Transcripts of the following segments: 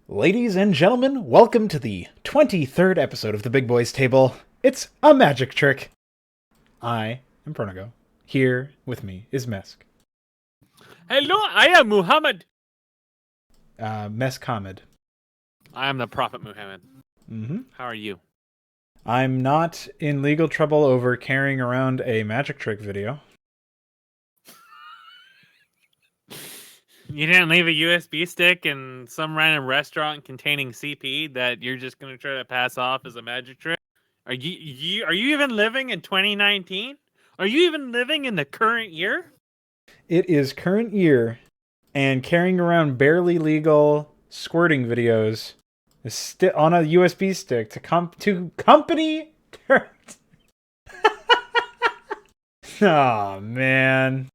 Ladies and gentlemen, welcome to the 23rd episode of the Big Boys Table. It's a magic trick. I am Pronago. Here with me is Mesk. Hello, I am Muhammad. Mesk Hamid. I am the Prophet Muhammad. Mm-hmm. How are you? I'm not in legal trouble over carrying around a magic trick video. You didn't leave a USB stick in some random restaurant containing CP that you're just going to try to pass off as a magic trick? Are you even living in 2019? Are you even living in the current year? It is current year, and carrying around barely legal squirting videos is on a USB stick to company. Oh man,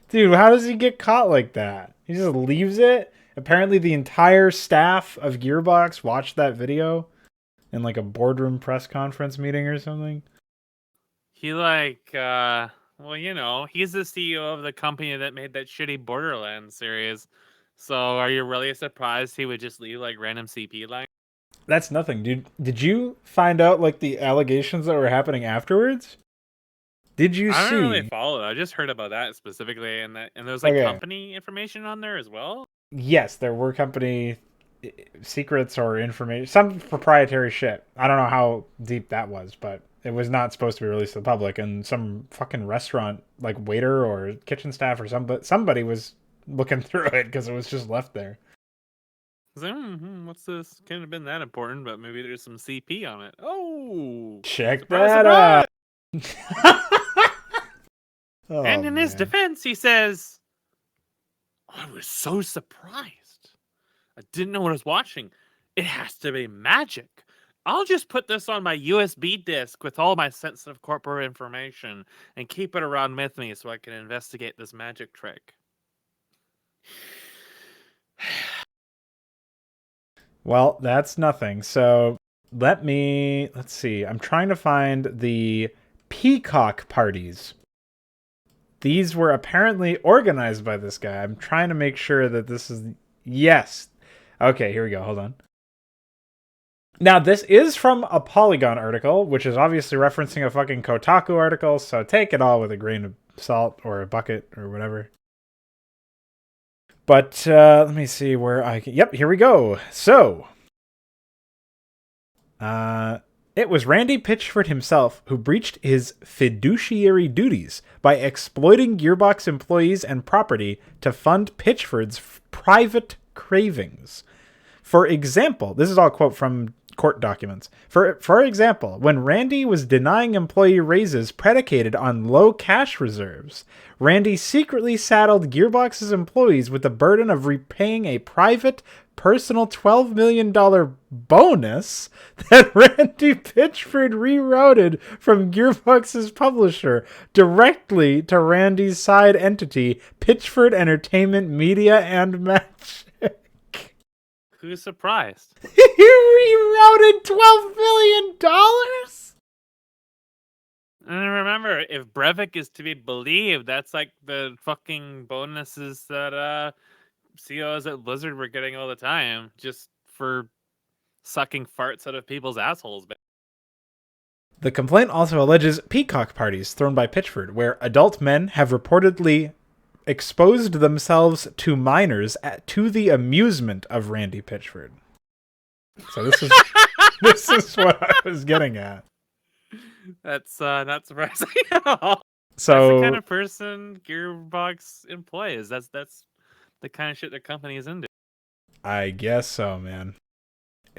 dude, how does he get caught like that? He just leaves it. Apparently, the entire staff of Gearbox watched that video in like a boardroom press conference meeting or something. He he's the CEO of the company that made that shitty Borderlands series. So are you really surprised he would just leave like random CP lines? That's nothing, dude. Did you find out like the allegations that were happening afterwards? Did you see? I don't really follow it. I just heard about that specifically, and there's like company information on there as well. Yes, there were company secrets or information, some proprietary shit. I don't know how deep that was, but it was not supposed to be released to the public. And some fucking restaurant, like waiter or kitchen staff or somebody was looking through it because it was just left there. I was like, what's this? Couldn't have been that important, but maybe there's some CP on it. Oh, check that out. Oh, and in his defense, he says, I was so surprised. I didn't know what I was watching. It has to be magic. I'll just put this on my USB disk with all my sensitive corporate information and keep it around with me so I can investigate this magic trick. Well, that's nothing. So let's see. I'm trying to find the peacock parties. These were apparently organized by this guy. I'm trying to make sure that this is... Yes. Okay, here we go. Hold on. Now, this is from a Polygon article, which is obviously referencing a fucking Kotaku article, so take it all with a grain of salt or a bucket or whatever. But let me see where I can... Yep, here we go. So... It was Randy Pitchford himself who breached his fiduciary duties by exploiting Gearbox employees and property to fund Pitchford's private cravings. For example, this is all a quote from court documents. For example, when Randy was denying employee raises predicated on low cash reserves, Randy secretly saddled Gearbox's employees with the burden of repaying a private personal $12 million bonus that Randy Pitchford rerouted from Gearbox's publisher directly to Randy's side entity, Pitchford Entertainment Media and Magic. Who's surprised? He rerouted $12 million? And remember, if Brevik is to be believed, that's like the fucking bonuses that CEOs at Blizzard were getting all the time, just for sucking farts out of people's assholes. The complaint also alleges peacock parties thrown by Pitchford, where adult men have reportedly exposed themselves to minors to the amusement of Randy Pitchford. So this is this is what I was getting at. That's not surprising at all. So that's the kind of person Gearbox employs. That's the kind of shit their company is into. I guess so, man.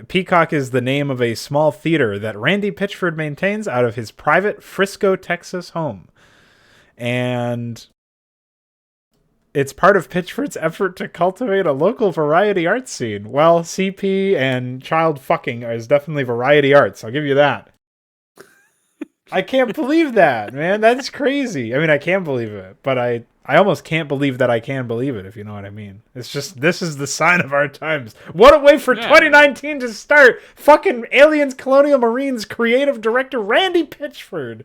Peacock is the name of a small theater that Randy Pitchford maintains out of his private Frisco, Texas home. And it's part of Pitchford's effort to cultivate a local variety arts scene. Well, CP and child fucking is definitely variety arts. I'll give you that. I can't believe that, man. That's crazy. I mean, I can believe it, but I almost can't believe that I can believe it, if you know what I mean. It's just, this is the sign of our times. What a way for 2019 to start. Fucking Aliens Colonial Marines creative director Randy Pitchford.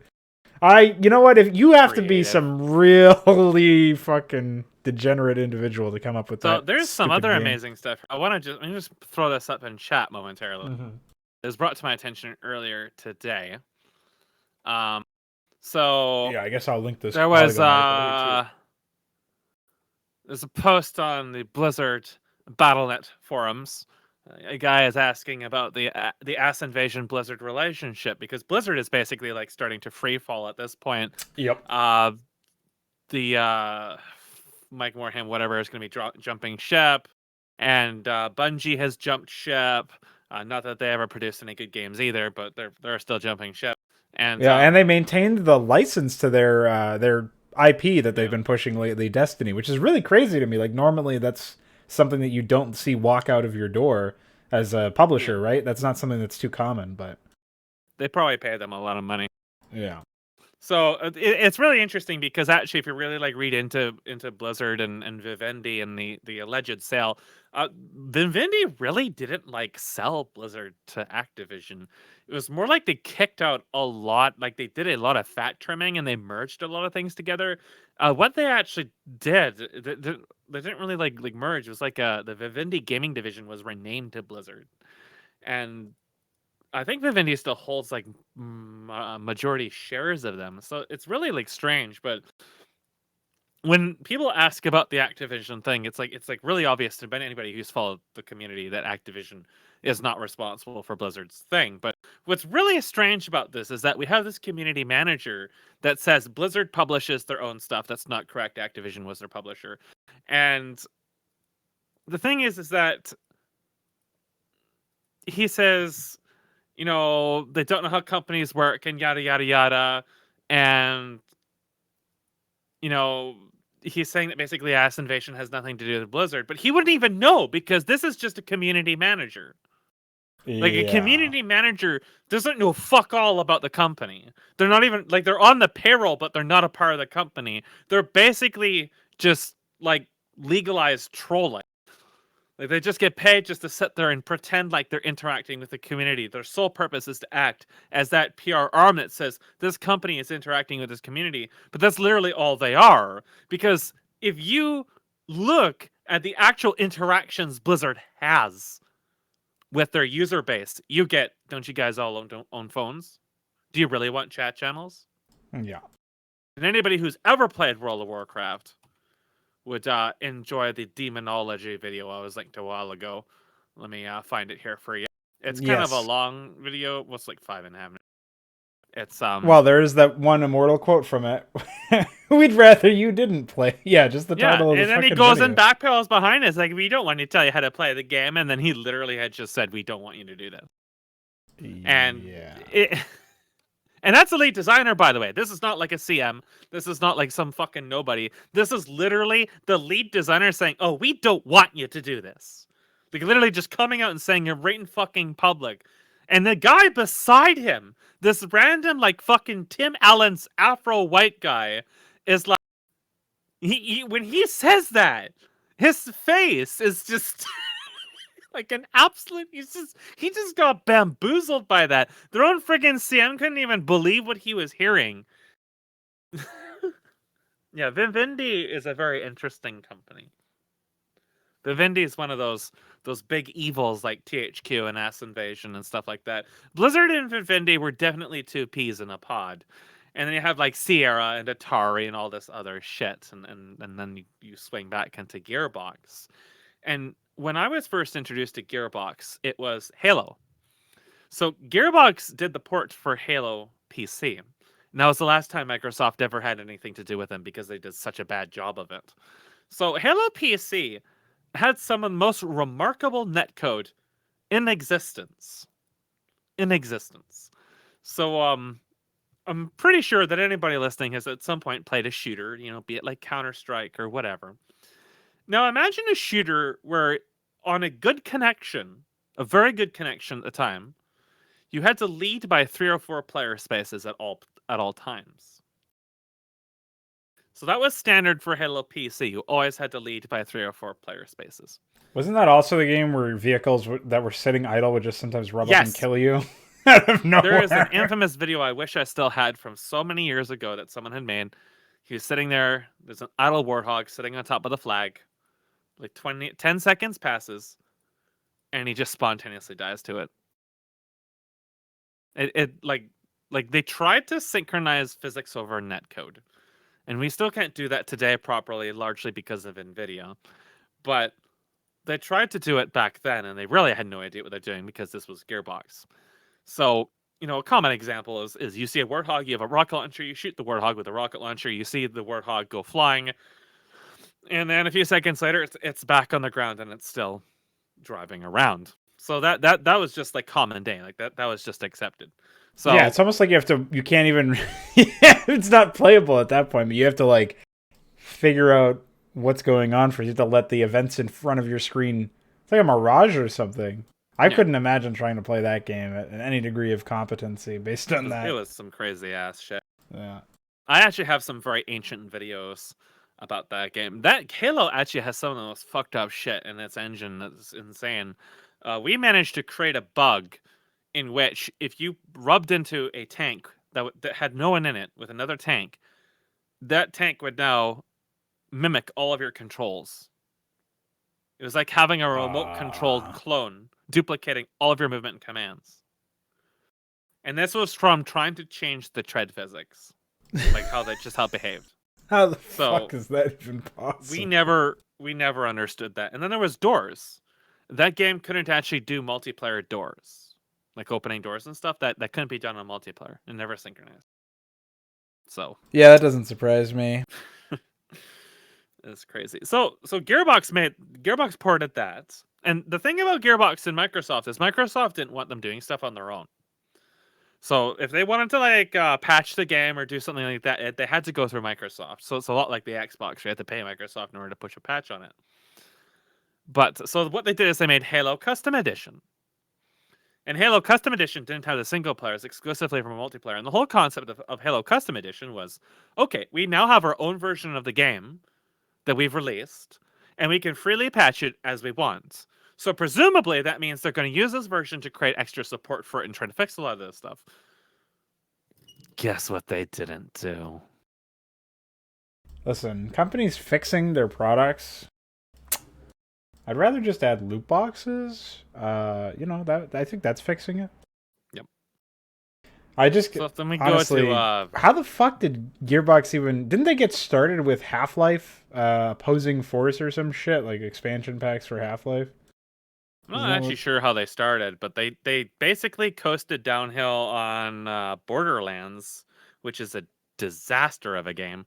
You know what? If you have to be Creative. some really fucking degenerate individual to come up with So that. there's some other game. amazing stuff. Let me just throw this up in chat momentarily. It was brought to my attention earlier today. So Yeah, I guess I'll link this. there was there's a post on the Blizzard BattleNet forums. A guy is asking about the Ass Invasion Blizzard relationship, because Blizzard is basically like starting to free fall at this point. Yep. The Mike Morhaime, whatever, is going to be jumping ship, and Bungie has jumped ship. Not that they ever produced any good games either, but they're still jumping ship. And and they maintained the license to their IP that they've been pushing lately, Destiny, which is really crazy to me. Like normally that's something that you don't see walk out of your door as a publisher, right? That's not something that's too common, but they probably pay them a lot of money. Yeah. So it's really interesting, because actually, if you really like read into Blizzard and Vivendi and the alleged sale, Vivendi really didn't like sell Blizzard to Activision. It was more like they kicked out a lot, like they did a lot of fat trimming and they merged a lot of things together. What they actually did, they didn't really like merge. It was like the Vivendi gaming division was renamed to Blizzard, and I think Vivendi still holds like majority shares of them. So it's really like strange. But when people ask about the Activision thing, it's like really obvious to anybody who's followed the community that Activision is not responsible for Blizzard's thing. But what's really strange about this is that we have this community manager that says Blizzard publishes their own stuff. That's not correct. Activision was their publisher. And the thing is that he says, you know, they don't know how companies work and yada, yada, yada. And, you know, he's saying that basically Ass Invasion has nothing to do with Blizzard, but he wouldn't even know, because this is just a community manager. Like a community manager doesn't know fuck all about the company. They're not even like, they're on the payroll, but they're not a part of the company. They're basically just like legalized trolling. Like they just get paid just to sit there and pretend like they're interacting with the community. Their sole purpose is to act as that PR arm that says this company is interacting with this community. But that's literally all they are. Because if you look at the actual interactions Blizzard has with their user base, you get, don't you guys all own phones? Do you really want chat channels? Yeah. And anybody who's ever played World of Warcraft would enjoy the demonology video I was linked to a while ago. Let me find it here for you. It's kind of a long video. What's like 5.5 minutes? It's Well, there is that one immortal quote from it. We'd rather you didn't play. Yeah, just the title of the and then he goes and backpedals behind us like, we don't want to tell you how to play the game, and then he literally had just said, we don't want you to do that. And and that's the lead designer, by the way. This is not like a CM. This is not like some fucking nobody. This is literally the lead designer saying, oh, we don't want you to do this. Like literally just coming out and saying, you're right in fucking public. And the guy beside him, this random like fucking Tim Allen's Afro white guy, is like, he when he says that, his face is just like an absolute, he just got bamboozled by that. Their own friggin' CM couldn't even believe what he was hearing. Yeah, Vivendi is a very interesting company. Vivendi is one of those big evils like THQ and Ass Invasion and stuff like that. Blizzard and Vivendi were definitely two peas in a pod. And then you have like Sierra and Atari and all this other shit. And then you swing back into Gearbox. And when I was first introduced to Gearbox, it was Halo. So Gearbox did the port for Halo PC. And that was the last time Microsoft ever had anything to do with them, because they did such a bad job of it. So Halo PC had some of the most remarkable netcode in existence. So I'm pretty sure that anybody listening has at some point played a shooter, you know, be it like Counter-Strike or whatever. Now imagine a shooter where on a good connection, a very good connection at the time, you had to lead by 3 or 4 player spaces at all times. So that was standard for Halo PC. You always had to lead by 3 or 4 player spaces. Wasn't that also the game where vehicles that were sitting idle would just sometimes rub up and kill you? Out of There is an nowhere. infamous video I wish I still had from so many years ago that someone had made. He was sitting there. There's an idle warthog sitting on top of the flag. Like 10 seconds passes, and he just spontaneously dies to it. It like they tried to synchronize physics over netcode, and we still can't do that today properly, largely because of NVIDIA. But they tried to do it back then, and they really had no idea what they're doing because this was Gearbox. So, a common example is you see a warthog, you have a rocket launcher, you shoot the warthog with a rocket launcher, you see the warthog go flying, and then a few seconds later, it's back on the ground and it's still driving around. So that was just like common day, like that was just accepted. So Yeah, it's almost like you can't even, it's not playable at that point, but you have to like figure out what's going on for you to let the events in front of your screen. It's like a mirage or something. I couldn't imagine trying to play that game at any degree of competency based on that. It was some crazy ass shit. Yeah. I actually have some very ancient videos about that game. That Halo actually has some of the most fucked up shit in its engine that's insane. We managed to create a bug in which if you rubbed into a tank that had no one in it with another tank, that tank would now mimic all of your controls. It was like having a remote-controlled clone duplicating all of your movement and commands. And this was from trying to change the tread physics, like how it behaved. How the fuck is that even possible? We never understood that. And then there was doors. That game couldn't actually do multiplayer doors, like opening doors and stuff. That couldn't be done on multiplayer and never synchronized. So yeah, that doesn't surprise me. It's crazy. So Gearbox ported that. And the thing about Gearbox and Microsoft is Microsoft didn't want them doing stuff on their own. So if they wanted to like patch the game or do something like that, they had to go through Microsoft. So it's a lot like the Xbox. You had to pay Microsoft in order to push a patch on it. But so what they did is they made Halo Custom Edition. And Halo Custom Edition didn't have the single player, it's exclusively for multiplayer. And the whole concept of Halo Custom Edition was, okay, we now have our own version of the game that we've released, and we can freely patch it as we want. So presumably that means they're going to use this version to create extra support for it and try to fix a lot of this stuff. Guess what they didn't do? Listen, companies fixing their products, I'd rather just add loot boxes. That I think that's fixing it. Yep. I just so let me honestly, go to how the fuck did Gearbox even? Didn't they get started with Half-Life, Opposing Force or some shit like expansion packs for Half-Life? I'm not actually sure how they started, but they basically coasted downhill on Borderlands, which is a disaster of a game,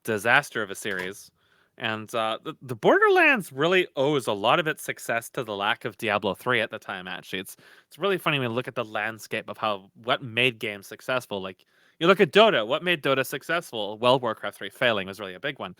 disaster of a series. And the Borderlands really owes a lot of its success to the lack of Diablo 3 at the time, actually. It's really funny when you look at the landscape of what made games successful. Like, you look at Dota. What made Dota successful? Well, Warcraft 3 failing was really a big one.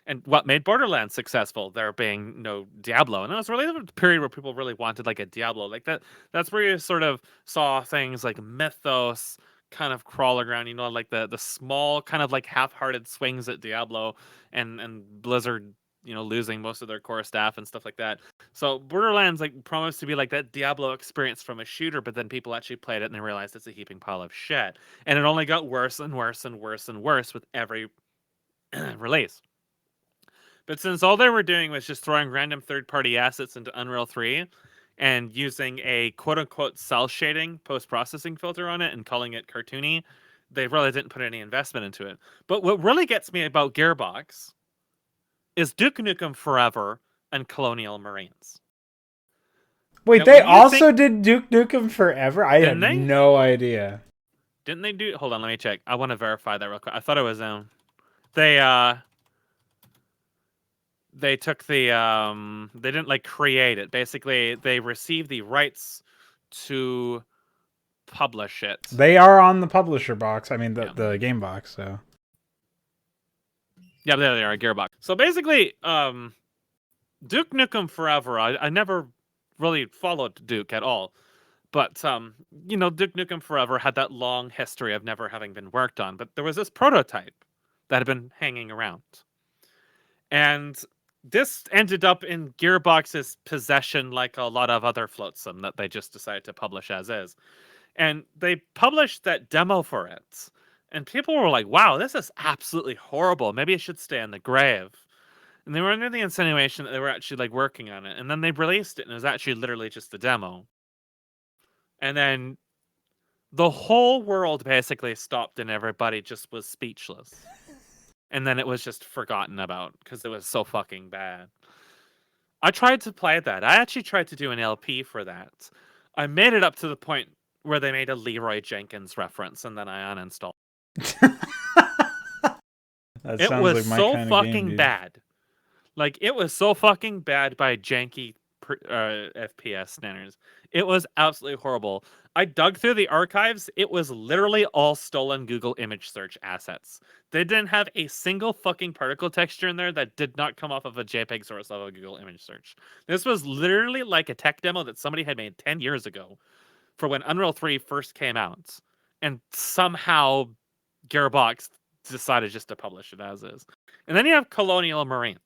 And what made Borderlands successful? There being no Diablo. And that was really the period where people really wanted, like, a Diablo. Like, that's where you sort of saw things like Mythos kind of crawl around, like the small kind of like half-hearted swings at Diablo and Blizzard, losing most of their core staff and stuff like that. So Borderlands like promised to be like that Diablo experience from a shooter, but then people actually played it and they realized it's a heaping pile of shit. And it only got worse and worse and worse and worse with every release. But since all they were doing was just throwing random third-party assets into Unreal 3 and using a quote-unquote cell shading post-processing filter on it and calling it cartoony, they really didn't put any investment into it. But what really gets me about Gearbox is Duke Nukem Forever and Colonial Marines. Wait, now, they also did Duke Nukem Forever? I had no idea. Didn't they do... Hold on, let me check. I want to verify that real quick. I thought it was them. They took the they didn't like create it. Basically, they received the rights to publish it. They are on the publisher box. I mean the game box, so. Yeah, there they are, Gearbox. So basically, Duke Nukem Forever, I never really followed Duke at all. But Duke Nukem Forever had that long history of never having been worked on, but there was this prototype that had been hanging around. And this ended up in Gearbox's possession like a lot of other flotsam that they just decided to publish as is. And they published that demo for it. And people were like, wow, this is absolutely horrible. Maybe it should stay in the grave. And they were under the insinuation that they were actually like working on it. And then they released it and it was actually literally just the demo. And then the whole world basically stopped and everybody just was speechless. And then it was just forgotten about because it was so fucking bad. I tried to play that. I actually tried to do an LP for that. I made it up to the point where they made a Leroy Jenkins reference and then I uninstalled. That It sounds was like my so kind of fucking game, dude. bad. Like, it was so fucking bad by janky FPS standards. It was absolutely horrible. I dug through the archives. It was literally all stolen Google image search assets. They didn't have a single fucking particle texture in there that did not come off of a JPEG source of a Google image search. This was literally like a tech demo that somebody had made 10 years ago for when Unreal 3 first came out. And somehow Gearbox decided just to publish it as is. And then you have Colonial Marines.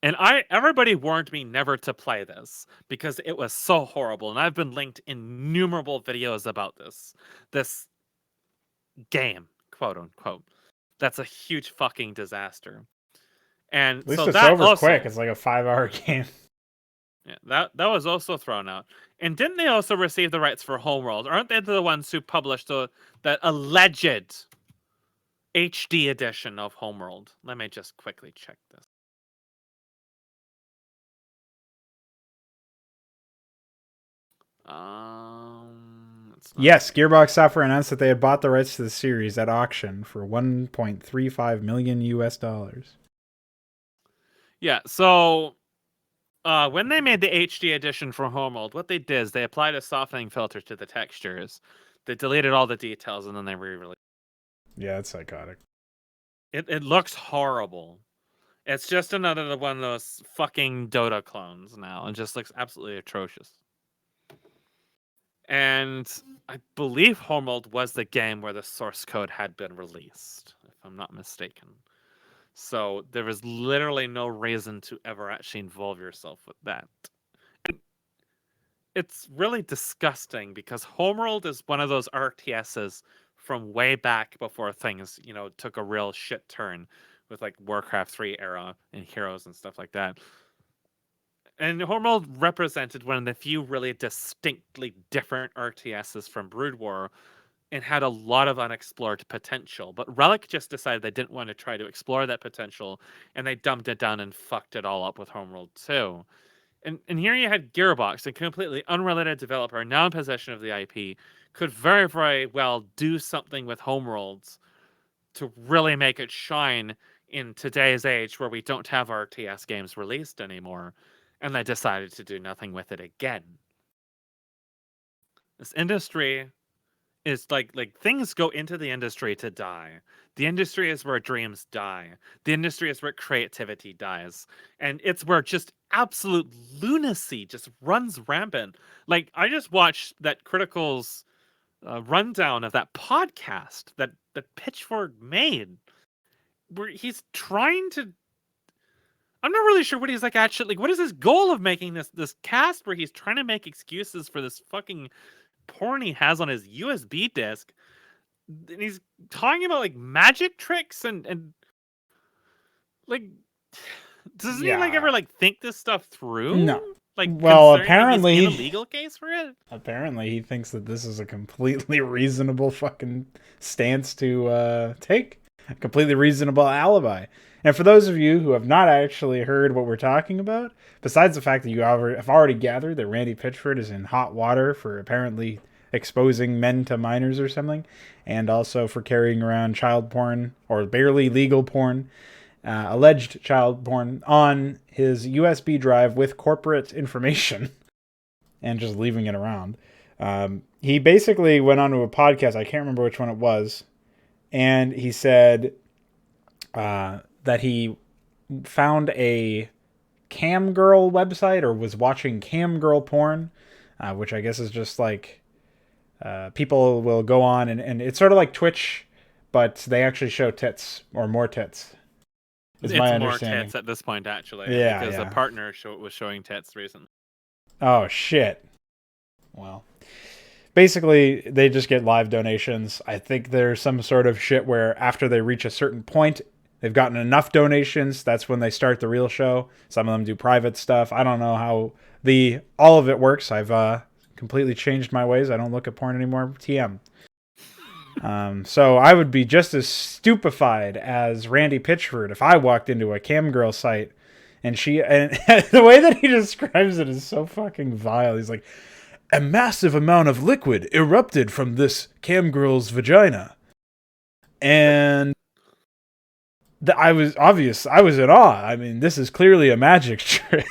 And everybody warned me never to play this because it was so horrible. And I've been linked innumerable videos about this game, quote unquote. That's a huge fucking disaster. And At least so it's that over also, quick. It's like a 5-hour game. yeah, that was also thrown out. And didn't they also receive the rights for Homeworld? Aren't they the ones who published that alleged HD edition of Homeworld? Let me just quickly check this. Yes, Gearbox Software announced that they had bought the rights to the series at auction for $1.35 million US. Yeah, so when they made the HD edition for Homeworld, what they did is they applied a softening filter to the textures. They deleted all the details and then they re-released. Yeah, it's psychotic. It looks horrible. It's just another one of those fucking Dota clones now. It just looks absolutely atrocious. And I believe Homeworld was the game where the source code had been released, if I'm not mistaken. So there was literally no reason to ever actually involve yourself with that. It's really disgusting because Homeworld is one of those RTSs from way back before things, took a real shit turn with like Warcraft 3 era and Heroes and stuff like that. And Homeworld represented one of the few really distinctly different RTSs from Brood War and had a lot of unexplored potential. But Relic just decided they didn't want to try to explore that potential and they dumped it down and fucked it all up with Homeworld 2. And here you had Gearbox, a completely unrelated developer now in possession of the IP, could very, very well do something with Homeworlds to really make it shine in today's age where we don't have RTS games released anymore. And they decided to do nothing with it again. This industry is like things go into the industry to die. The industry is where dreams die. The industry is where creativity dies. And it's where just absolute lunacy just runs rampant. Like, I just watched that Critical's rundown of that podcast that Pitchford made, where he's trying to. I'm not really sure what he's like actually. Like, what is his goal of making this cast where he's trying to make excuses for this fucking porn he has on his USB disk? And he's talking about like magic tricks and like, doesn't he like ever like think this stuff through? No. Like, well, considering that apparently he's in a legal case for it. Apparently, he thinks that this is a completely reasonable fucking stance to take. A completely reasonable alibi. And for those of you who have not actually heard what we're talking about, besides the fact that you have already gathered that Randy Pitchford is in hot water for apparently exposing men to minors or something, and also for carrying around child porn or barely legal porn, alleged child porn on his USB drive with corporate information and just leaving it around. He basically went onto a podcast, I can't remember which one it was, and he said that he found a cam girl website or was watching cam girl porn, which I guess is just like people will go on and it's sort of like Twitch, but they actually show tits or more tits. It's more tits at this point, actually. Yeah, because a partner was showing tits recently. Oh, shit. Well, basically they just get live donations. I think there's some sort of shit where after they reach a certain point, they've gotten enough donations. That's when they start the real show. Some of them do private stuff. I don't know how all of it works. I've completely changed my ways. I don't look at porn anymore. TM. So I would be just as stupefied as Randy Pitchford if I walked into a cam girl site and the way that he describes it is so fucking vile. He's like, a massive amount of liquid erupted from this cam girl's vagina. And I was in awe. I mean, this is clearly a magic trick.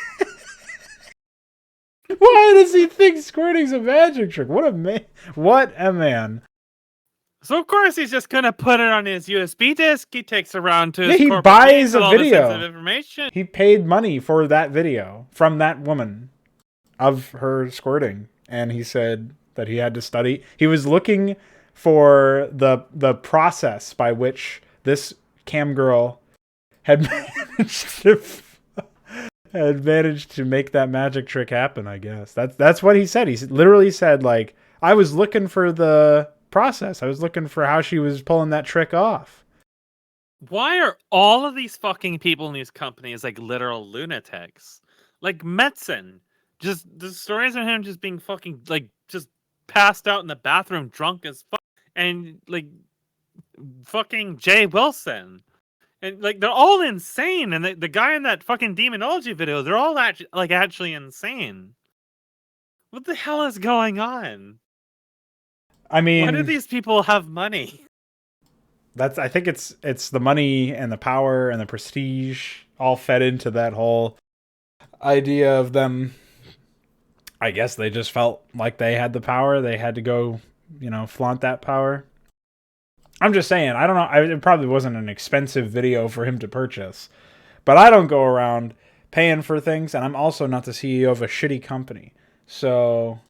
Why does he think squirting's a magic trick? What a man. So of course he's just gonna put it on his USB disk. He takes around to his he corporate buys a all the video. sensitive information. He paid money for that video from that woman of her squirting, and he said that he had to study. He was looking for the process by which this cam girl had managed to make that magic trick happen. I guess that's what he said. He literally said, like, I was looking for the process. I was looking for how she was pulling that trick off. Why are all of these fucking people in these companies like literal lunatics? Like Metzen, just the stories of him just being fucking like just passed out in the bathroom drunk as fuck, and like fucking Jay Wilson, and like they're all insane. And the guy in that fucking demonology video, they're all actually insane. What the hell is going on? I mean, why do these people have money? I think it's the money and the power and the prestige all fed into that whole idea of them. I guess they just felt like they had the power. They had to go, flaunt that power. I'm just saying, I don't know. It probably wasn't an expensive video for him to purchase. But I don't go around paying for things, and I'm also not the CEO of a shitty company. So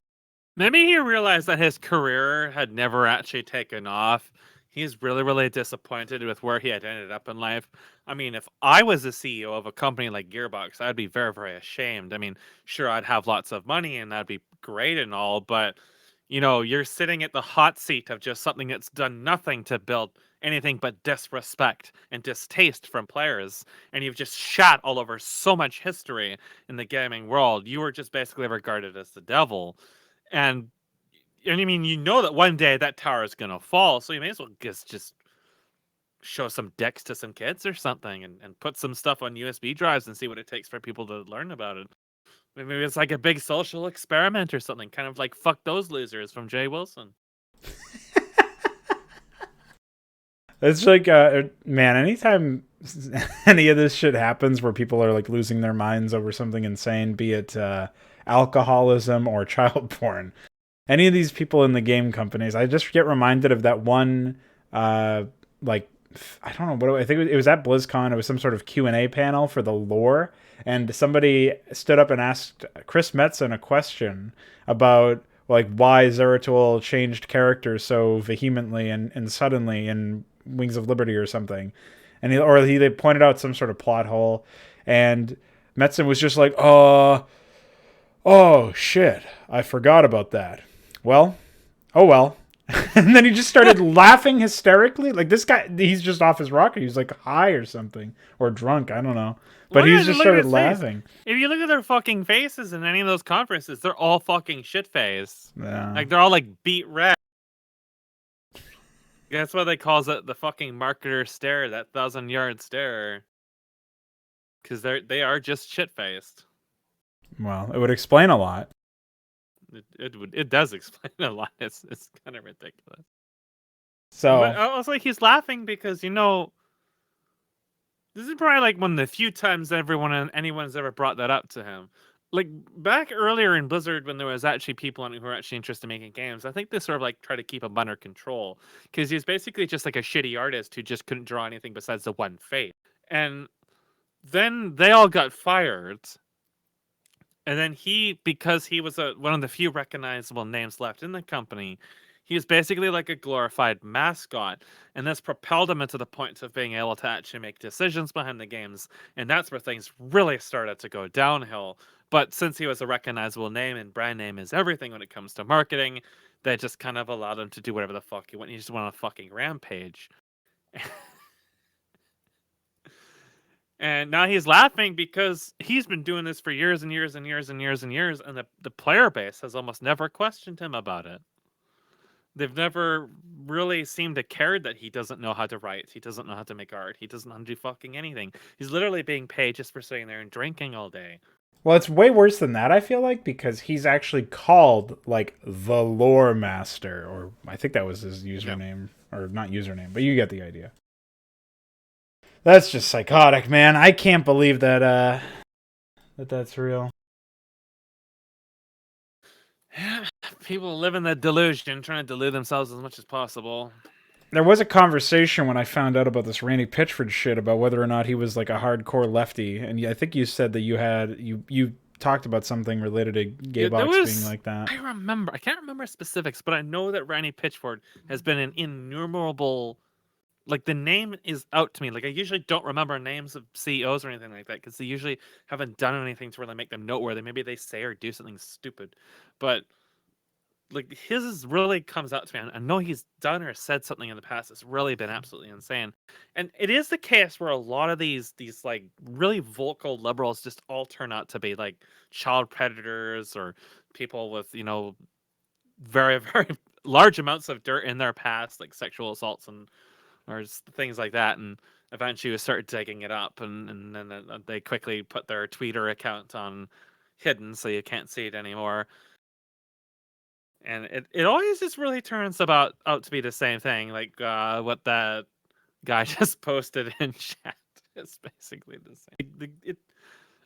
maybe he realized that his career had never actually taken off. He's really, really disappointed with where he had ended up in life. I mean, if I was the CEO of a company like Gearbox, I'd be very, very ashamed. I mean, sure, I'd have lots of money and that'd be great and all, but, you're sitting at the hot seat of just something that's done nothing to build anything but disrespect and distaste from players. And you've just shat all over so much history in the gaming world. You were just basically regarded as the devil. And I mean, that one day that tower is going to fall, so you may as well just show some dicks to some kids or something and put some stuff on USB drives and see what it takes for people to learn about it. Maybe it's like a big social experiment or something, kind of like Fuck Those Losers from Jay Wilson. It's like, man, anytime any of this shit happens where people are like losing their minds over something insane, be it alcoholism or child porn, any of these people in the game companies, I just get reminded of that one, I don't know, I think it was at BlizzCon. It was some sort of Q&A panel for the lore, and somebody stood up and asked Chris Metzen a question about like why Zeratul changed characters so vehemently and suddenly in Wings of Liberty or something, and they pointed out some sort of plot hole, and Metzen was just like, oh shit, I forgot about that. Well, oh well. And then he just started laughing hysterically. Like, this guy, he's just off his rocker. He's like high or something, or drunk. I don't know. But he just started laughing. If you look at their fucking faces in any of those conferences, they're all fucking shit-faced. Yeah. Like, they're all like beat red. That's why they call it the fucking marketer stare, that 1,000-yard stare. Because they are just shit-faced. Well, it would explain a lot. It does explain a lot. It's kind of ridiculous. So but I was like, he's laughing because this is probably like one of the few times anyone's ever brought that up to him. Like back earlier in Blizzard, when there was actually people on who were actually interested in making games, I think they sort of like try to keep him under control because he's basically just like a shitty artist who just couldn't draw anything besides the one face. And then they all got fired. And then because he was one of the few recognizable names left in the company, he was basically like a glorified mascot. And this propelled him into the point of being able to actually make decisions behind the games. And that's where things really started to go downhill. But since he was a recognizable name and brand name is everything when it comes to marketing, that just kind of allowed him to do whatever the fuck he went. He just went on a fucking rampage. And now he's laughing because he's been doing this for years and years and years and years and years, and the player base has almost never questioned him about it. They've never really seemed to care that he doesn't know how to write, he doesn't know how to make art, he doesn't know how to do fucking anything. He's literally being paid just for sitting there and drinking all day. Well, it's way worse than that, I feel like, because he's actually called, like, the Lore Master, or I think that was his username, or not username, but you get the idea. That's just psychotic, man. I can't believe that, that's real. People live in that delusion, trying to delude themselves as much as possible. There was a conversation when I found out about this Randy Pitchford shit about whether or not he was like a hardcore lefty, and I think you said that you talked about something related to Gaybox being like that. I can't remember specifics, but I know that Randy Pitchford has been an innumerable, like, the name is out to me. Like, I usually don't remember names of CEOs or anything like that because they usually haven't done anything to really make them noteworthy. Maybe they say or do something stupid, but like, his really comes out to me. I know he's done or said something in the past that's really been absolutely insane. And it is the case where a lot of these like really vocal liberals just all turn out to be like child predators or people with, very, very large amounts of dirt in their past, like sexual assaults and or things like that. And eventually we start digging it up, and then they quickly put their Twitter account on hidden so you can't see it anymore. And it always just really turns out to be the same thing, like what that guy just posted in chat. It's basically the same.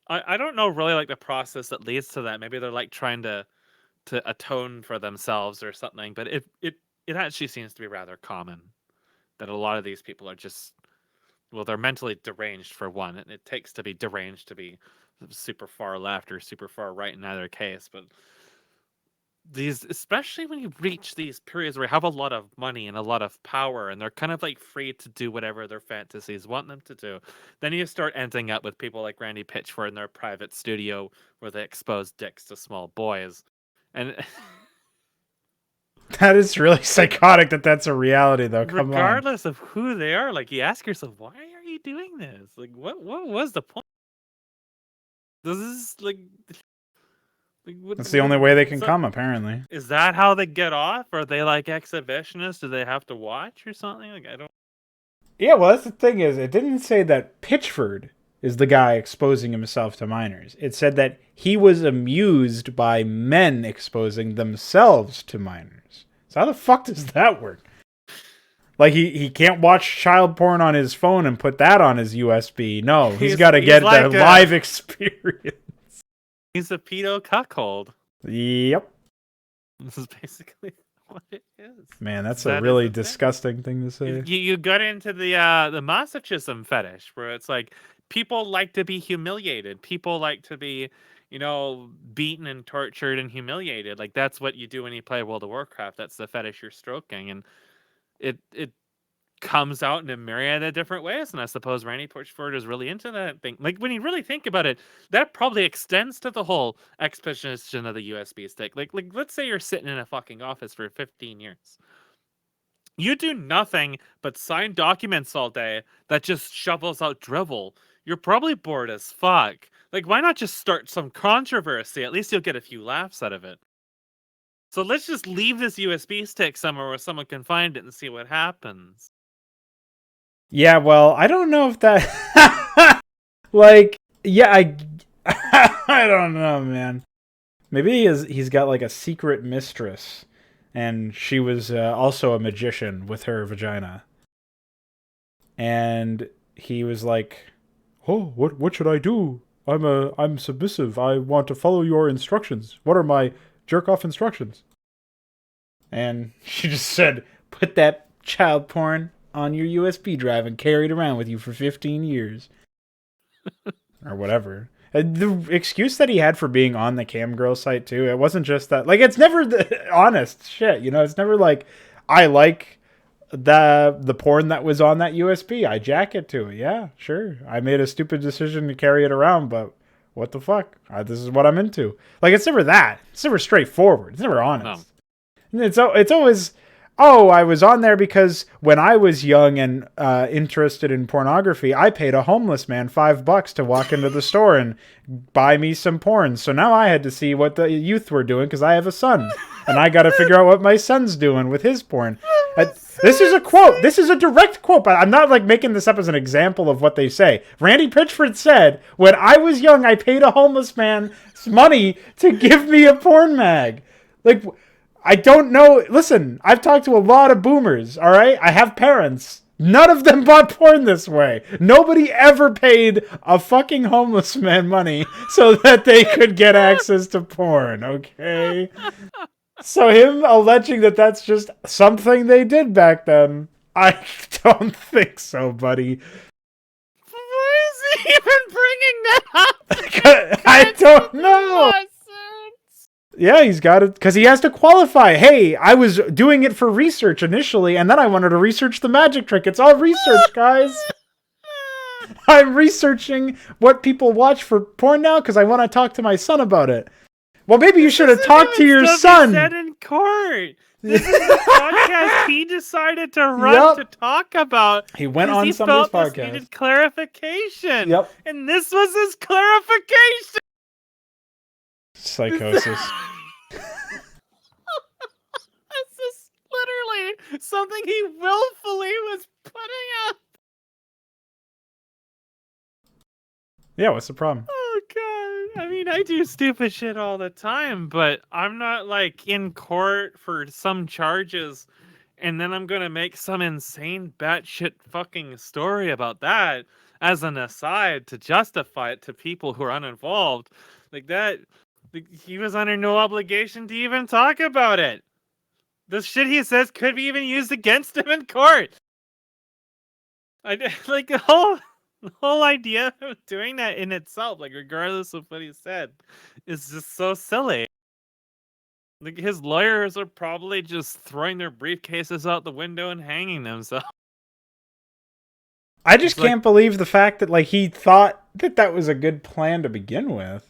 I don't know really like the process that leads to that. Maybe they're like trying to atone for themselves or something. But it actually seems to be rather common that a lot of these people are just, well, they're mentally deranged for one. It takes to be deranged to be super far left or super far right in either case, but these, especially when you reach these periods where you have a lot of money and a lot of power and they're kind of like free to do whatever their fantasies want them to do, then you start ending up with people like Randy Pitchford in their private studio where they expose dicks to small boys. And that is really psychotic that that's a reality, though. Come regardless of who they are, like, you ask yourself, why are you doing this? Like, what was the point? This is like that's the only way they can come, apparently. Is that how they get off? Are they like exhibitionists? Do they have to watch or something? Like, I don't. Yeah, well, that's the thing is, it didn't say that Pitchford is the guy exposing himself to minors. It said that he was amused by men exposing themselves to minors. So how the fuck does that work? Like, he can't watch child porn on his phone and put that on his USB. No, he's got to get like the live experience. He's a pedo cuckold. Yep. This is basically what it is. Man, that's a really disgusting thing to say. You got into the masochism fetish where it's like people like to be humiliated. People like to be, beaten and tortured and humiliated. Like, that's what you do when you play World of Warcraft. That's the fetish you're stroking, and it comes out in a myriad of different ways. And I suppose Randy Pitchford is really into that thing. Like, when you really think about it, that probably extends to the whole exposition of the USB stick. Like let's say you're sitting in a fucking office for 15 years. You do nothing but sign documents all day that just shovels out drivel. You're probably bored as fuck. Like, why not just start some controversy? At least you'll get a few laughs out of it. So let's just leave this USB stick somewhere where someone can find it and see what happens. Yeah, well, I don't know if that... like, yeah, I don't know, man. Maybe he's got, like, a secret mistress, and she was also a magician with her vagina. And he was like, oh, what should I do? I'm submissive. I want to follow your instructions. What are my jerk-off instructions? And she just said, put that child porn on your USB drive and carry it around with you for 15 years. Or whatever. The excuse that he had for being on the Camgirl site, too, it wasn't just that. Like, it's never the honest shit, It's never like, I like the porn that was on that USB. I jack it to it. Yeah, sure. I made a stupid decision to carry it around, but what the fuck? This is what I'm into. Like, it's never that. It's never straightforward. It's never honest. It's always, oh, I was on there because when I was young and interested in pornography, I paid a homeless man $5 to walk into the store and buy me some porn. So now I had to see what the youth were doing because I have a son, and I got to figure out what my son's doing with his porn. This is a quote. This is a direct quote, but I'm not like making this up as an example of what they say. Randy Pitchford said, "When I was young, I paid a homeless man money to give me a porn mag." Like, I don't know. Listen, I've talked to a lot of boomers, all right? I have parents. None of them bought porn this way. Nobody ever paid a fucking homeless man money so that they could get access to porn, okay? So him alleging that that's just something they did back then, I don't think so, buddy. Why is he even bringing that up? I don't know. Yeah, he's got it because he has to qualify. Hey, I was doing it for research initially, and then I wanted to research the magic trick. It's all research, guys. I'm researching what people watch for porn now because I want to talk to my son about it. Well, maybe you should have talked to your son. Said in court. This is the podcast he decided to run to talk about. He went on somebody's podcast. He needed clarification. Yep. And this was his clarification. Psychosis. This is literally something he willfully was putting up. Yeah, what's the problem? Oh, God. I mean, I do stupid shit all the time, but I'm not, like, in court for some charges, and then I'm gonna make some insane batshit fucking story about that as an aside to justify it to people who are uninvolved. Like, that, he was under no obligation to even talk about it. The shit he says could be even used against him in court. Like, the whole idea of doing that in itself, like regardless of what he said, is just so silly. Like, his lawyers are probably just throwing their briefcases out the window and hanging themselves. I just can't believe the fact that, like, he thought that was a good plan to begin with.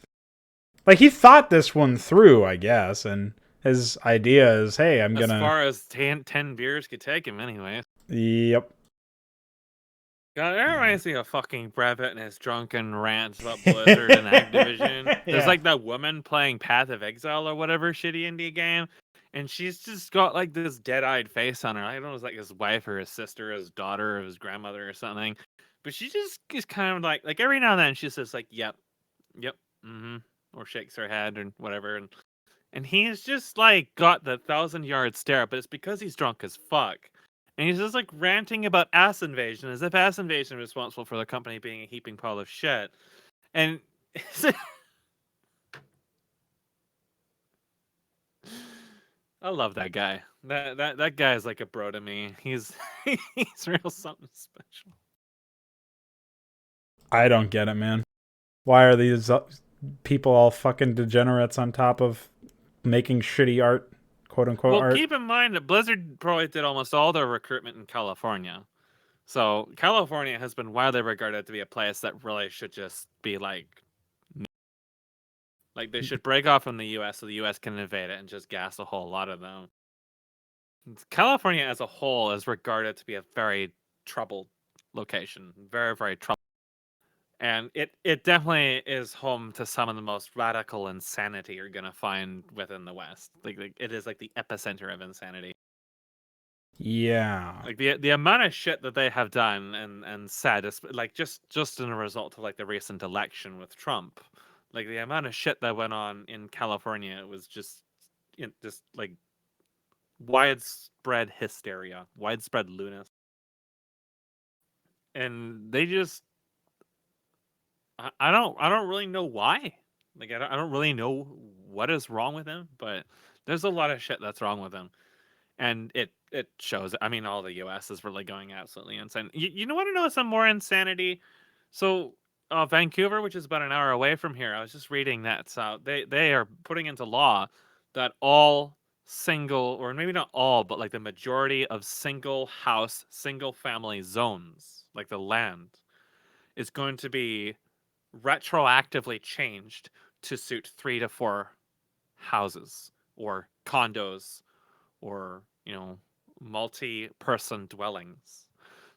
Like, he thought this one through, I guess, and his idea is, hey, I'm gonna... As far as 10 beers could take him anyway. Yep. God, that reminds me of fucking Brad Pitt and his drunken rants about Blizzard and Activision. There's like that woman playing Path of Exile or whatever shitty indie game, and she's just got like this dead-eyed face on her. I don't know if it's like his wife or his sister or his daughter or his grandmother or something. But she just is kind of like every now and then she says like, yep, mm-hmm, or shakes her head or whatever. And he's just like got the 1,000-yard stare, but it's because he's drunk as fuck. And he's just like ranting about ass invasion as if ass invasion is responsible for the company being a heaping pile of shit. And I love that guy. That guy is like a bro to me. He's real something special. I don't get it, man. Why are these people all fucking degenerates on top of making shitty art? Quote-unquote art. Well, keep in mind that Blizzard probably did almost all their recruitment in California. So California has been widely regarded to be a place that really should just be like they should break off from the U.S. so the U.S. can invade it and just gas a whole lot of them. California as a whole is regarded to be a very troubled location. Very, very troubled. And it definitely is home to some of the most radical insanity you're gonna find within the West. Like it is like the epicenter of insanity. Yeah. Like the amount of shit that they have done and said is like just in a result of like the recent election with Trump. Like the amount of shit that went on in California was just like widespread hysteria, widespread lunacy. And they just I don't really know why. Like I don't really know what is wrong with him, but there's a lot of shit that's wrong with him, and it shows. I mean, all the U.S. is really going absolutely insane. You know what? I know some more insanity. So Vancouver, which is about an hour away from here, I was just reading that. So they are putting into law that all single, or maybe not all, but like the majority of single house, single family zones, like the land, is going to be retroactively changed to suit 3 to 4 houses or condos or, multi-person dwellings.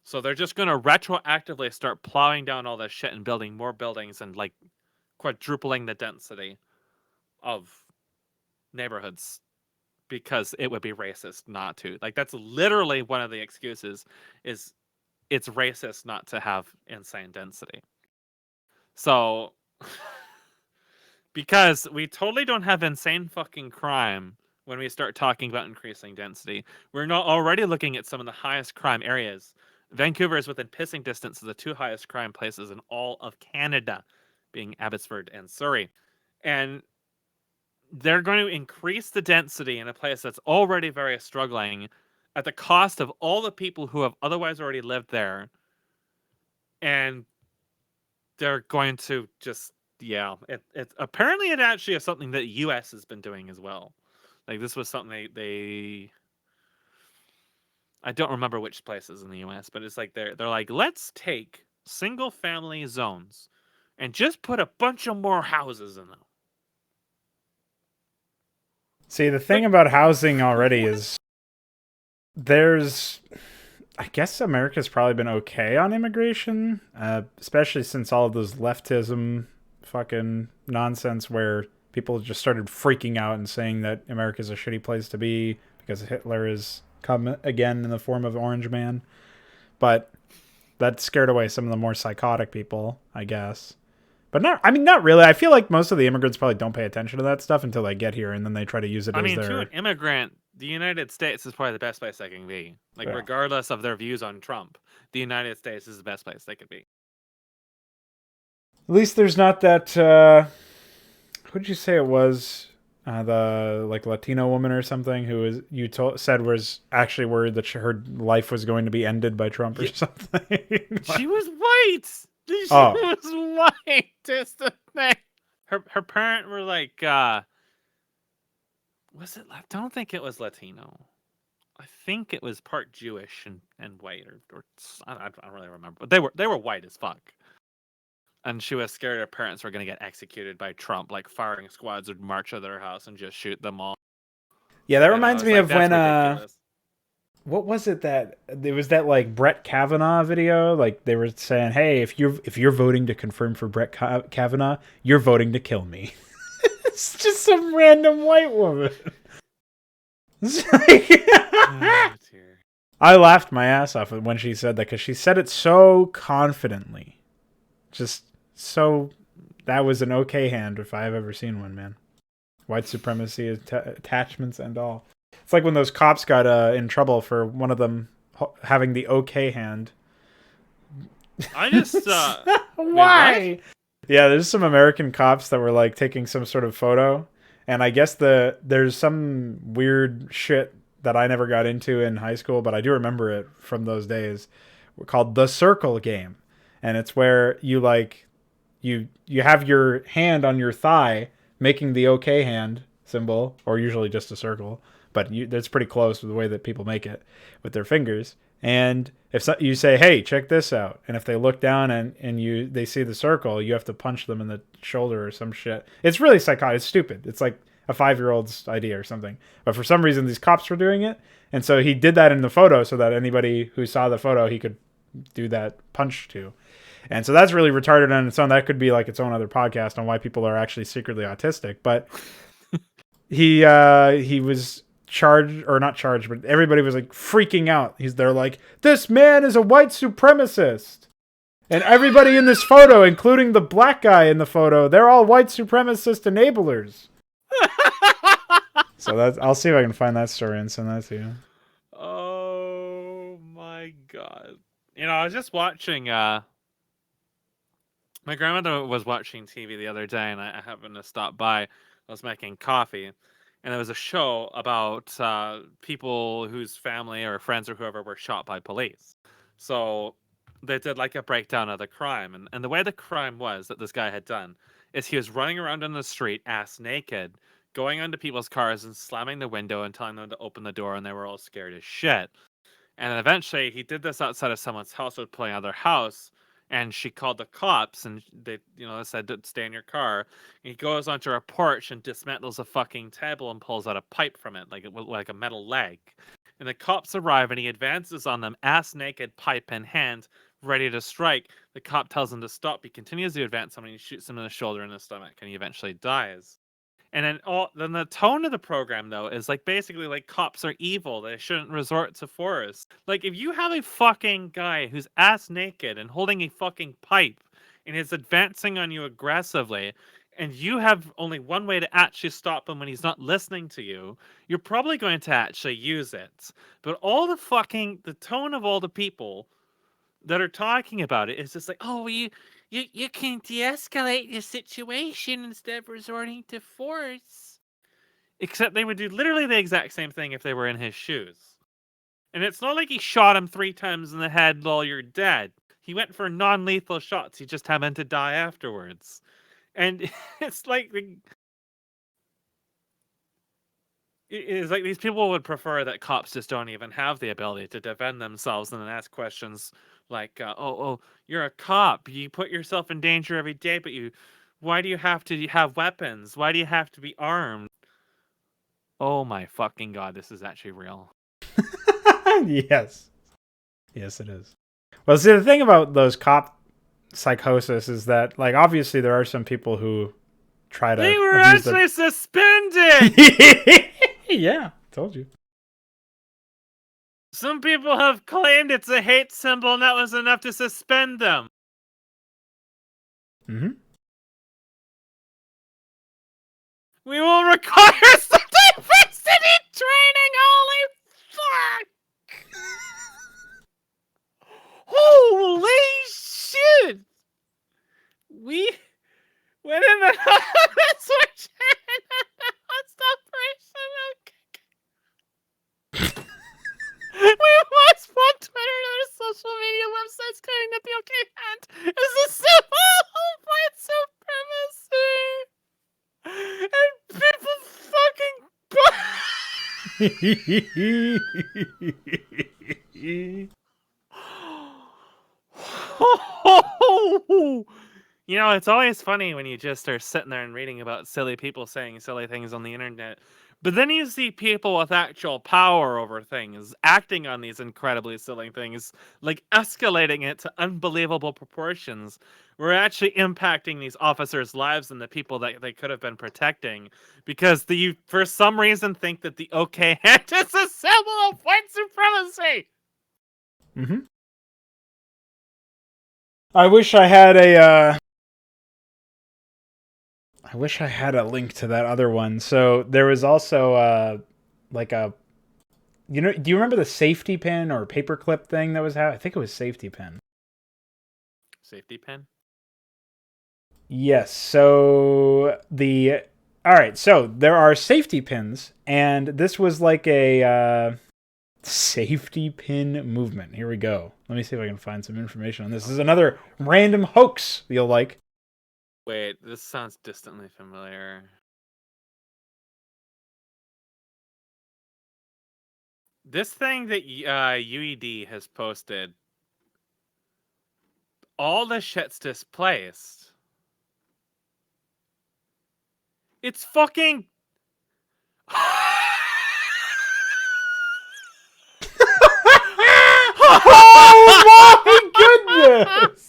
So they're just going to retroactively start plowing down all this shit and building more buildings and like quadrupling the density of neighborhoods because it would be racist not to. Like that's literally one of the excuses is it's racist not to have insane density. So because we totally don't have insane fucking crime when we start talking about increasing density. We're not already looking at some of the highest crime areas. Vancouver is within pissing distance of the two highest crime places in all of Canada, being Abbotsford and Surrey. And they're going to increase the density in a place that's already very struggling at the cost of all the people who have otherwise already lived there. And they're going to just, it apparently it actually is something that US has been doing as well. Like this was something they I don't remember which places in the US, but it's like they're like, let's take single family zones and just put a bunch of more houses in them. See, the thing about housing already is I guess America's probably been okay on immigration, especially since all of those leftism fucking nonsense where people just started freaking out and saying that America's a shitty place to be because Hitler has come again in the form of Orange Man. But that scared away some of the more psychotic people, I guess. But not really. I feel like most of the immigrants probably don't pay attention to that stuff until they get here, and then they try to use it as their... to an immigrant, the United States is probably the best place they can be. Like, regardless of their views on Trump, the United States is the best place they could be. At least there's not that... who'd you say it was? The Latino woman or something who said was actually worried that her life was going to be ended by Trump or something. She was white. She was white. That's the thing. Her parents were like, was it? I don't think it was Latino. I think it was part Jewish and white, or I don't really remember. But they were white as fuck. And she was scared her parents were going to get executed by Trump. Like firing squads would march to their house and just shoot them all. Yeah, that reminds me of when ridiculous. What was it that there was that like Brett Kavanaugh video? Like they were saying, "Hey, if you're voting to confirm for Brett Kavanaugh, you're voting to kill me." It's just some random white woman. I laughed my ass off when she said that because she said it so confidently. Just so that was an okay hand if I have ever seen one, man. White supremacy attachments and all. It's like when those cops got in trouble for one of them having the okay hand. I just why? Yeah, there's some American cops that were like taking some sort of photo, and I guess there's some weird shit that I never got into in high school, but I do remember it from those days. Called the circle game, and it's where you like you have your hand on your thigh, making the okay hand symbol, or usually just a circle. But that's pretty close to the way that people make it with their fingers. And if you say, "Hey, check this out," and if they look down and they see the circle, you have to punch them in the shoulder or some shit. It's really psychotic. It's stupid. It's like a 5-year-old's idea or something. But for some reason, these cops were doing it, and so he did that in the photo so that anybody who saw the photo he could do that punch to. And so that's really retarded on its own. That could be like its own other podcast on why people are actually secretly autistic. But he was charged, or not charged, but everybody was like freaking out. They're like, "This man is a white supremacist." And everybody in this photo, including the black guy in the photo, they're all white supremacist enablers. So I'll see if I can find that story and send that to you. Oh my god. I was just watching my grandmother was watching TV the other day, and I happened to stop by. I was making coffee, and there was a show about people whose family or friends or whoever were shot by police. So they did like a breakdown of the crime, and the way the crime was that this guy had done is he was running around in the street ass naked, going onto people's cars and slamming the window and telling them to open the door, and they were all scared as shit. And then eventually he did this outside of someone's house, or pulling out of their house, And she called the cops, and they, said to stay in your car. And he goes onto her porch and dismantles a fucking table and pulls out a pipe from it, like a metal leg. And the cops arrive, and he advances on them, ass naked, pipe in hand, ready to strike. The cop tells him to stop. He continues to advance him, and he shoots him in the shoulder and the stomach, and he eventually dies. And then the tone of the program, though, is basically cops are evil. They shouldn't resort to force. If you have a fucking guy who's ass naked and holding a fucking pipe and is advancing on you aggressively, and you have only one way to actually stop him when he's not listening to you, you're probably going to actually use it. But the tone of all the people that are talking about it is just you can de-escalate the situation instead of resorting to force. Except they would do literally the exact same thing if they were in his shoes. And it's not like he shot him 3 times in the head while you're dead. He went for non-lethal shots. He just happened to die afterwards. And it's these people would prefer that cops just don't even have the ability to defend themselves and then ask questions you're a cop. You put yourself in danger every day, but why do you have to have weapons? Why do you have to be armed? Oh my fucking God, this is actually real. Yes. Yes, it is. Well, see, the thing about those cop psychosis is that, obviously there are some people who try to... They were actually suspended! Yeah, told you. Some people have claimed it's a hate symbol and that was enough to suspend them. Mm-hmm. We will require some diversity training, holy fuck! Holy shit! We went in the switch we must want Twitter and other social media websites claiming that the OK hand is a symbol of white supremacy. And people fucking it's always funny when you just are sitting there and reading about silly people saying silly things on the internet. But then you see people with actual power over things acting on these incredibly silly things, escalating it to unbelievable proportions. We're actually impacting these officers' lives and the people that they could have been protecting because for some reason, think that the OK hand is a symbol of white supremacy. Mm-hmm. I wish I had a link to that other one. So there was also do you remember the safety pin or paperclip thing that was I think it was safety pin. Safety pin? Yes. So all right, so there are safety pins, and this was a safety pin movement. Here we go. Let me see if I can find some information on this. This is another random hoax you'll like. Wait, this sounds distantly familiar. This thing that UED has posted, all the shit's displaced. It's fucking... Oh my goodness!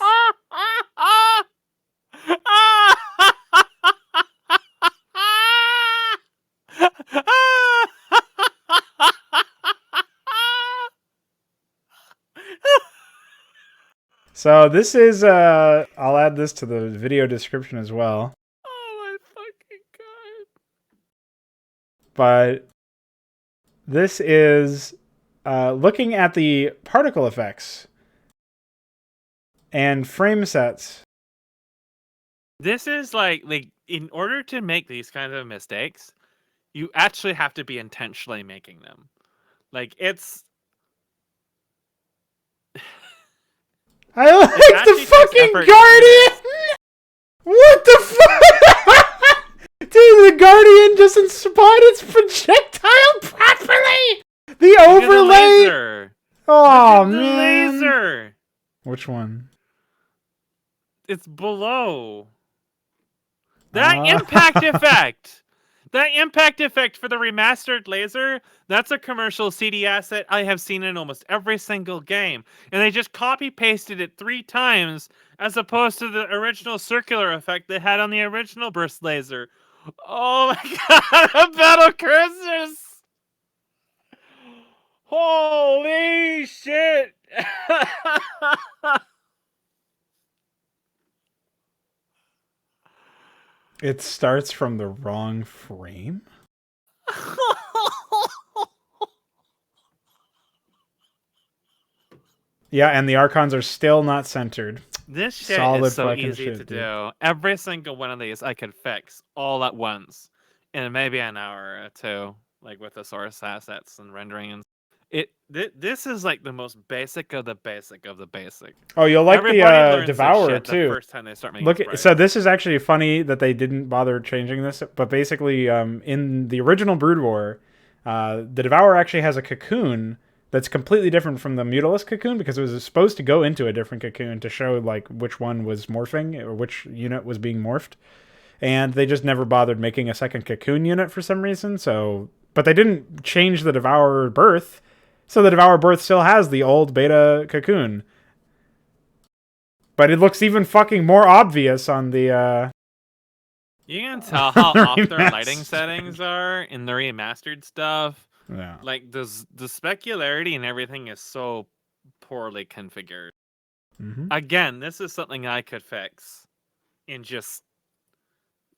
So this is, I'll add this to the video description as well. Oh my fucking God. But this is looking at the particle effects and frame sets. This is in order to make these kinds of mistakes, you actually have to be intentionally making them. It's... I like the fucking Guardian! What the fuck? Dude, the Guardian doesn't spot its projectile properly! The overlay! Laser. Oh, man. The laser! Which one? It's below. That impact effect! That impact effect for the remastered laser, that's a commercial CD asset I have seen in almost every single game. And they just copy-pasted it 3 times, as opposed to the original circular effect they had on the original burst laser. Oh my god, a battle cruisers! Holy shit! It starts from the wrong frame? Yeah, and the Archons are still not centered. This shit Solid is so fucking easy shit, to dude. do. Every single one of these I could fix all at once in maybe an hour or two, like with the source assets and rendering. And this is like the most basic of the basic of the basic. Oh, you'll like Everybody the learns this Devourer shit the too. first time they start making Look, sprites. so this is actually funny that they didn't bother changing this, but basically, in the original Brood War, the Devourer actually has a cocoon that's completely different from the Mutalisk cocoon because it was supposed to go into a different cocoon to show like which one was morphing or which unit was being morphed, and they just never bothered making a second cocoon unit for some reason. So, but they didn't change the Devourer birth, so the Devourer birth still has the old beta cocoon. But it looks even fucking more obvious on the, You can tell how off their lighting settings are in the remastered stuff. Yeah. Like, the specularity and everything is so poorly configured. Mm-hmm. Again, this is something I could fix in just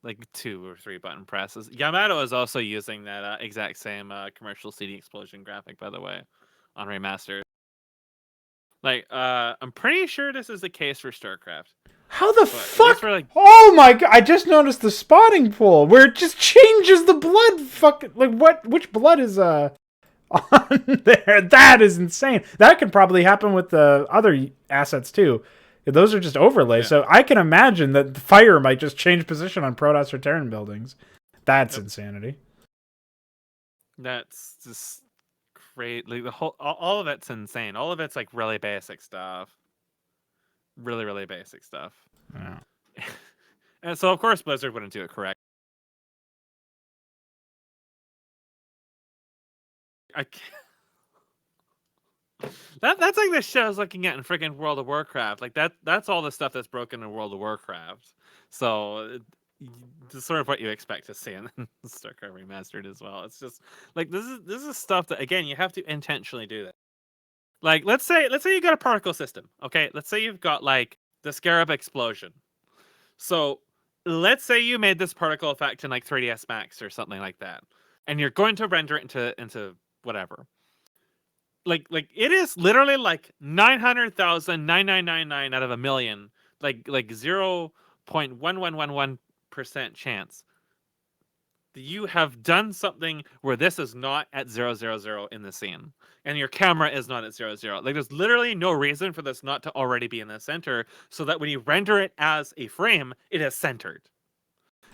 like 2 or 3 button presses. Yamato is also using that exact same commercial CD explosion graphic, by the way, on remastered. Like, I'm pretty sure this is the case for StarCraft. How the fuck? Like... Oh my god! I just noticed the spawning pool where it just changes the blood. Fucking like what? Which blood is on there? That is insane. That could probably happen with the other assets too. Those are just overlays, Yeah. so I can imagine that the fire might just change position on Protoss or Terran buildings. That's insanity. That's just great. Like the whole, all of it's insane. All of it's like really basic stuff. Really, really basic stuff. Yeah. And so, of course, Blizzard wouldn't do it correct. I can't... That's like the shit I was looking at in freaking World of Warcraft. Like that's all the stuff that's broken in World of Warcraft. So it's sort of what you expect to see in StarCraft Remastered as well. It's just like this is stuff that, again, you have to intentionally do that. Like let's say you got a particle system. Okay, let's say you've got like the Scarab explosion. So let's say you made this particle effect in like 3ds Max or something like that, and you're going to render it into whatever. Like it is literally like 900,999 out of a million, like 0.1111% chance that you have done something where this is not at 000 in the scene, and your camera is not at 00. Like there's literally no reason for this not to already be in the center, so that when you render it as a frame, it is centered.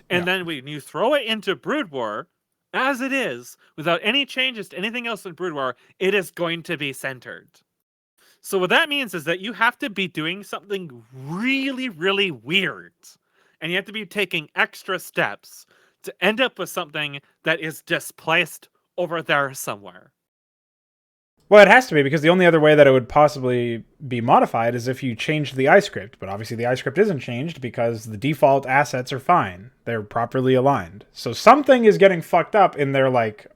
And then when you throw it into Brood War, as it is, without any changes to anything else in Brood War, it is going to be centered. So what that means is that you have to be doing something really, really weird. And you have to be taking extra steps to end up with something that is displaced over there somewhere. Well, it has to be, because the only other way that it would possibly be modified is if you changed the iScript. But obviously the iScript isn't changed because the default assets are fine. They're properly aligned. So something is getting fucked up in their like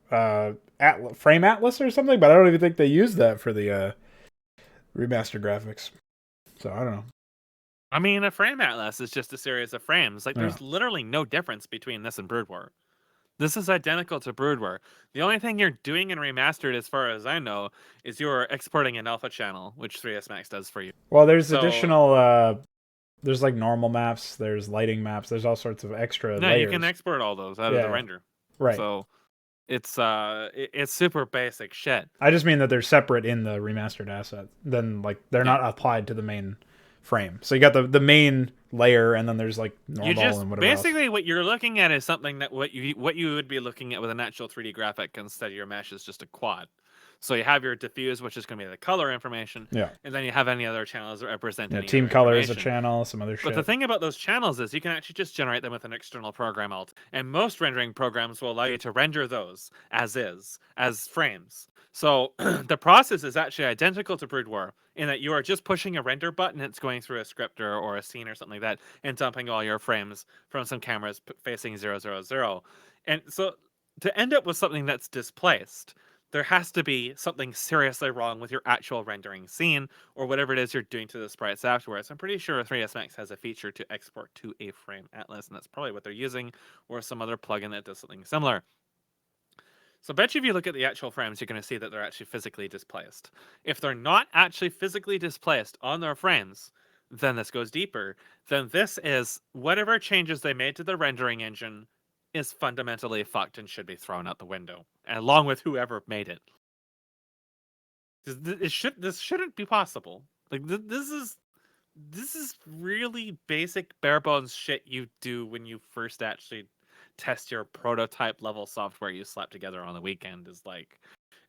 frame atlas or something, but I don't even think they use that for the remaster graphics. So I don't know. I mean, a frame atlas is just a series of frames. Like there's literally no difference between this and Brood War. This is identical to Brood War. The only thing you're doing in Remastered, as far as I know, is you're exporting an alpha channel, which 3ds Max does for you. Well, there's additional, there's like normal maps, there's lighting maps, there's all sorts of extra layers. You can export all those out of the render. Right. So it's super basic shit. I just mean that they're separate in the remastered asset. Then like they're not applied to the main frame. So you got the main layer, and then there's like normal and whatever basically else. What you're looking at is something that what you would be looking at with an actual 3D graphic, instead your mesh is just a quad. So you have your diffuse, which is going to be the color information, Yeah. and then you have any other channels that represent any Team other color is a information. channel, some other But shit. the thing about those channels is you can actually just generate them with an external program alt, and most rendering programs will allow you to render those as frames. So the process is actually identical to Brood War in that you are just pushing a render button, it's going through a script or a scene or something like that, and dumping all your frames from some cameras facing 000. And so to end up with something that's displaced, there has to be something seriously wrong with your actual rendering scene or whatever it is you're doing to the sprites afterwards. I'm pretty sure 3ds Max has a feature to export to a frame atlas, and that's probably what they're using, or some other plugin that does something similar. So I bet you if you look at the actual frames, you're going to see that they're actually physically displaced. If they're not actually physically displaced on their frames, then this goes deeper. Then this is whatever changes they made to the rendering engine is fundamentally fucked and should be thrown out the window, along with whoever made it. This shouldn't be possible. Like this is really basic bare bones shit you do when you first actually test your prototype level software you slap together on the weekend. Is like,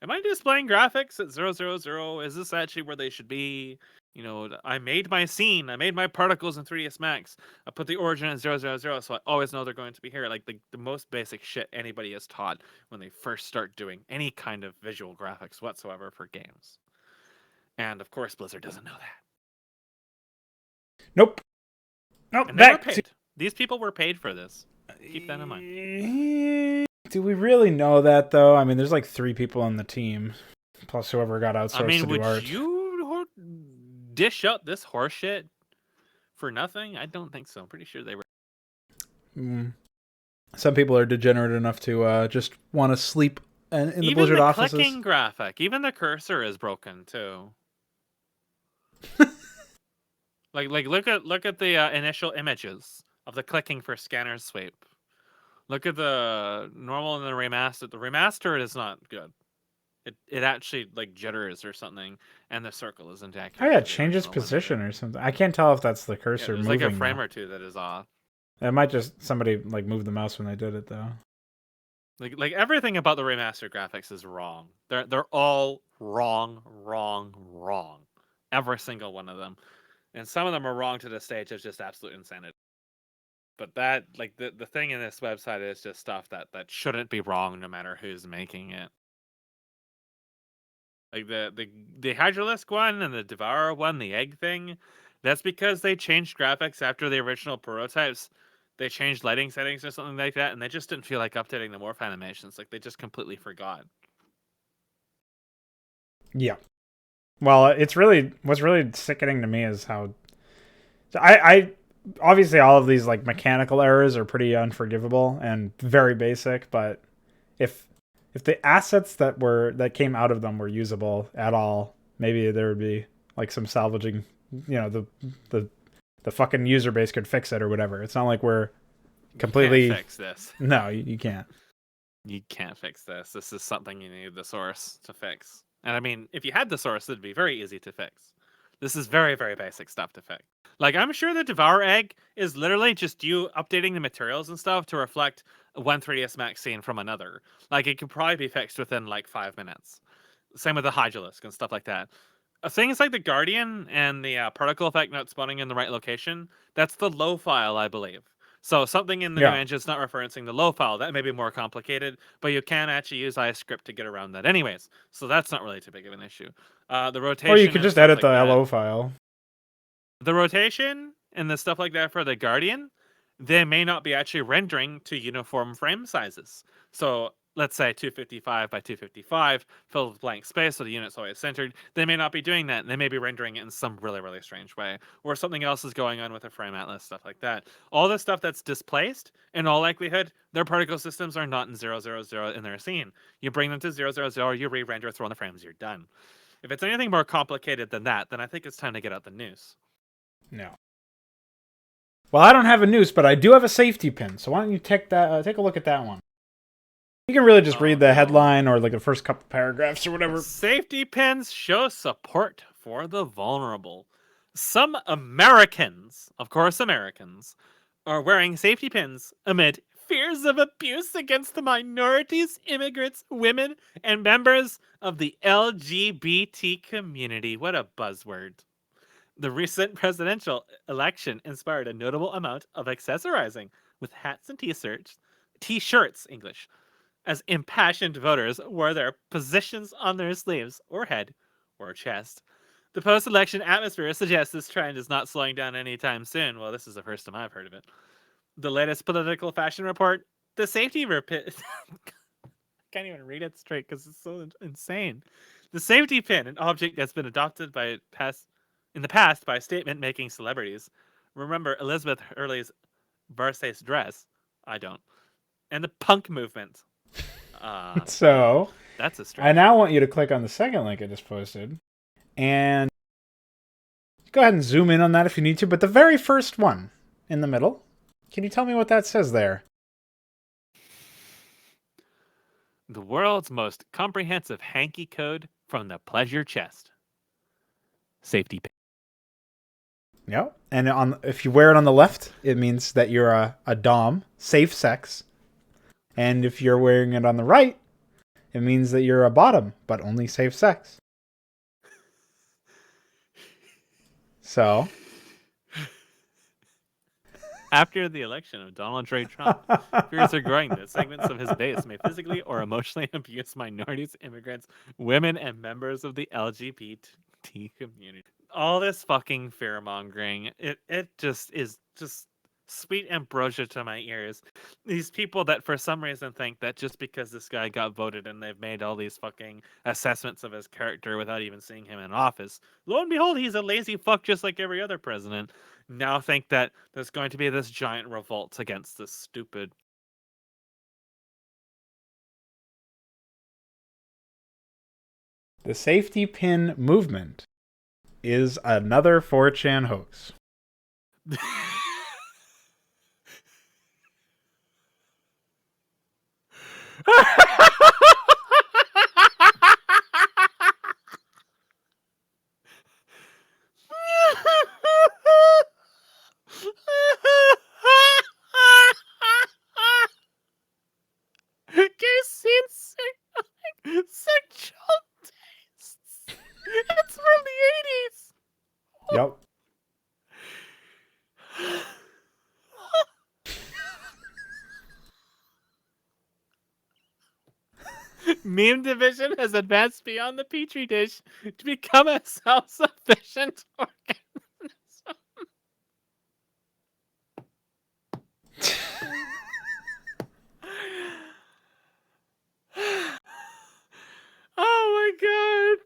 am I displaying graphics at 000? Is this actually where they should be? You know, I made my scene, I made my particles in 3ds Max, I put the origin at 000, so I always know they're going to be here. Like the most basic shit anybody is taught when they first start doing any kind of visual graphics whatsoever for games. And of course, Blizzard doesn't know that. Nope. And they were paid. These people were paid for this. Keep that in mind. Do we really know that, though? I mean, there's like 3 people on the team, plus whoever got outsourced to do art. Would you dish out this horseshit for nothing? I don't think so. I'm pretty sure they were. Some people are degenerate enough to just want to sleep in the Blizzard offices. Even the clicking graphic, even the cursor is broken too. like look at the initial images of the clicking for scanner sweep. Look at the normal and the remastered. The remastered is not good. It actually like jitters or something, and the circle isn't accurate. Oh yeah, it changes position or something. I can't tell if that's the cursor moving. There's like a frame or two that is off. It might just somebody like moved the mouse when they did it though. Like everything about the remastered graphics is wrong. They're all wrong. Every single one of them, and some of them are wrong to the stage of just absolute insanity. But that like the thing in this website is just stuff that shouldn't be wrong no matter who's making it. Like the Hydralisk one and the Devour one, the egg thing, that's because they changed graphics after the original prototypes. They changed lighting settings or something like that, and they just didn't feel like updating the morph animations. Like they just completely forgot. Yeah. Well, what's really sickening to me is how I obviously all of these like mechanical errors are pretty unforgivable and very basic, but if the assets that came out of them were usable at all, maybe there would be like some salvaging, the fucking user base could fix it or whatever. It's not like we're completely You can't fix this. No, you can't. You can't fix this. This is something you need the source to fix. And I mean, if you had the source, it'd be very easy to fix. This is very, very basic stuff to fix. Like, I'm sure the Devour Egg is literally just you updating the materials and stuff to reflect one 3ds Max scene from another. Like, it could probably be fixed within, like, 5 minutes. Same with the Hydralisk and stuff like that. Things like the Guardian and the particle effect not spawning in the right location, that's the low file, I believe. So something in the new engine is not referencing the low file. That may be more complicated, but you can actually use iScript to get around that anyways. So that's not really too big of an issue. The rotation. Or you could just edit the LO file. The rotation and the stuff like that for the Guardian, they may not be actually rendering to uniform frame sizes. So let's say 255 by 255 filled with blank space, so the unit's always centered. They may not be doing that. They may be rendering it in some really, really strange way. Or something else is going on with a frame atlas, stuff like that. All the stuff that's displaced, in all likelihood, their particle systems are not in 000 in their scene. You bring them to 000, you re-render, throw in the frames, you're done. If it's anything more complicated than that, then I think it's time to get out the noose. No. Well, I don't have a noose, but I do have a safety pin. So why don't you take a look at that one? You can really just read the headline or like the first couple paragraphs or whatever. Safety pins show support for the vulnerable. Some Americans, of course Americans, are wearing safety pins amid fears of abuse against the minorities, immigrants, women, and members of the LGBT community. What a buzzword. The recent presidential election inspired a notable amount of accessorizing with hats and t-shirts, English, as impassioned voters wore their positions on their sleeves or head or chest. The post-election atmosphere suggests this trend is not slowing down anytime soon. Well, this is the first time I've heard of it. The latest political fashion report, the safety pin. I can't even read it straight because it's so insane. The safety pin, an object that's been adopted in the past by statement-making celebrities. Remember Elizabeth Hurley's Versace dress? I don't. And the punk movement. So that's a stretch. I now want you to click on the second link I just posted. And go ahead and zoom in on that if you need to. But the very first one in the middle, can you tell me what that says there? The world's most comprehensive hanky code from the pleasure chest. Safety pin. Yep. And if you wear it on the left, it means that you're a dom, safe sex. And if you're wearing it on the right, it means that you're a bottom, but only safe sex. So, after the election of Donald J. Trump, fears are growing that segments of his base may physically or emotionally abuse minorities, immigrants, women, and members of the LGBT community. All this fucking fear-mongering, it just is just sweet ambrosia to my ears. These people that for some reason think that just because this guy got voted and they've made all these fucking assessments of his character without even seeing him in office, lo and behold, he's a lazy fuck just like every other president, now think that there's going to be this giant revolt against this stupid... The safety pin movement is another 4chan hoax. Sexual tastes. It's from the 80s. Yep. Meme division has advanced beyond the petri dish to become a self-sufficient organism. Oh my god.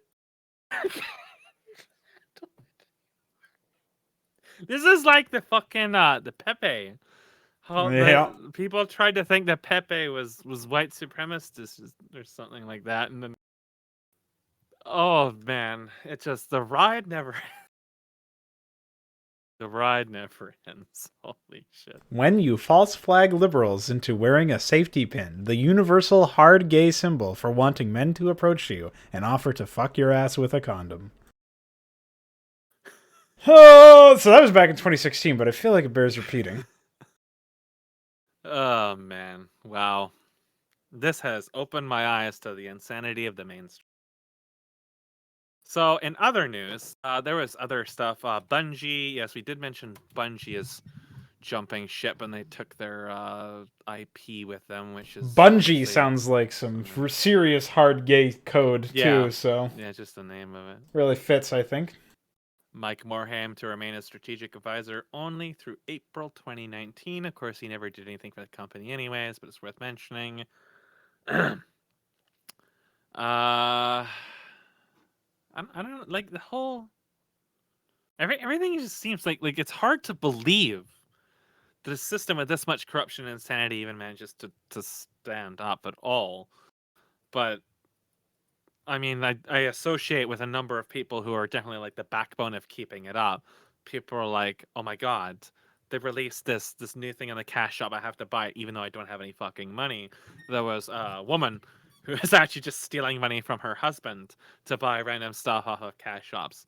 This is like the fucking the Pepe. How people tried to think that Pepe was white supremacist or something like that, and then oh man, it just the ride never ends. Holy shit. When you false flag liberals into wearing a safety pin, the universal hard gay symbol for wanting men to approach you and offer to fuck your ass with a condom. Oh, so that was back in 2016, but I feel like it bears repeating. Oh man, wow. This has opened my eyes to the insanity of the mainstream. So in other news, there was other stuff. Bungie, yes, we did mention Bungie is jumping ship and they took their IP with them, which is... Bungie sounds like some serious hard gay code too, so... Yeah, just the name of it. Really fits, I think. Mike Morhaime to remain a strategic advisor only through April 2019. Of course, he never did anything for the company anyways, but it's worth mentioning. I don't know, like the whole... Everything just seems like it's hard to believe that a system with this much corruption and insanity even manages to stand up at all. But I mean, I associate with a number of people who are definitely like the backbone of keeping it up. People are like, oh my god, they've released this new thing in the cash shop. I have to buy it even though I don't have any fucking money. There was a woman who is actually just stealing money from her husband to buy random stuff off of cash shops.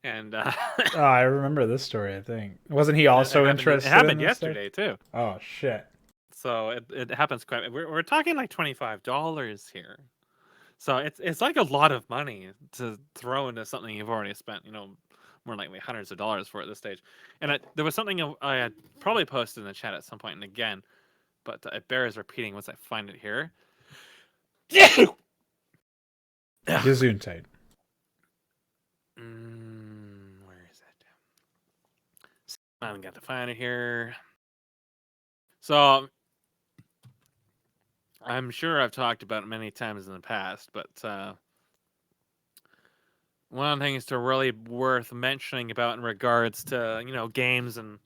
And I remember this story, I think. Wasn't he also interested? It happened yesterday too. Oh shit. So it happens quite. We're talking like $25 here. So it's like a lot of money to throw into something you've already spent, more likely hundreds of dollars for at this stage. And there was something I had probably posted in the chat at some point, and again, but it bears repeating once I find it here. Gesundheit. Where is it? I haven't got to find it here. So I'm sure I've talked about it many times in the past, but one of the things to really worth mentioning about in regards to, games and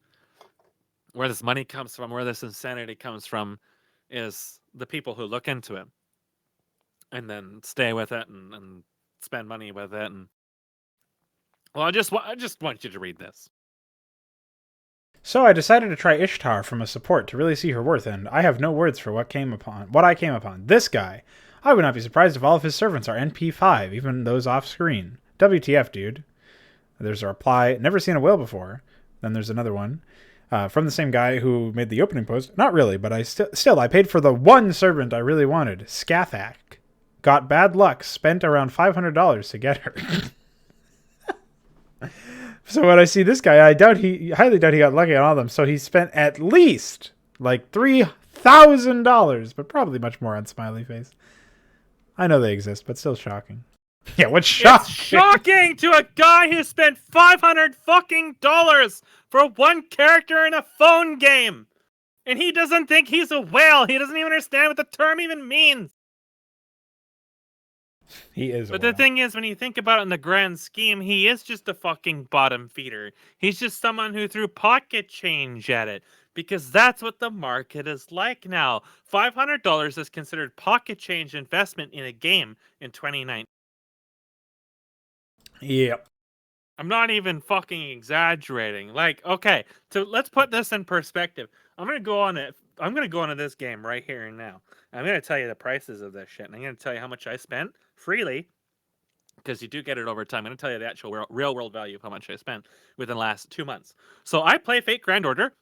where this money comes from, where this insanity comes from, is the people who look into it and then stay with it and spend money with it. And well, I just want you to read this. So I decided to try Ishtar from a support to really see her worth, and I have no words for what I came upon. This guy. I would not be surprised if all of his servants are NP5, even those off screen. WTF, dude. There's a reply. Never seen a whale before. Then there's another one. From the same guy who made the opening post. Not really, but I I paid for the one servant I really wanted. Scathak. Got bad luck. Spent around $500 to get her. So when I see this guy, I highly doubt he got lucky on all of them. So he spent at least like $3,000, but probably much more on Smiley Face. I know they exist, but still shocking. Yeah, what's shocking? It's shocking to a guy who spent $500 fucking for one character in a phone game, and he doesn't think he's a whale. He doesn't even understand what the term even means. He is. But the thing is, when you think about it in the grand scheme, he is just a fucking bottom feeder. He's just someone who threw pocket change at it, because that's what the market is like now. $500 is considered pocket change investment in a game in 2019. Yep. I'm not even fucking exaggerating. Like, okay, so let's put this in perspective. I'm gonna go into this game right here and now. I'm gonna tell you the prices of this shit, and I'm gonna tell you how much I spent freely, because you do get it over time. I'm gonna tell you the actual real world value of how much I spent within the last 2 months. So I play Fate Grand Order.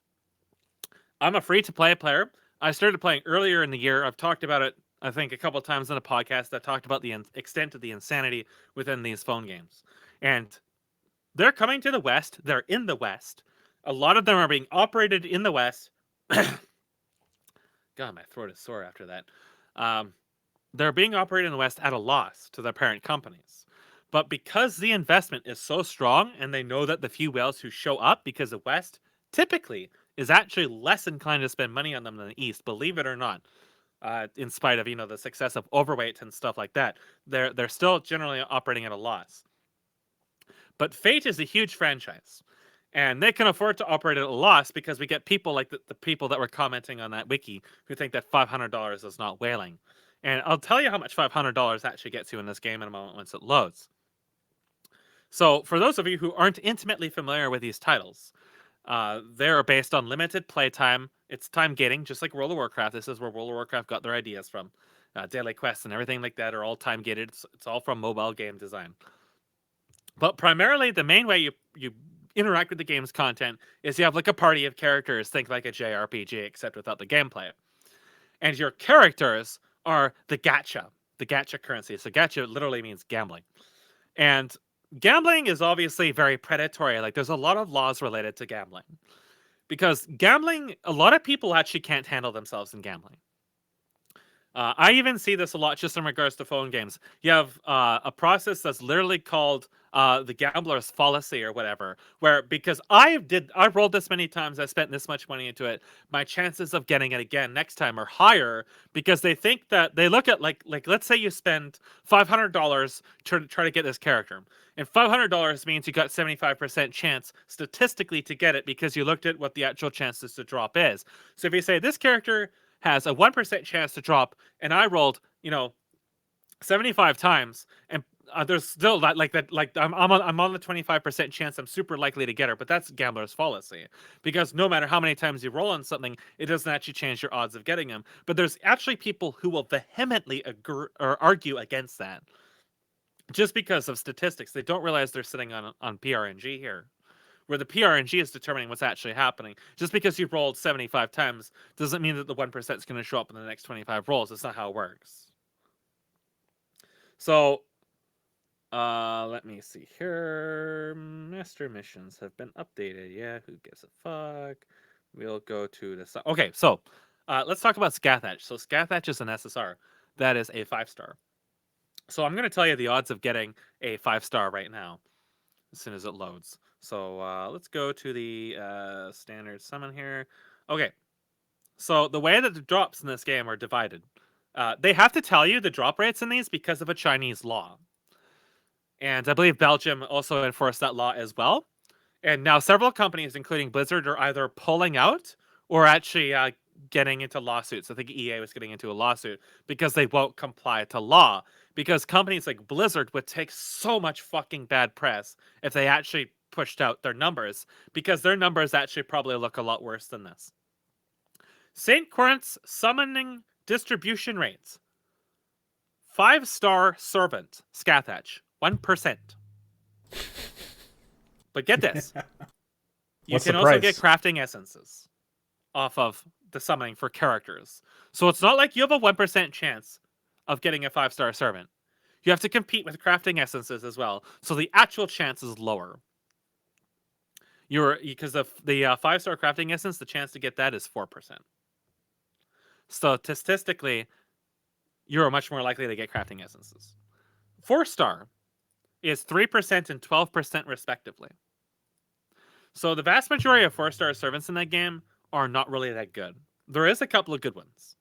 I'm a free to play player. I started playing earlier in the year. I've talked about it, I think, a couple of times in a podcast. I've talked about the extent of the insanity within these phone games, and they're coming to the West. They're in the West. A lot of them are being operated in the West. God, my throat is sore after that. They're being operated in the West at a loss to their parent companies. But because the investment is so strong, and they know that the few whales who show up, because the West typically is actually less inclined to spend money on them than the East, believe it or not. In spite of, the success of Overweight and stuff like that, they're still generally operating at a loss. But Fate is a huge franchise, and they can afford to operate at a loss, because we get people like the people that were commenting on that wiki who think that $500 is not whaling. And I'll tell you how much $500 actually gets you in this game in a moment once it loads. So for those of you who aren't intimately familiar with these titles, they're based on limited playtime. It's time gating, just like World of Warcraft. This is where World of Warcraft got their ideas from. Daily quests and everything like that are all time gated. It's all from mobile game design. But primarily, the main way you interact with the game's content is you have like a party of characters, think like a JRPG, except without the gameplay. And your characters are the gacha currency. So gacha literally means gambling. And gambling is obviously very predatory. Like, there's a lot of laws related to gambling. Because gambling, a lot of people actually can't handle themselves in gambling. I even see this a lot just in regards to phone games. You have a process that's literally called the gambler's fallacy or whatever, where because I've rolled this many times, I spent this much money into it, my chances of getting it again next time are higher, because they think that they look at like let's say you spend $500 to try to get this character, and $500 means you got 75% chance statistically to get it, because you looked at what the actual chances to drop is. So if you say this character has a 1% chance to drop, and I rolled, 75 times, and there's still that, I'm on the 25% chance I'm super likely to get her, but that's gambler's fallacy, because no matter how many times you roll on something, it doesn't actually change your odds of getting them. But there's actually people who will vehemently argue against that, just because of statistics. They don't realize they're sitting on PRNG here. where the PRNG is determining what's actually happening. Just because you've rolled 75 times doesn't mean that the 1% is going to show up in the next 25 rolls. That's not how it works. So, let me see here. Master missions have been updated. Yeah, who gives a fuck? We'll go to the... Okay, so let's talk about Scathach. So Scathach is an SSR. That is a 5-star. So I'm going to tell you the odds of getting a 5-star right now as soon as it loads. So let's go to the standard summon here. Okay, so the way that the drops in this game are divided, they have to tell you the drop rates in these because of a Chinese law. And I believe Belgium also enforced that law as well. And now several companies, including Blizzard, are either pulling out or actually getting into lawsuits. I think EA was getting into a lawsuit because they won't comply to law. Because companies like Blizzard would take so much fucking bad press if they actually pushed out their numbers, because their numbers actually probably look a lot worse than this. St. Corinth's summoning distribution rates. 5-star servant, Scathach, 1%. But get this. You What's can the also price? get crafting essences off of the summoning for characters. So it's not like you have a 1% chance of getting a 5-star servant. You have to compete with crafting essences as well. So the actual chance is lower. Because the 5-star crafting essence, the chance to get that is 4%. So statistically, you're much more likely to get crafting essences. 4-star is 3% and 12% respectively. So the vast majority of 4-star servants in that game are not really that good. There is a couple of good ones,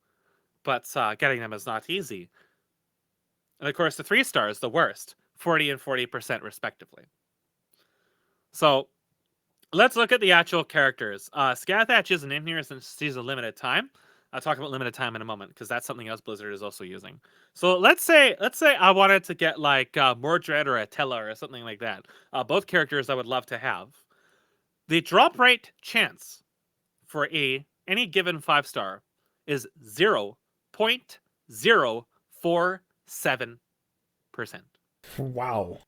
but getting them is not easy. And of course, the 3-stars, the worst, 40 and 40% respectively. So let's look at the actual characters. Scathach isn't in here since she's a limited time. I'll talk about limited time in a moment because that's something else Blizzard is also using. So let's say I wanted to get like Mordred or Attila or something like that. Both characters I would love to have. The drop rate chance for any given 5-star is 0.047%. Wow.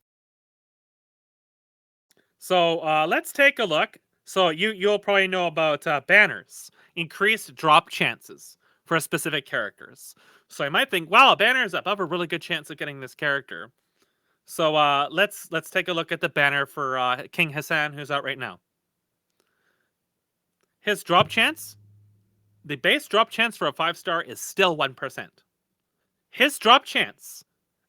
So let's take a look. So you'll probably know about banners, increased drop chances for specific characters. So I might think, wow, banners up. I have a really good chance of getting this character. So let's take a look at the banner for King Hassan, who's out right now. His drop chance, the base drop chance for a 5-star is still 1%. His drop chance,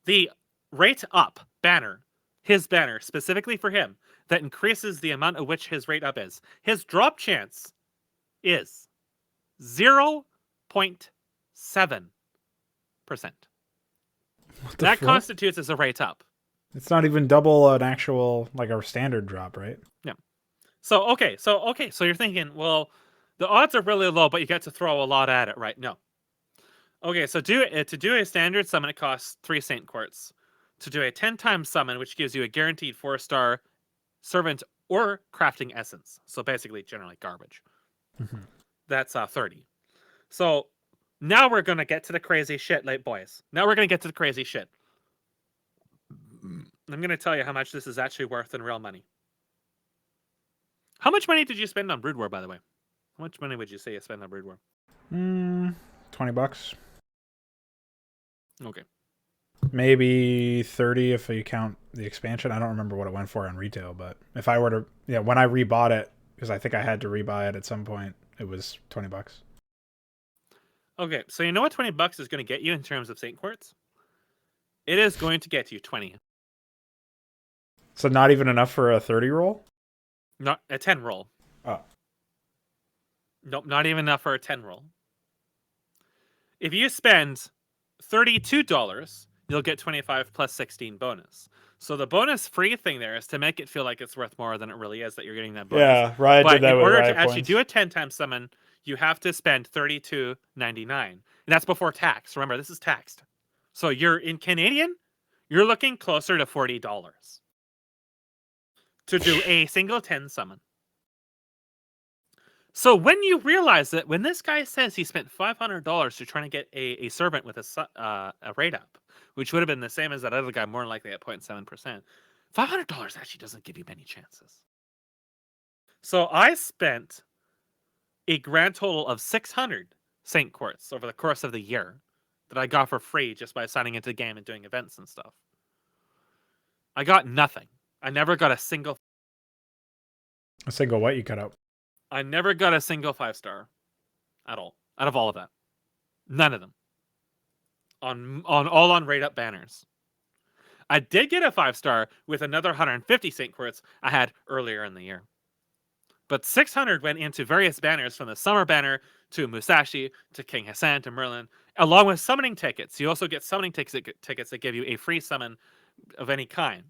the rate up banner, his banner specifically for him, that increases the amount at which his rate up is. His drop chance is 0.7%. That constitutes as a rate up. It's not even double an actual, like a standard drop, right? Yeah. So you're thinking, well, the odds are really low, but you get to throw a lot at it, right? No. Okay, so to do a standard summon, it costs 3 Saint Quartz. To do a 10-time summon, which gives you a guaranteed 4-star servant or crafting essence, so basically generally garbage. That's 30. So now we're gonna get to the crazy shit, late boys. Now we're gonna get to the crazy shit. I'm gonna tell you how much this is actually worth in real money. How much money did you spend on Brood War, by the way? How much money would you say you spent on Brood War? $20. Okay. Maybe 30 if you count the expansion. I don't remember what it went for on retail, but if I were to, when I rebought it, because I think I had to rebuy it at some point, it was $20. Okay, so you know what 20 bucks is going to get you in terms of Saint Quartz? It is going to get you 20. So not even enough for a 30 roll? Not a 10 roll. Oh. Nope, not even enough for a 10 roll. If you spend $32, you'll get 25 plus 16 bonus. So the bonus free thing there is to make it feel like it's worth more than it really is, that you're getting that bonus. Yeah, Riot did that in with order Riot to actually points. do a 10-time summon, you have to spend $32.99. And that's before tax. Remember, this is taxed. So you're in Canadian, you're looking closer to $40 to do a single 10 summon. So when you realize that when this guy says he spent $500 to try to get a servant with a rate up, which would have been the same as that other guy, more likely at 0.7%, $500 actually doesn't give you many chances. So I spent a grand total of 600 Saint Quartz over the course of the year that I got for free just by signing into the game and doing events and stuff. I got nothing. I never got a single. A single what you cut out? I never got a single 5-star at all. Out of all of that, none of them. On rate up banners. I did get a 5-star with another 150 Saint Quartz I had earlier in the year. But 600 went into various banners, from the summer banner to Musashi to King Hassan to Merlin, along with summoning tickets. You also get summoning tickets that give you a free summon of any kind.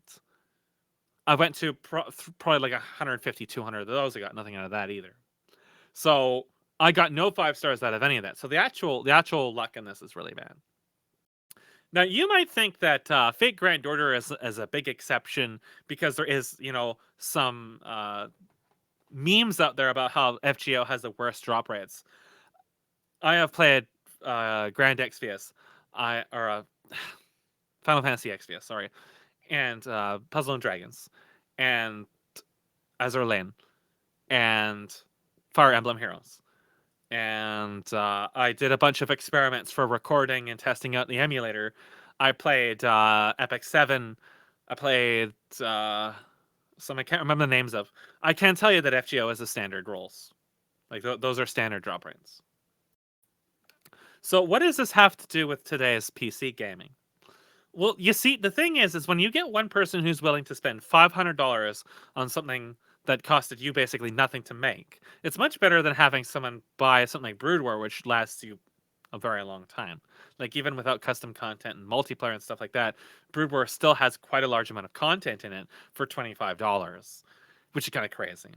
I went to probably like 150, 200 of those. I got nothing out of that either. So I got no 5-stars out of any of that. So the actual luck in this is really bad. Now, you might think that Fate Grand Order is a big exception because there is, some memes out there about how FGO has the worst drop rates. I have played Grand Exvius, Final Fantasy Exvius, sorry, and Puzzle and Dragons, and Azur Lane, and Fire Emblem Heroes. And I did a bunch of experiments for recording and testing out the emulator. I played Epic 7. I played some I can't remember the names of. I can tell you that FGO is the standard rolls. Like those are standard drop rates. So what does this have to do with today's PC gaming? Well, you see, the thing is when you get one person who's willing to spend $500 on something that costed you basically nothing to make, it's much better than having someone buy something like Brood War, which lasts you a very long time. Like, even without custom content and multiplayer and stuff like that, Brood War still has quite a large amount of content in it for $25, which is kind of crazy.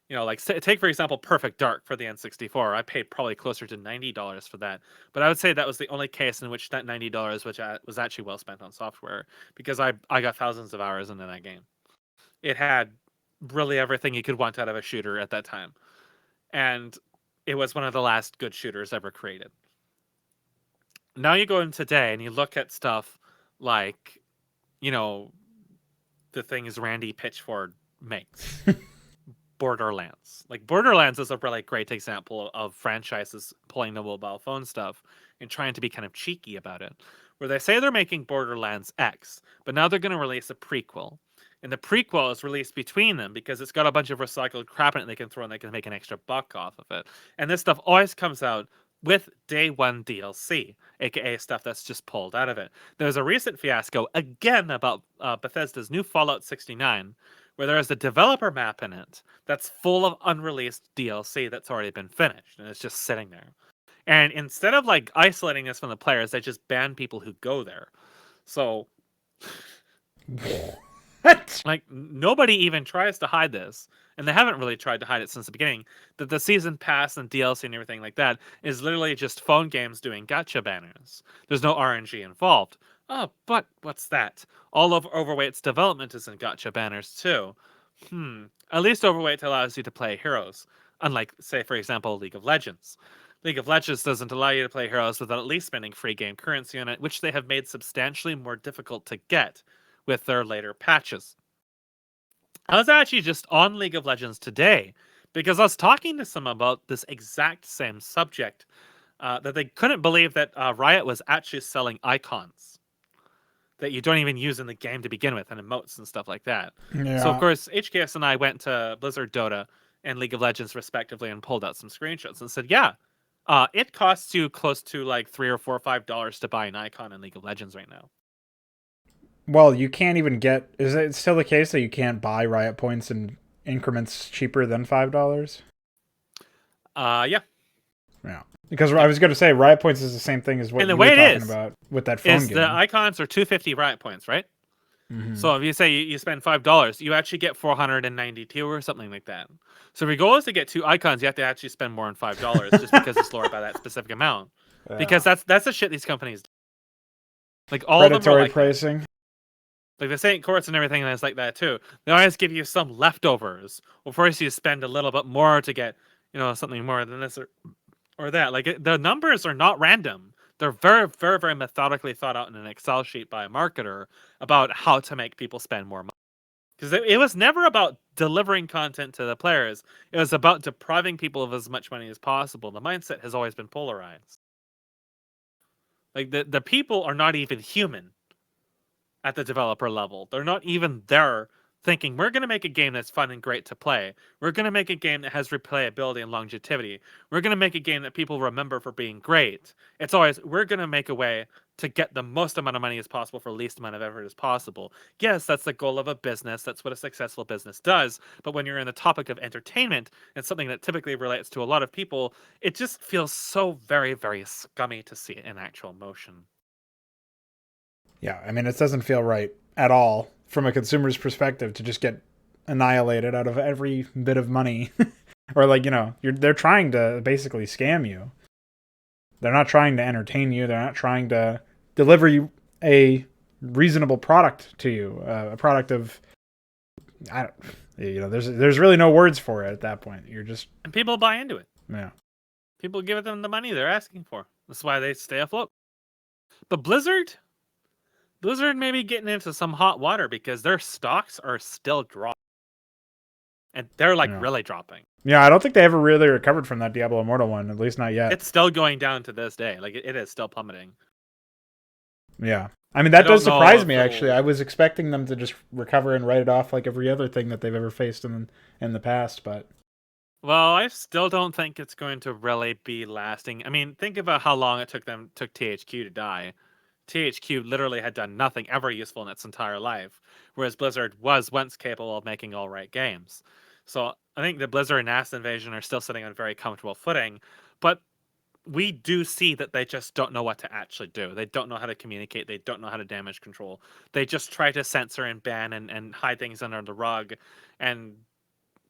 Like, take, for example, Perfect Dark for the N64. I paid probably closer to $90 for that. But I would say that was the only case in which that $90 was actually well spent on software, because I got thousands of hours into that game. It had really everything you could want out of a shooter at that time. And it was one of the last good shooters ever created. Now you go in today and you look at stuff like, the things Randy Pitchford makes. Borderlands. Like, Borderlands is a really great example of franchises pulling the mobile phone stuff and trying to be kind of cheeky about it, where they say they're making Borderlands X, but now they're going to release a prequel. And the prequel is released between them because it's got a bunch of recycled crap in it they can throw, and they can make an extra buck off of it. And this stuff always comes out with day one DLC, aka stuff that's just pulled out of it. There's a recent fiasco, again, about Bethesda's new Fallout 69, where there is a developer map in it that's full of unreleased DLC that's already been finished, and it's just sitting there. And instead of like isolating this from the players, they just ban people who go there. So, like, nobody even tries to hide this, and they haven't really tried to hide it since the beginning, that the season pass and DLC and everything like that is literally just phone games doing gacha banners. There's no RNG involved. Oh, but what's that? All of Overweight's development is in gacha banners too. At least Overweight allows you to play heroes, unlike, say, for example, League of Legends. League of Legends doesn't allow you to play heroes without at least spending free game currency on it, which they have made substantially more difficult to get with their later patches. I was actually just on League of Legends today because I was talking to someone about this exact same subject, that they couldn't believe that Riot was actually selling icons that you don't even use in the game to begin with, and emotes and stuff like that. Yeah. So, of course, HKS and I went to Blizzard Dota and League of Legends, respectively, and pulled out some screenshots and said, yeah, it costs you close to like $3 or $4 or $5 to buy an icon in League of Legends right now. Well, you can't even get... Is it still the case that you can't buy Riot points in increments cheaper than $5? Yeah. Yeah. Because I was going to say, Riot points is the same thing as what and the you way were it talking is, about with that phone game. The icons are 250 Riot points, right? Mm-hmm. So if you say you spend $5, you actually get 492 or something like that. So if your goal is to get 2 icons, you have to actually spend more than $5 just because it's lower by that specific amount. Yeah. Because that's the shit these companies do. Like, all predatory of them are like pricing. That. Like the Saint Courts and everything that's like that too. They always give you some leftovers. Or force you to spend a little bit more to get, something more than this or that. Like, the numbers are not random. They're very, very, very methodically thought out in an Excel sheet by a marketer about how to make people spend more money. Because it was never about delivering content to the players. It was about depriving people of as much money as possible. The mindset has always been polarized. Like the people are not even human at the developer level. They're not even there thinking, we're going to make a game that's fun and great to play. We're going to make a game that has replayability and longevity. We're going to make a game that people remember for being great. It's always, we're going to make a way to get the most amount of money as possible for the least amount of effort as possible. Yes, that's the goal of a business. That's what a successful business does. But when you're in the topic of entertainment and something that typically relates to a lot of people, it just feels so very, very scummy to see it in actual motion. Yeah, I mean, it doesn't feel right at all from a consumer's perspective to just get annihilated out of every bit of money. Or like, they're trying to basically scam you. They're not trying to entertain you. They're not trying to deliver you a reasonable product to you. A product of, there's really no words for it at that point. You're just... And people buy into it. Yeah. People give them the money they're asking for. That's why they stay afloat. But Blizzard may be getting into some hot water because their stocks are still dropping. And they're really dropping. Yeah, I don't think they ever really recovered from that Diablo Immortal one, at least not yet. It's still going down to this day. Like, it is still plummeting. Yeah. I mean, that does surprise me, actually. I was expecting them to just recover and write it off like every other thing that they've ever faced in the past, but... Well, I still don't think it's going to really be lasting. I mean, think about how long it took THQ to die. THQ literally had done nothing ever useful in its entire life, whereas Blizzard was once capable of making all right games. So I think the Blizzard and Acid Invasion are still sitting on very comfortable footing, but we do see that they just don't know what to actually do. They don't know how to communicate. They don't know how to damage control. They just try to censor and ban and hide things under the rug, and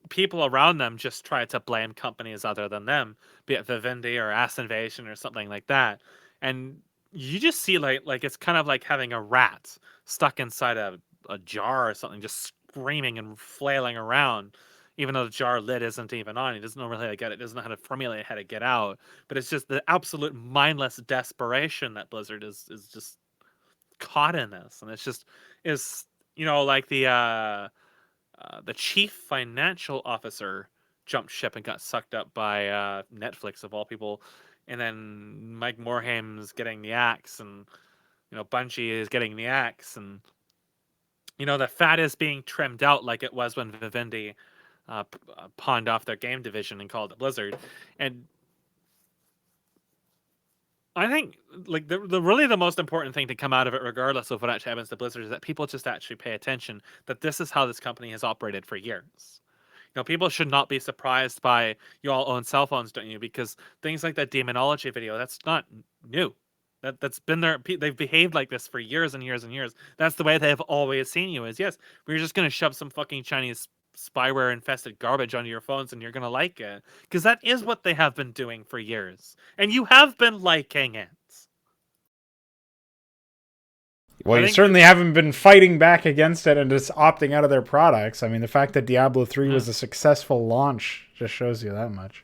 people around them just try to blame companies other than them, be it Vivendi or Acid Invasion or something like that. And you just see like it's kind of like having a rat stuck inside a jar or something, just screaming and flailing around, even though the jar lid isn't even on. He doesn't know really how to get it, doesn't know how to formulate how to get out. But it's just the absolute mindless desperation that Blizzard is just caught in this. And it's just like the chief financial officer jumped ship and got sucked up by Netflix of all people. And then Mike Morhaim's getting the axe, and Bungie is getting the axe, and the fat is being trimmed out like it was when Vivendi pawned off their game division and called it Blizzard. And I think like the really the most important thing to come out of it, regardless of what actually happens to Blizzard, is that people just actually pay attention that this is how this company has operated for years. People should not be surprised by, you all own cell phones, don't you? Because things like that demonology video, that's not new. That's been there. They've behaved like this for years and years and years. That's the way they've always seen you, is yes, we're just going to shove some fucking Chinese spyware infested garbage onto your phones and you're going to like it. Because that is what they have been doing for years. And you have been liking it. Well, you certainly haven't been fighting back against it and just opting out of their products. I mean, the fact that Diablo 3 was a successful launch just shows you that much.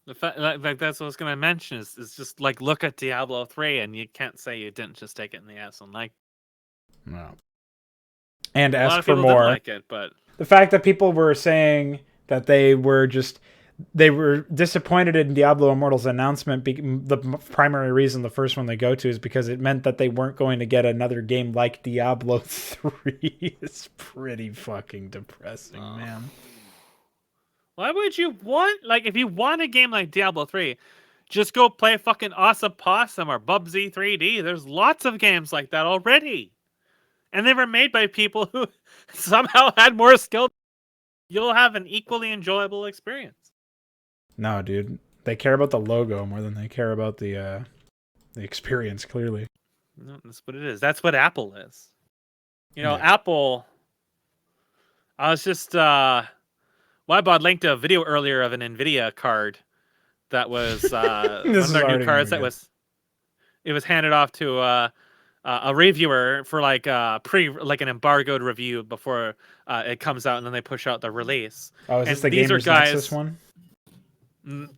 The fact, like that's what I was going to mention, is just like, look at Diablo 3 and you can't say you didn't just take it in the ass and like. No. And a ask for more. Like it, but the fact that people were saying that they were disappointed in Diablo Immortal's announcement. The primary reason, the first one they go to, is because it meant that they weren't going to get another game like Diablo 3. It's pretty fucking depressing, man. Why would you want, like, if you want a game like Diablo 3, just go play fucking Awesome Possum or Bubsy 3D. There's lots of games like that already. And they were made by people who somehow had more skill. You'll have an equally enjoyable experience. No, dude. They care about the logo more than they care about the experience, clearly. No, that's what it is. That's what Apple is. Apple... I was just... Wybod linked a video earlier of an NVIDIA card that was one of their new cards that was... It was handed off to a reviewer for like an embargoed review before it comes out, and then they push out the release. Oh, is this the Gamers Nexus one?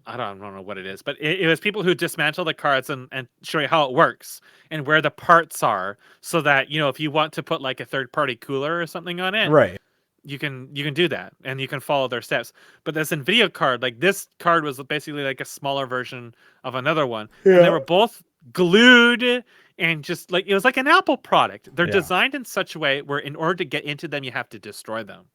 I don't know what it is, but it was people who dismantle the cards and show you how it works and where the parts are, so that if you want to put like a third-party cooler or something on it, right, you can do that, and you can follow their steps. But this NVIDIA card, like this card was basically like a smaller version of another one, and they were both glued, and just like it was like an Apple product. They're designed in such a way where in order to get into them, you have to destroy them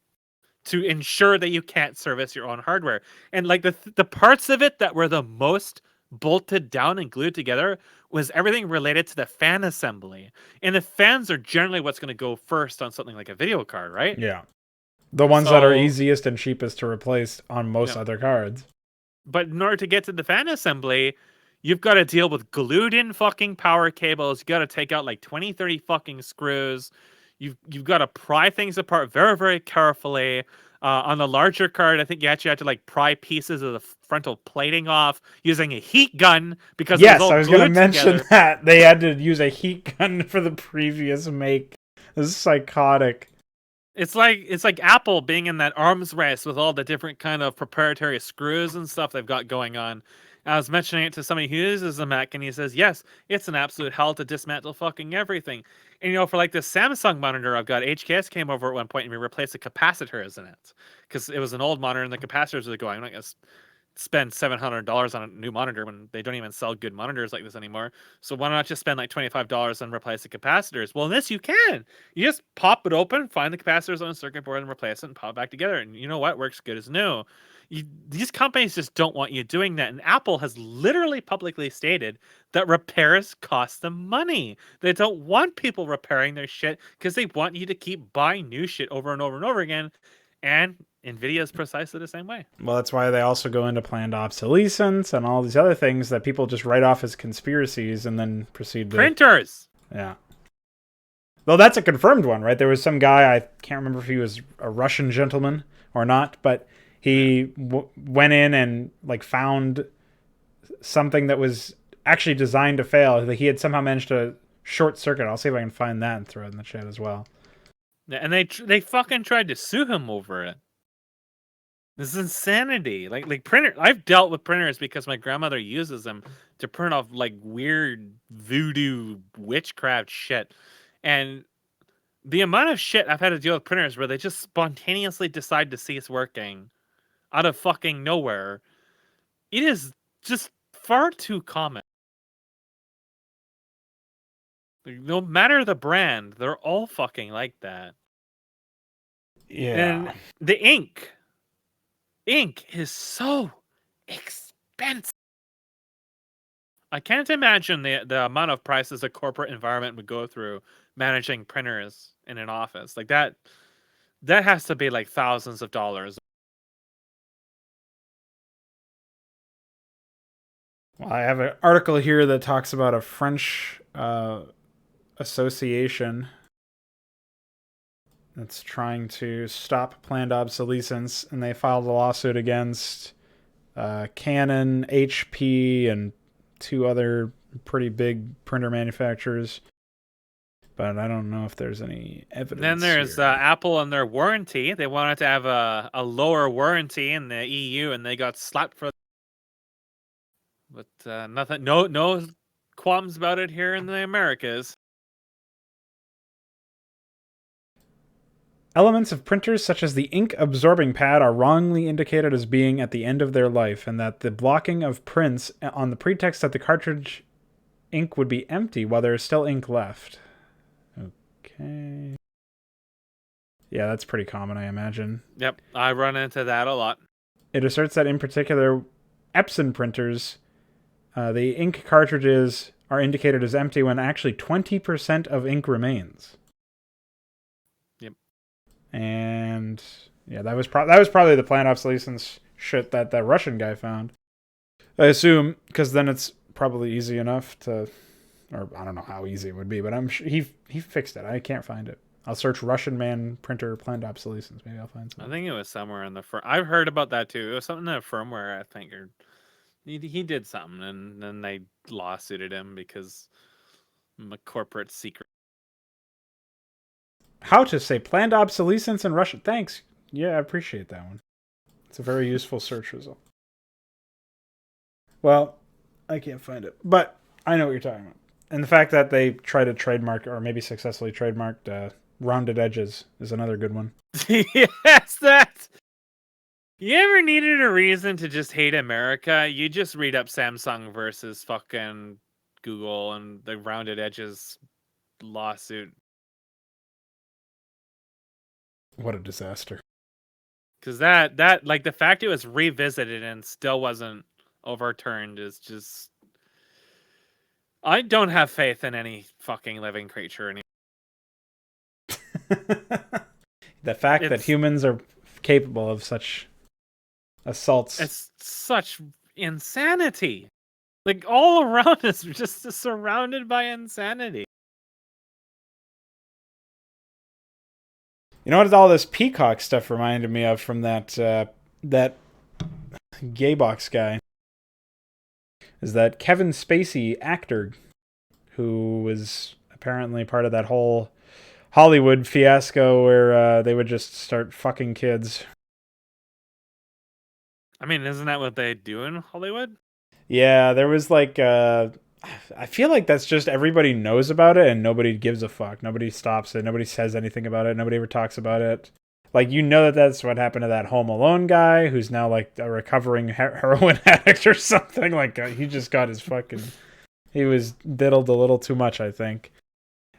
to ensure that you can't service your own hardware. And like the parts of it that were the most bolted down and glued together was everything related to the fan assembly. And the fans are generally what's going to go first on something like a video card, right? Yeah. The ones that are easiest and cheapest to replace on most other cards. But in order to get to the fan assembly, you've got to deal with glued in fucking power cables. You got to take out like 20, 30 fucking screws. You've got to pry things apart very, very carefully. On the larger card, I think you actually had to like pry pieces of the frontal plating off using a heat gun because yes, I was going to mention that they had to use a heat gun for the previous make. This is psychotic. It's like Apple being in that arms race with all the different kind of proprietary screws and stuff they've got going on. I was mentioning it to somebody who uses a Mac, and he says, yes, it's an absolute hell to dismantle fucking everything. And, you know, for like this Samsung monitor I've got, HKS came over at one point and we replaced the capacitors in it because it was an old monitor and the capacitors were going. I'm not going to spend $700 on a new monitor when they don't even sell good monitors like this anymore. So why not just spend like $25 and replace the capacitors? Well, in this you can. You just pop it open, find the capacitors on a circuit board and replace it and pop it back together. And you know what? Works good as new. These companies just don't want you doing that. And Apple has literally publicly stated that repairs cost them money. They don't want people repairing their shit because they want you to keep buying new shit over and over and over again. And NVIDIA is precisely the same way. Well, that's why they also go into planned obsolescence and all these other things that people just write off as conspiracies and then proceed to... Printers! Yeah. Though that's a confirmed one, right? There was some guy, I can't remember if he was a Russian gentleman or not, but he went in and like found something that was actually designed to fail. He had somehow managed to short circuit. I'll see if I can find that and throw it in the chat as well. Yeah, and they fucking tried to sue him over it. This is insanity. Like printer. I've dealt with printers because my grandmother uses them to print off like weird voodoo witchcraft shit. And the amount of shit I've had to deal with printers where they just spontaneously decide to cease working out of fucking nowhere, it is just far too common. No matter the brand, they're all fucking like that. Yeah. And the ink is so expensive. I can't imagine the amount of prices a corporate environment would go through managing printers in an office. Like that has to be like thousands of dollars. Well, I have an article here that talks about a French association that's trying to stop planned obsolescence, and they filed a lawsuit against Canon, HP, and 2 other pretty big printer manufacturers. But I don't know if there's any evidence. Then there's Apple and their warranty. They wanted to have a lower warranty in the EU, and they got slapped for. But nothing, no qualms about it here in the Americas. Elements of printers such as the ink-absorbing pad are wrongly indicated as being at the end of their life, and that the blocking of prints on the pretext that the cartridge ink would be empty while there is still ink left. Okay. Yeah, that's pretty common, I imagine. Yep, I run into that a lot. It asserts that in particular, Epson printers, the ink cartridges are indicated as empty when actually 20% of ink remains. And yeah, that was probably the planned obsolescence shit that Russian guy found. I assume, because then it's probably easy enough to, or I don't know how easy it would be, but I'm sure he fixed it. I can't find it. I'll search Russian man printer planned obsolescence. Maybe I'll find something. I think it was somewhere in the I've heard about that too. It was something in the firmware, I think, or he did something, and then they lawsuited him because a corporate secret. How to say planned obsolescence in Russian. Thanks. Yeah, I appreciate that one. It's a very useful search result. Well, I can't find it, but I know what you're talking about. And the fact that they try to trademark, or maybe successfully trademarked, Rounded Edges is another good one. Yes, that. You ever needed a reason to just hate America? You just read up Samsung versus fucking Google and the Rounded Edges lawsuit. What a disaster. Because that like the fact it was revisited and still wasn't overturned is just. I don't have faith in any fucking living creature anymore. The fact that humans are capable of such assaults. It's such insanity. Like all around us, we're just surrounded by insanity. You know what all this Peacock stuff reminded me of from that Gaybox guy? Is that Kevin Spacey actor who was apparently part of that whole Hollywood fiasco where they would just start fucking kids. I mean, isn't that what they do in Hollywood? Yeah, there was like I feel like that's just everybody knows about it and nobody gives a fuck. Nobody stops it. Nobody says anything about it. Nobody ever talks about it. Like, you know that's what happened to that Home Alone guy who's now like a recovering heroin addict or something. Like, he just got his fucking... He was diddled a little too much, I think.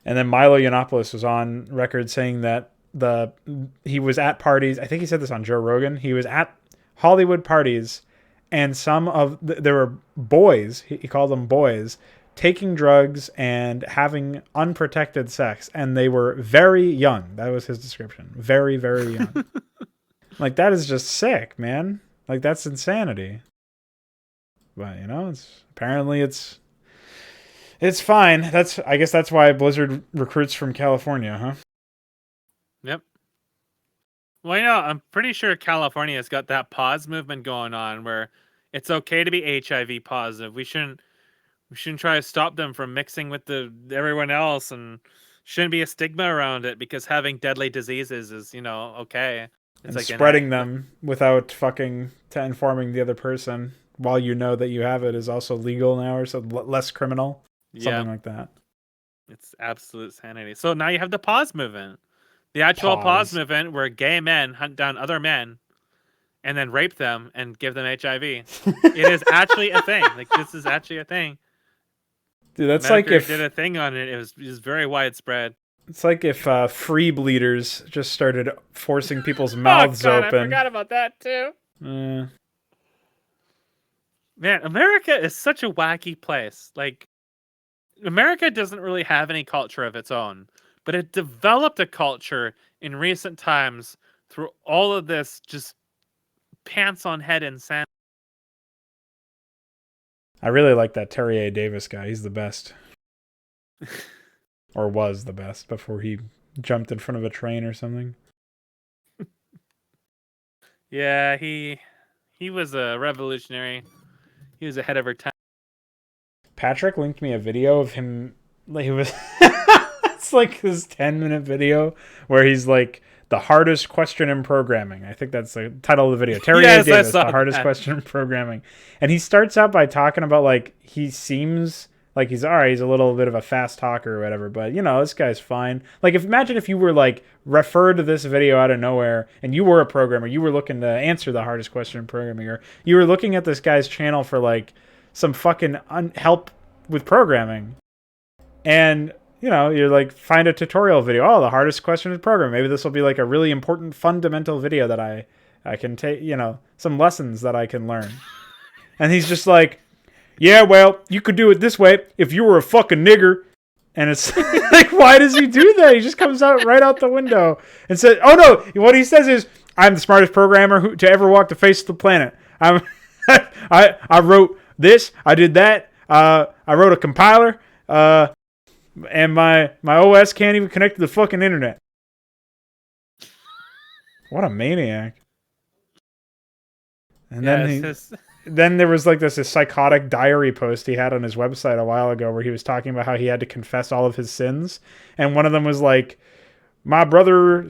And then Milo Yiannopoulos was on record saying that he was at parties. I think he said this on Joe Rogan. He was at Hollywood parties and there were boys, he called them boys, taking drugs and having unprotected sex, and they were very young. That was his description. Very, very young. Like, that is just sick, man. Like, that's insanity. But, you know, apparently it's fine. I guess that's why Blizzard recruits from California, huh? Yep. Well, you know, I'm pretty sure California's got that pause movement going on where it's okay to be HIV positive. We shouldn't try to stop them from mixing with everyone else, and shouldn't be a stigma around it because having deadly diseases is, you know, okay. It's like spreading them without fucking informing the other person while you know that you have it is also legal now, or so less criminal. Something like that. It's absolute sanity. So now you have the pause movement. The actual pause movement where gay men hunt down other men and then rape them and give them HIV. It is actually a thing. Like, this is actually a thing. Dude, that's Medicare like if did a thing on it. It was very widespread. It's like if free bleeders just started forcing people's mouths open. I forgot about that too. Man, America is such a wacky place. Like, America doesn't really have any culture of its own, but it developed a culture in recent times through all of this just pants on head insanity. I really like that Terry A. Davis guy. He's the best. Or was the best before he jumped in front of a train or something. Yeah, he was a revolutionary. He was ahead of her time. Patrick linked me a video of him. Like, it was it's like this 10-minute video where he's like, the hardest question in programming. I think that's the title of the video. Terry A. Davis, the hardest question in programming. And he starts out by talking about, like, he seems like he's all right. He's a little bit of a fast talker or whatever, but, you know, this guy's fine. Like, imagine if you were, like, referred to this video out of nowhere and you were a programmer, you were looking to answer the hardest question in programming, or you were looking at this guy's channel for, like, some fucking help with programming. And, you know, you're like, find a tutorial video. Oh, the hardest question in programming. Maybe this will be like a really important fundamental video that I can take, you know, some lessons that I can learn. And he's just like, yeah, well, you could do it this way if you were a fucking nigger. And it's like, why does he do that? He just comes out right out the window and says, oh no, what he says is, I'm the smartest programmer to ever walk the face of the planet. I wrote this, I did that, I wrote a compiler, and my OS can't even connect to the fucking internet. What a maniac. And then there was like this psychotic diary post he had on his website a while ago where he was talking about how he had to confess all of his sins. And one of them was like, my brother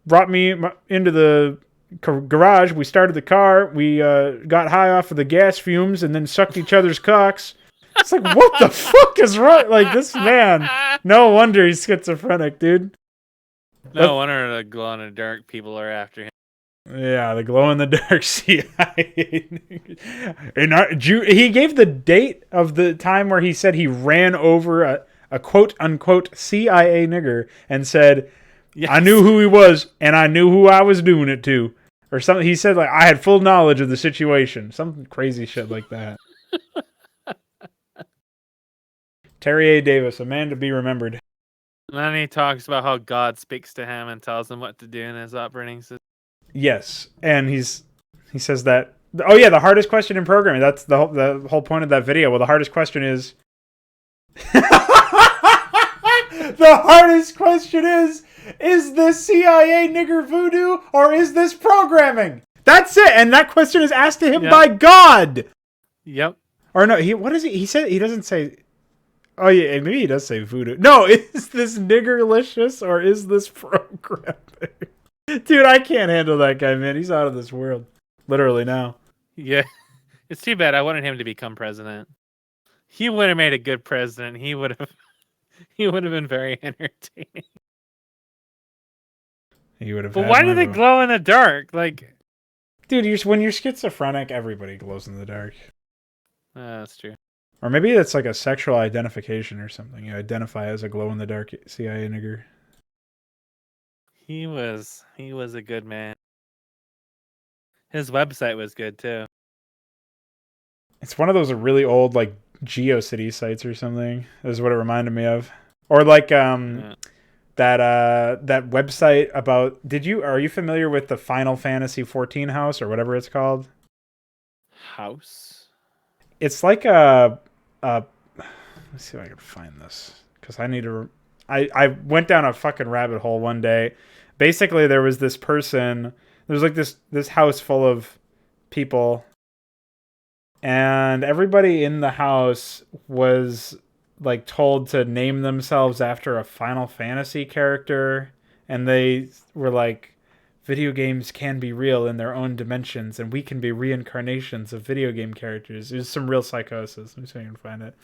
brought me into the garage. We started the car. We got high off of the gas fumes and then sucked each other's cocks. It's like, what the fuck is wrong? Like, this man, no wonder he's schizophrenic, dude. No wonder the glow in the dark people are after him. Yeah, the glow in the dark CIA. And he gave the date of the time where he said he ran over a quote unquote CIA nigger and said, yes. I knew who he was and I knew who I was doing it to. Or something. He said, like, I had full knowledge of the situation. Some crazy shit like that. Terry A. Davis, a man to be remembered. And then he talks about how God speaks to him and tells him what to do in his operating system. Yes, and he says that. Oh yeah, the hardest question in programming. That's the whole point of that video. Well, the hardest question is. The hardest question is this CIA nigger voodoo or is this programming? That's it, and that question is asked to him by God. Yep. Or no, what is he? He said he doesn't say. Oh yeah, maybe he does say voodoo. No, is this niggerlicious or is this programming? Dude, I can't handle that guy, man. He's out of this world. Literally now. Yeah. It's too bad. I wanted him to become president. He would have made a good president. He would have been very entertaining. He would have. But why do they glow in the dark? Like, dude, when you're schizophrenic, everybody glows in the dark. That's true. Or maybe it's like a sexual identification or something. You identify as a glow in the dark CIA nigger. He was a good man. His website was good too. It's one of those really old like GeoCity sites or something. Is what it reminded me of. Or like that website about. Are you familiar with the Final Fantasy 14 house or whatever it's called? House. It's like let's see if I can find this because I need to. I went down a fucking rabbit hole one day. Basically, there was this person. There's like this house full of people, and everybody in the house was like told to name themselves after a Final Fantasy character, and they were like, video games can be real in their own dimensions, and we can be reincarnations of video game characters. There's some real psychosis. Let me see if I can find it.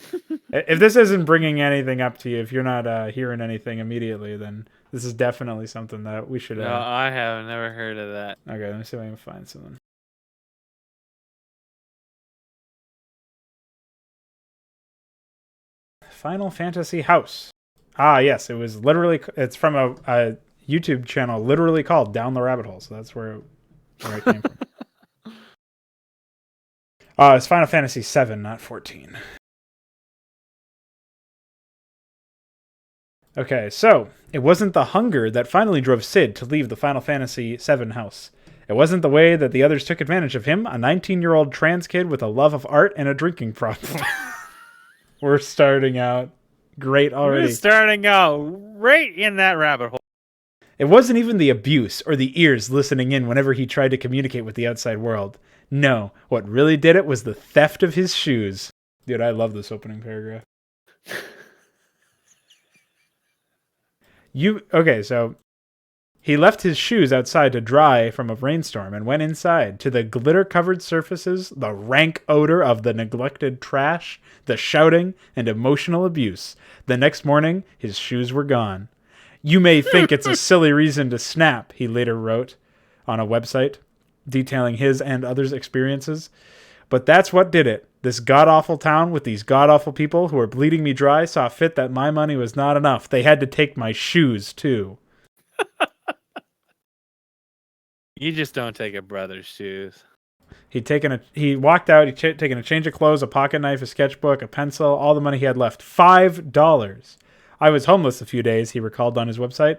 If this isn't bringing anything up to you, if you're not hearing anything immediately, then this is definitely something that we should... No, I have never heard of that. Okay, let me see if I can find something. Final Fantasy House. Ah, yes, it was literally... It's from a YouTube channel literally called Down the Rabbit Hole, so that's where it came from. It's Final Fantasy 7, not 14. Okay, so it wasn't the hunger that finally drove Sid to leave the Final Fantasy 7 house. It wasn't the way that the others took advantage of him, a 19-year-old trans kid with a love of art and a drinking problem. We're starting out great already. We're starting out right in that rabbit hole. It wasn't even the abuse or the ears listening in whenever he tried to communicate with the outside world. No, what really did it was the theft of his shoes. Dude, I love this opening paragraph. Okay, so he left his shoes outside to dry from a rainstorm and went inside to the glitter-covered surfaces, the rank odor of the neglected trash, the shouting, and emotional abuse. The next morning, his shoes were gone. You may think it's a silly reason to snap, he later wrote on a website detailing his and others' experiences. But that's what did it. This god-awful town with these god-awful people who were bleeding me dry saw fit that my money was not enough. They had to take my shoes, too. You just don't take a brother's shoes. He walked out, he'd taken a change of clothes, a pocket knife, a sketchbook, a pencil, all the money he had left. $5. I was homeless a few days, he recalled on his website.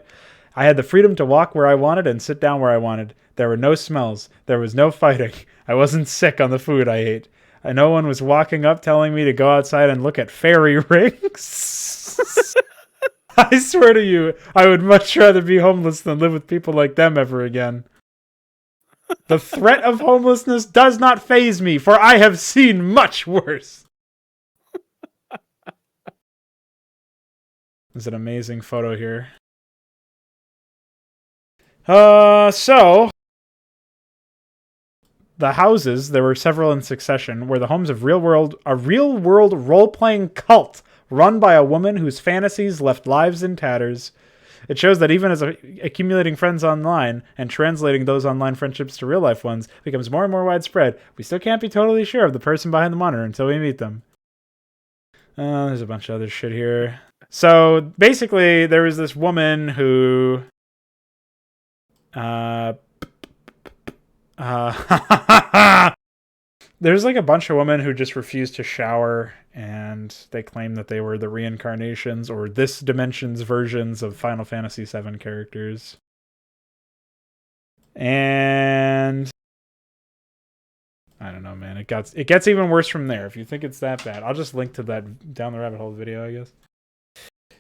I had the freedom to walk where I wanted and sit down where I wanted. There were no smells. There was no fighting. I wasn't sick on the food I ate. And no one was walking up telling me to go outside and look at fairy rings. I swear to you, I would much rather be homeless than live with people like them ever again. The threat of homelessness does not faze me, for I have seen much worse. There's an amazing photo here. So the houses, there were several in succession, were the homes of a real-world role-playing cult run by a woman whose fantasies left lives in tatters. It shows that even as accumulating friends online and translating those online friendships to real-life ones becomes more and more widespread, we still can't be totally sure of the person behind the monitor until we meet them. There's a bunch of other shit here. So, basically, there was this woman who... There's like a bunch of women who just refuse to shower, and they claim that they were the reincarnations or this dimension's versions of Final Fantasy VII characters. And I don't know, man. It gets even worse from there. If you think it's that bad, I'll just link to that down the rabbit hole video, I guess.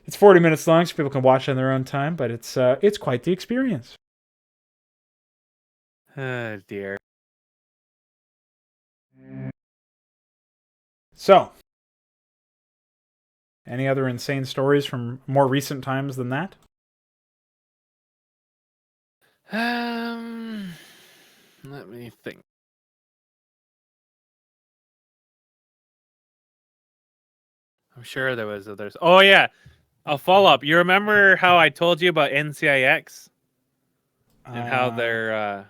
It's 40 minutes long, so people can watch it on their own time, but it's quite the experience. Oh dear. So, any other insane stories from more recent times than that? Let me think. I'm sure there was others. Oh yeah, I'll follow up. You remember how I told you about NCIX and how their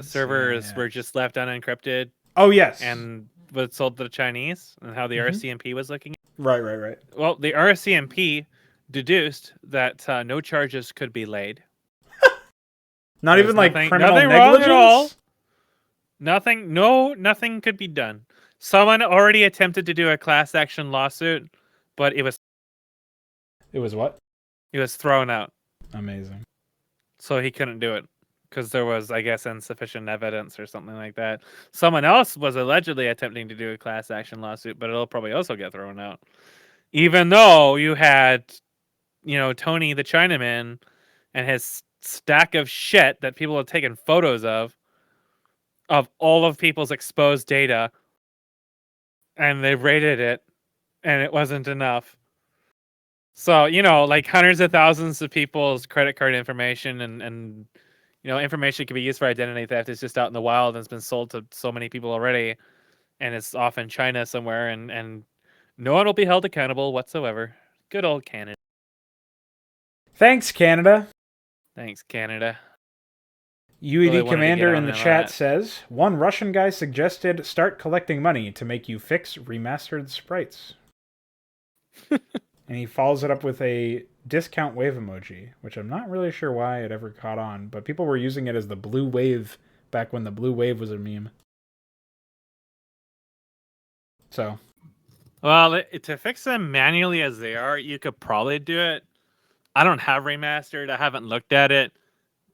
servers were just left unencrypted? Oh yes, and was sold to the Chinese, and how the RCMP was looking. Right. Well, the RCMP deduced that no charges could be laid. Not even like criminal nothing negligence? Wrong at all. Nothing could be done. Someone already attempted to do a class action lawsuit, but it was what? It was thrown out. Amazing. So he couldn't do it because there was, I guess, insufficient evidence or something like that. Someone else was allegedly attempting to do a class action lawsuit, but it'll probably also get thrown out. Even though you had, Tony the Chinaman and his stack of shit that people have taken photos of all of people's exposed data, and they rated it, and it wasn't enough. So, like hundreds of thousands of people's credit card information and information can be used for identity theft. It's just out in the wild and it's been sold to so many people already, and it's off in China somewhere, and no one will be held accountable whatsoever. Good old Canada. Thanks, Canada. Thanks, Canada. UED Commander in the chat says, one Russian guy suggested start collecting money to make you fix remastered sprites. And he follows it up with a discount wave emoji, which I'm not really sure why it ever caught on, but people were using it as the blue wave back when the blue wave was a meme. So. Well, to fix them manually as they are, you could probably do it. I don't have remastered. I haven't looked at it.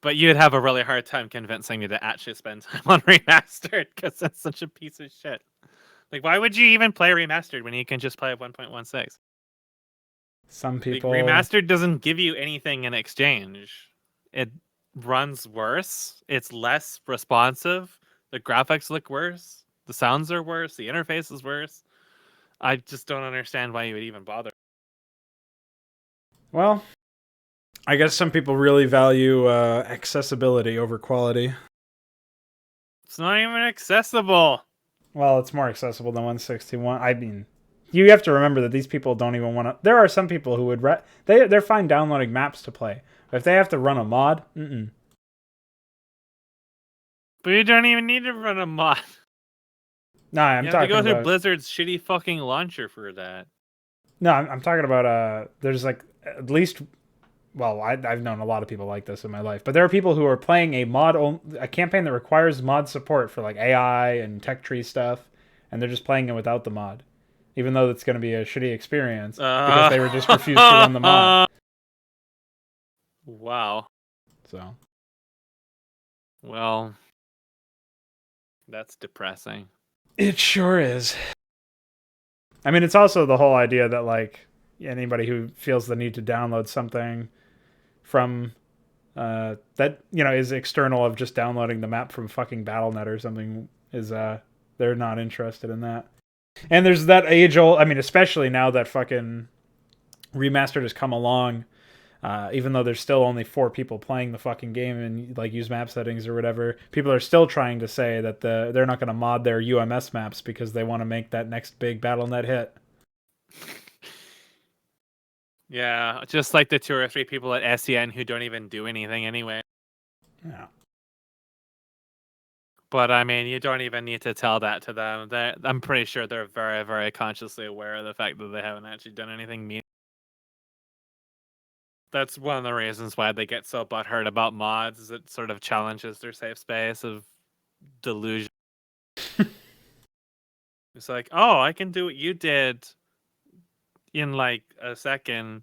But you'd have a really hard time convincing me to actually spend time on remastered because that's such a piece of shit. Like, why would you even play remastered when you can just play 1.16? Some people... Remastered doesn't give you anything in exchange. It runs worse. It's less responsive. The graphics look worse. The sounds are worse. The interface is worse. I just don't understand why you would even bother. Well, I guess some people really value accessibility over quality. It's not even accessible. Well, it's more accessible than 161. I mean, you have to remember that these people don't even want to... There are some people who would... They're fine downloading maps to play. But if they have to run a mod, But you don't even need to run a mod. No, I'm talking about... You have to go through Blizzard's shitty fucking launcher for that. No, I'm talking about... There's like at least... Well, I've known a lot of people like this in my life, but there are people who are playing a campaign that requires mod support for like AI and tech tree stuff, and they're just playing it without the mod, even though it's going to be a shitty experience because they were just refused to run the mod. Wow. So. Well, that's depressing. It sure is. I mean, it's also the whole idea that like anybody who feels the need to download something from that is external of just downloading the map from fucking BattleNet or something is they're not interested in that. And there's that age-old, I mean, especially now that fucking Remastered has come along, even though there's still only 4 people playing the fucking game and like use map settings or whatever, people are still trying to say that they're not going to mod their UMS maps because they want to make that next big BattleNet hit. Yeah, just like the 2 or 3 people at SEN who don't even do anything anyway. Yeah. But I mean, you don't even need to tell that to them. I'm pretty sure they're very, very consciously aware of the fact that they haven't actually done anything mean. That's one of the reasons why they get so butthurt about mods, is it sort of challenges their safe space of delusion. It's like, oh, I can do what you did in like a second,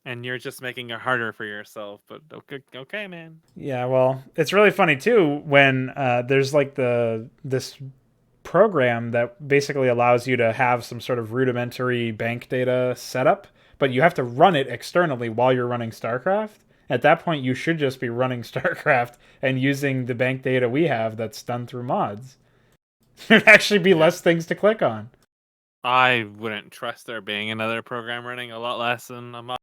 and you're just making it harder for yourself. But okay, man. Yeah, well, it's really funny too when there's like this program that basically allows you to have some sort of rudimentary bank data setup, but you have to run it externally while you're running StarCraft. At that point, you should just be running StarCraft and using the bank data we have that's done through mods. There'd actually be less things to click on. I wouldn't trust there being another program running a lot less than a mod.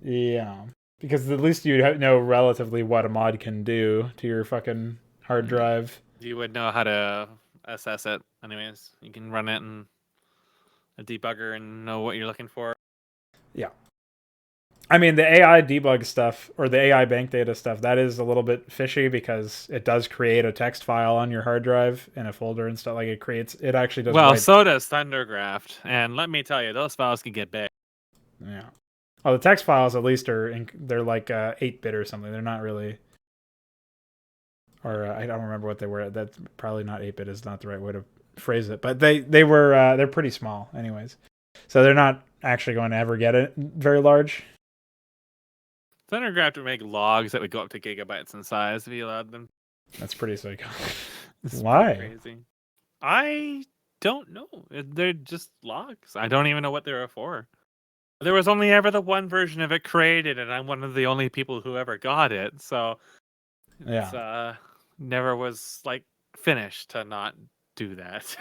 Yeah, because at least you know relatively what a mod can do to your fucking hard drive. You would know how to assess it. Anyways, you can run it in a debugger and know what you're looking for. Yeah. I mean, the AI debug stuff or the AI bank data stuff, that is a little bit fishy because it does create a text file on your hard drive in a folder and stuff. Like it actually does. Well, so does Thundergraft. And let me tell you, those files can get big. Yeah. Oh, the text files at least they're like 8-bit or something. They're not really, or I don't remember what they were. That's probably not 8-bit is not the right way to phrase it, but they were they're pretty small anyways. So they're not actually going to ever get it very large. Thundergraft would make logs that would go up to gigabytes in size if you allowed them. That's pretty sick. Why? Crazy. I don't know. They're just logs. I don't even know what they were for. There was only ever the one version of it created, and I'm one of the only people who ever got it. So it's never was like finished to not do that.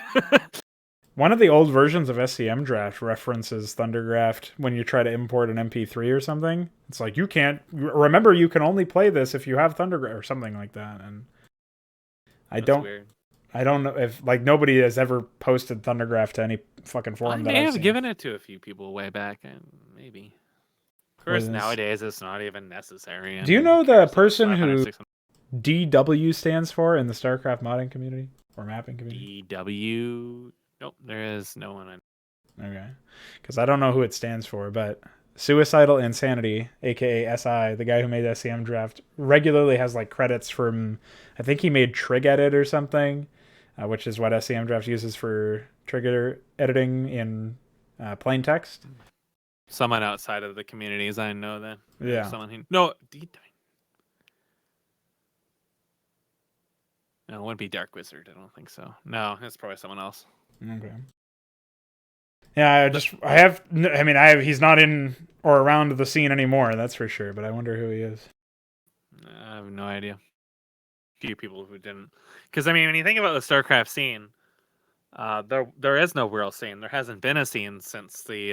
One of the old versions of SCM Draft references Thundergraft when you try to import an MP3 or something. It's like, you can't remember, you can only play this if you have Thundergraft or something like that. And I don't know if like nobody has ever posted Thundergraft to any fucking forum. I may have given it to a few people way back, and maybe. Of course, nowadays it's not even necessary. Do you know the person who DW stands for in the StarCraft modding community or mapping community? DW. Nope, there is no one. Okay, because I don't know who it stands for, but Suicidal Insanity, aka SI, the guy who made SCM Draft, regularly has like credits from, I think he made Trig Edit or something, which is what SCM Draft uses for trigger editing in plain text. Someone outside of the communities, I know that. Yeah. Someone who no, it wouldn't be Dark Wizard. I don't think so. No, it's probably someone else. Okay. Yeah, he's not in or around the scene anymore, that's for sure, but I wonder who he is. I have no idea. Few people who didn't. Because, I mean, when you think about the StarCraft scene, there is no real scene. There hasn't been a scene since the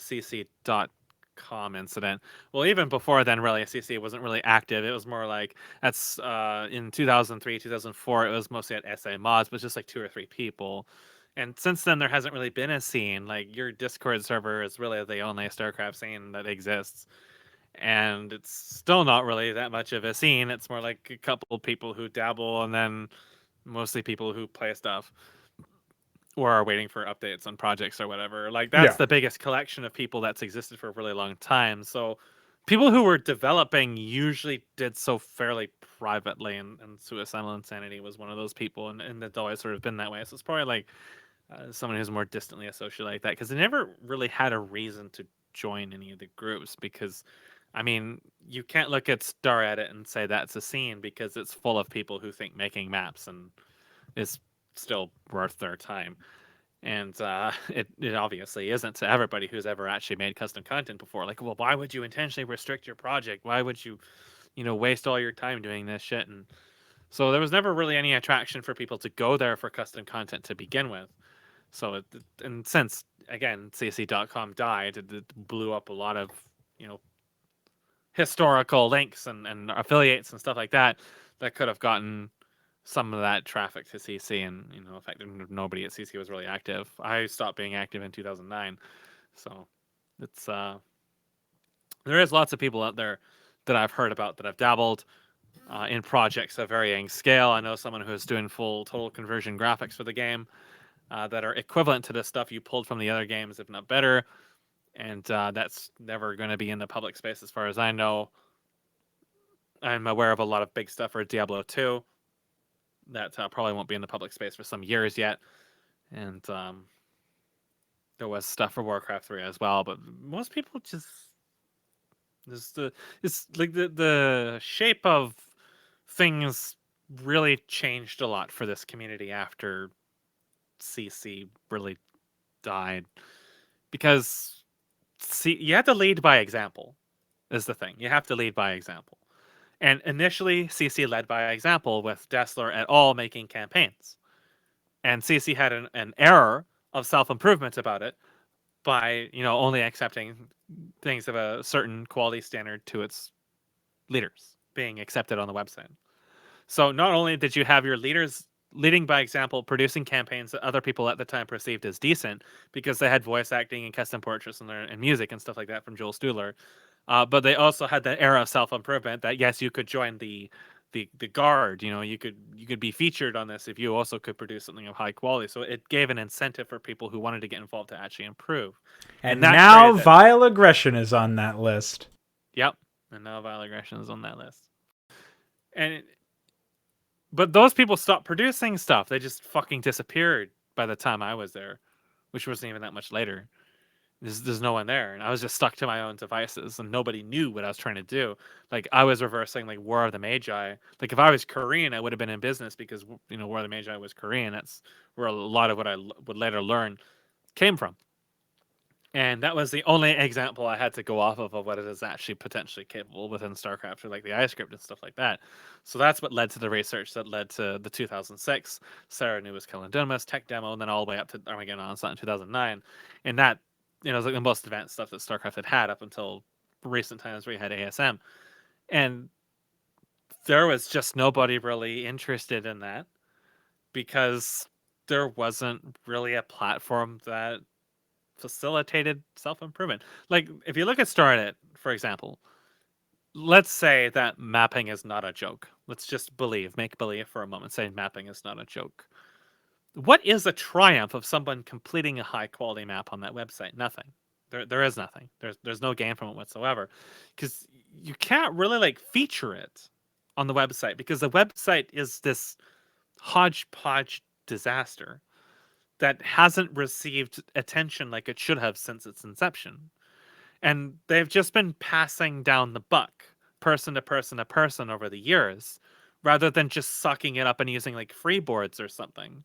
CC.com incident. Well, even before then, really, CC wasn't really active. It was more like, that's in 2003, 2004, it was mostly at SA Mods, but just like 2 or 3 people. And since then, there hasn't really been a scene. Like, your Discord server is really the only StarCraft scene that exists. And it's still not really that much of a scene. It's more like a couple people who dabble, and then mostly people who play stuff or are waiting for updates on projects or whatever. Like, that's the biggest collection of people that's existed for a really long time. So people who were developing usually did so fairly privately, and Suicidal Insanity was one of those people, and it's always sort of been that way. So it's probably like someone who's more distantly associated like that, because they never really had a reason to join any of the groups. Because, I mean, you can't look at Star Edit and say that's a scene, because it's full of people who think making maps and is still worth their time. And it obviously isn't to everybody who's ever actually made custom content before. Like, well, why would you intentionally restrict your project? Why would you, waste all your time doing this shit? And so there was never really any attraction for people to go there for custom content to begin with. So, and since, again, CC.com died, it blew up a lot of, historical links and affiliates and stuff like that could have gotten some of that traffic to CC, and, in fact, nobody at CC was really active. I stopped being active in 2009. So It's there is lots of people out there that I've heard about that have dabbled in projects of varying scale. I know someone who's doing full total conversion graphics for the game that are equivalent to the stuff you pulled from the other games, if not better. And that's never going to be in the public space as far as I know. I'm aware of a lot of big stuff for Diablo 2 that probably won't be in the public space for some years yet. And there was stuff for Warcraft 3 as well, but most people just it's like the shape of things really changed a lot for this community after CC really died, because you have to lead by example is the thing. You have to lead by example. And initially, CC led by example with Dessler et al. Making campaigns. And CC had an error of self-improvement about it by, only accepting things of a certain quality standard to its leaders being accepted on the website. So not only did you have your leaders leading by example, producing campaigns that other people at the time perceived as decent because they had voice acting and custom portraits and music and stuff like that from Joel Stuhler, but they also had the era of self-improvement that yes, you could join the guard. You could be featured on this if you also could produce something of high quality. So it gave an incentive for people who wanted to get involved to actually improve. And now vile aggression is on that list. Yep, and now vile aggression is on that list. But those people stopped producing stuff. They just fucking disappeared by the time I was there, which wasn't even that much later. There's no one there, and I was just stuck to my own devices, and nobody knew what I was trying to do. Like, I was reversing like War of the Magi. Like, if I was Korean, I would have been in business because War of the Magi was Korean. That's where a lot of what I would later learn came from. And that was the only example I had to go off of what it is actually potentially capable within StarCraft, or like the iScript and stuff like that. So that's what led to the research that led to the 2006 Sarah Nua's Kill and Dunamis tech demo, and then all the way up to Armageddon Onslaught in 2009. And that, is like the most advanced stuff that StarCraft had up until recent times where you had ASM. And there was just nobody really interested in that because there wasn't really a platform that facilitated self-improvement. Like, if you look at StarNet, for example, let's say that mapping is not a joke. Let's just make believe for a moment, say mapping is not a joke. What is a triumph of someone completing a high quality map on that website? Nothing. There is nothing. There's no gain from it whatsoever, because you can't really like feature it on the website because the website is this hodgepodge disaster that hasn't received attention like it should have since its inception. And they've just been passing down the buck person to person to person over the years, rather than just sucking it up and using like freeboards or something.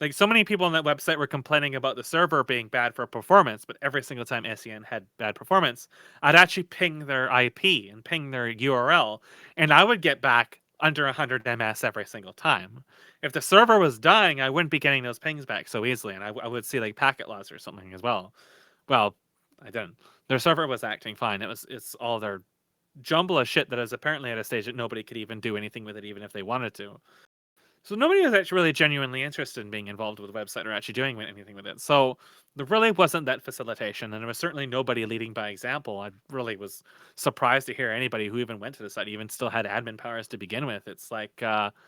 Like, so many people on that website were complaining about the server being bad for performance, but every single time SEN had bad performance, I'd actually ping their IP and ping their URL, and I would get back under 100 ms every single time. If the server was dying, I wouldn't be getting those pings back so easily, and I would see like packet loss or something as well. Well, I didn't. Their server was acting fine. It's all their jumble of shit that is apparently at a stage that nobody could even do anything with it, even if they wanted to. So nobody was actually really genuinely interested in being involved with the website or actually doing anything with it. So there really wasn't that facilitation, and there was certainly nobody leading by example. I really was surprised to hear anybody who even went to the site even still had admin powers to begin with. It's like SE2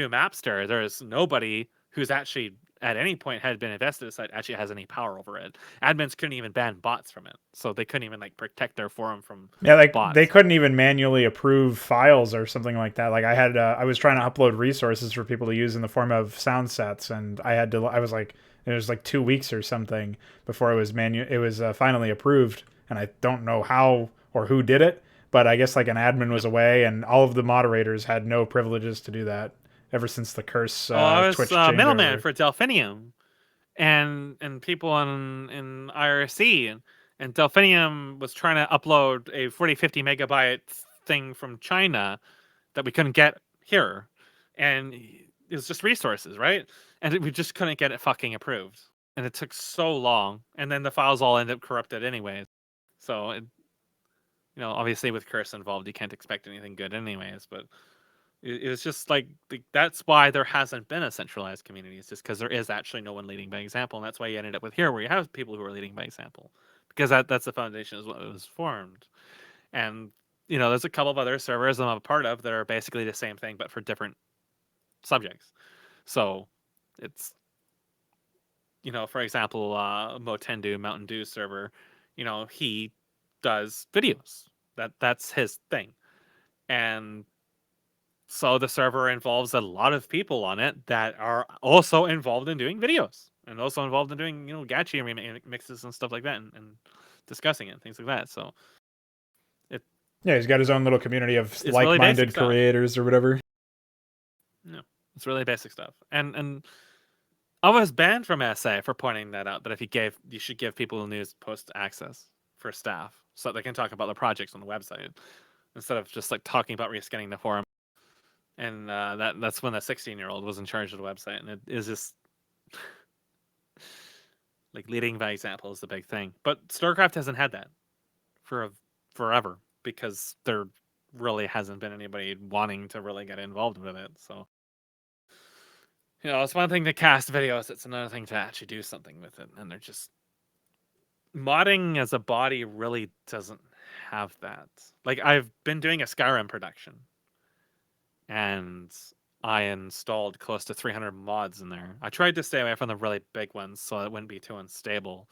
Mapster. There's nobody who's actually at any point had been invested in the site actually has any power over it. Admins couldn't even ban bots from it, so they couldn't even like protect their forum from bots. They couldn't even manually approve files or something like that. Like, I was trying to upload resources for people to use in the form of sound sets, and it was like 2 weeks or something before it was finally approved, and I don't know how or who did it, but I guess like an admin was away, and all of the moderators had no privileges to do that ever since the curse. I was Twitch middleman for Delphinium, and people in IRC, and Delphinium was trying to upload a 40-50 megabyte thing from China that we couldn't get here, and it was just resources, right? And we just couldn't get it fucking approved, and it took so long, and then the files all ended up corrupted anyway. So obviously with curse involved, you can't expect anything good anyways, but it was just like, that's why there hasn't been a centralized community. It's just because there is actually no one leading by example, and that's why you ended up with here, where you have people who are leading by example. because that's the foundation is what it was formed. And there's a couple of other servers I'm a part of that are basically the same thing but for different subjects. So it's for example, Motendu Mountain Dew server, he does videos. That's his thing. And so the server involves a lot of people on it that are also involved in doing videos and also involved in doing, gacha remixes and stuff like that and discussing it and things like that. So yeah, he's got his own little community of like-minded really creators or whatever. No, it's really basic stuff. And I was banned from SA for pointing that out, that you should give people news post access for staff so that they can talk about the projects on the website instead of just like talking about reskinning the forum. And that's when the 16-year-old was in charge of the website, and it is just like leading by example is the big thing. But StarCraft hasn't had that for forever because there really hasn't been anybody wanting to really get involved with it. So it's one thing to cast videos; it's another thing to actually do something with it. And they're just modding as a body really doesn't have that. Like I've been doing a Skyrim production, and I installed close to 300 mods in there. I tried to stay away from the really big ones so it wouldn't be too unstable.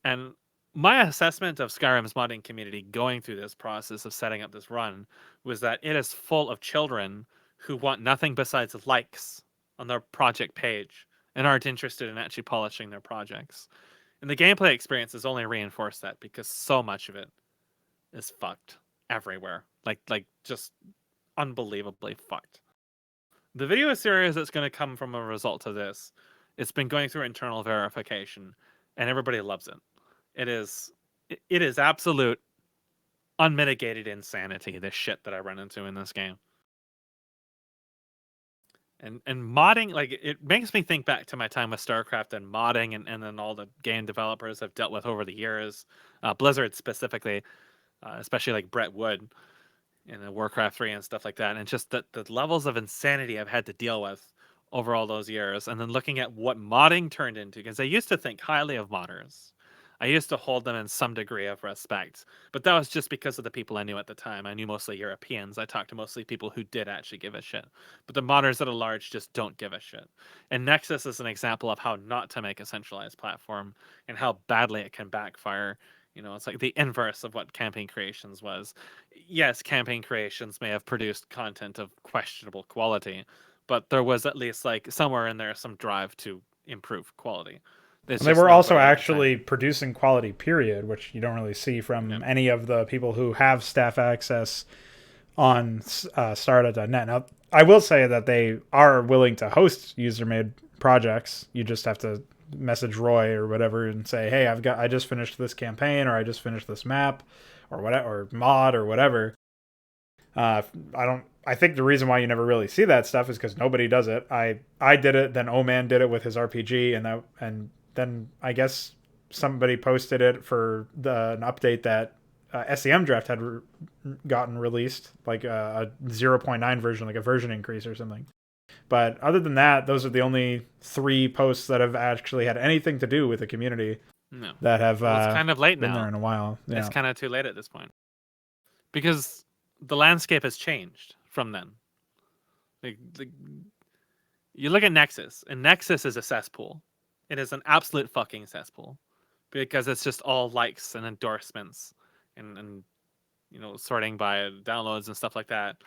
And my assessment of Skyrim's modding community going through this process of setting up this run was that it is full of children who want nothing besides likes on their project page and aren't interested in actually polishing their projects. And the gameplay experience has only reinforced that because so much of it is fucked everywhere. Like just unbelievably fucked. The video series that's going to come from a result of this, it's been going through internal verification, and everybody loves it. It is absolute unmitigated insanity, this shit that I run into in this game. And modding, like, it makes me think back to my time with StarCraft and modding and then all the game developers I've dealt with over the years. Blizzard specifically, especially like Brett Wood in the Warcraft 3 and stuff like that. And just the levels of insanity I've had to deal with over all those years. And then looking at what modding turned into, because I used to think highly of modders. I used to hold them in some degree of respect, but that was just because of the people I knew at the time. I knew mostly Europeans. I talked to mostly people who did actually give a shit. But the modders at large just don't give a shit. And Nexus is an example of how not to make a centralized platform and how badly it can backfire. It's like the inverse of what Campaign Creations was. Yes, Campaign Creations may have produced content of questionable quality, but there was at least like somewhere in there some drive to improve quality. They were also actually producing quality, period, which you don't really see from any of the people who have staff access on Startup.net. Now, I will say that they are willing to host user-made projects. You just have to message Roy or whatever and say, hey, I just finished this campaign, or I just finished this map, or whatever, or mod, or whatever. I think the reason why you never really see that stuff is because nobody does it. I did it, then Oman did it with his RPG, and then I guess somebody posted it for an update that SEM Draft had gotten released, like a 0.9 version, like a version increase or something. But other than that, those are the only 3 posts that have actually had anything to do with the community that have it's kind of late been now. there in a while. Yeah. It's kind of too late at this point. Because the landscape has changed from then. You look at Nexus, and Nexus is a cesspool. It is an absolute fucking cesspool. Because it's just all likes and endorsements and sorting by downloads and stuff like that.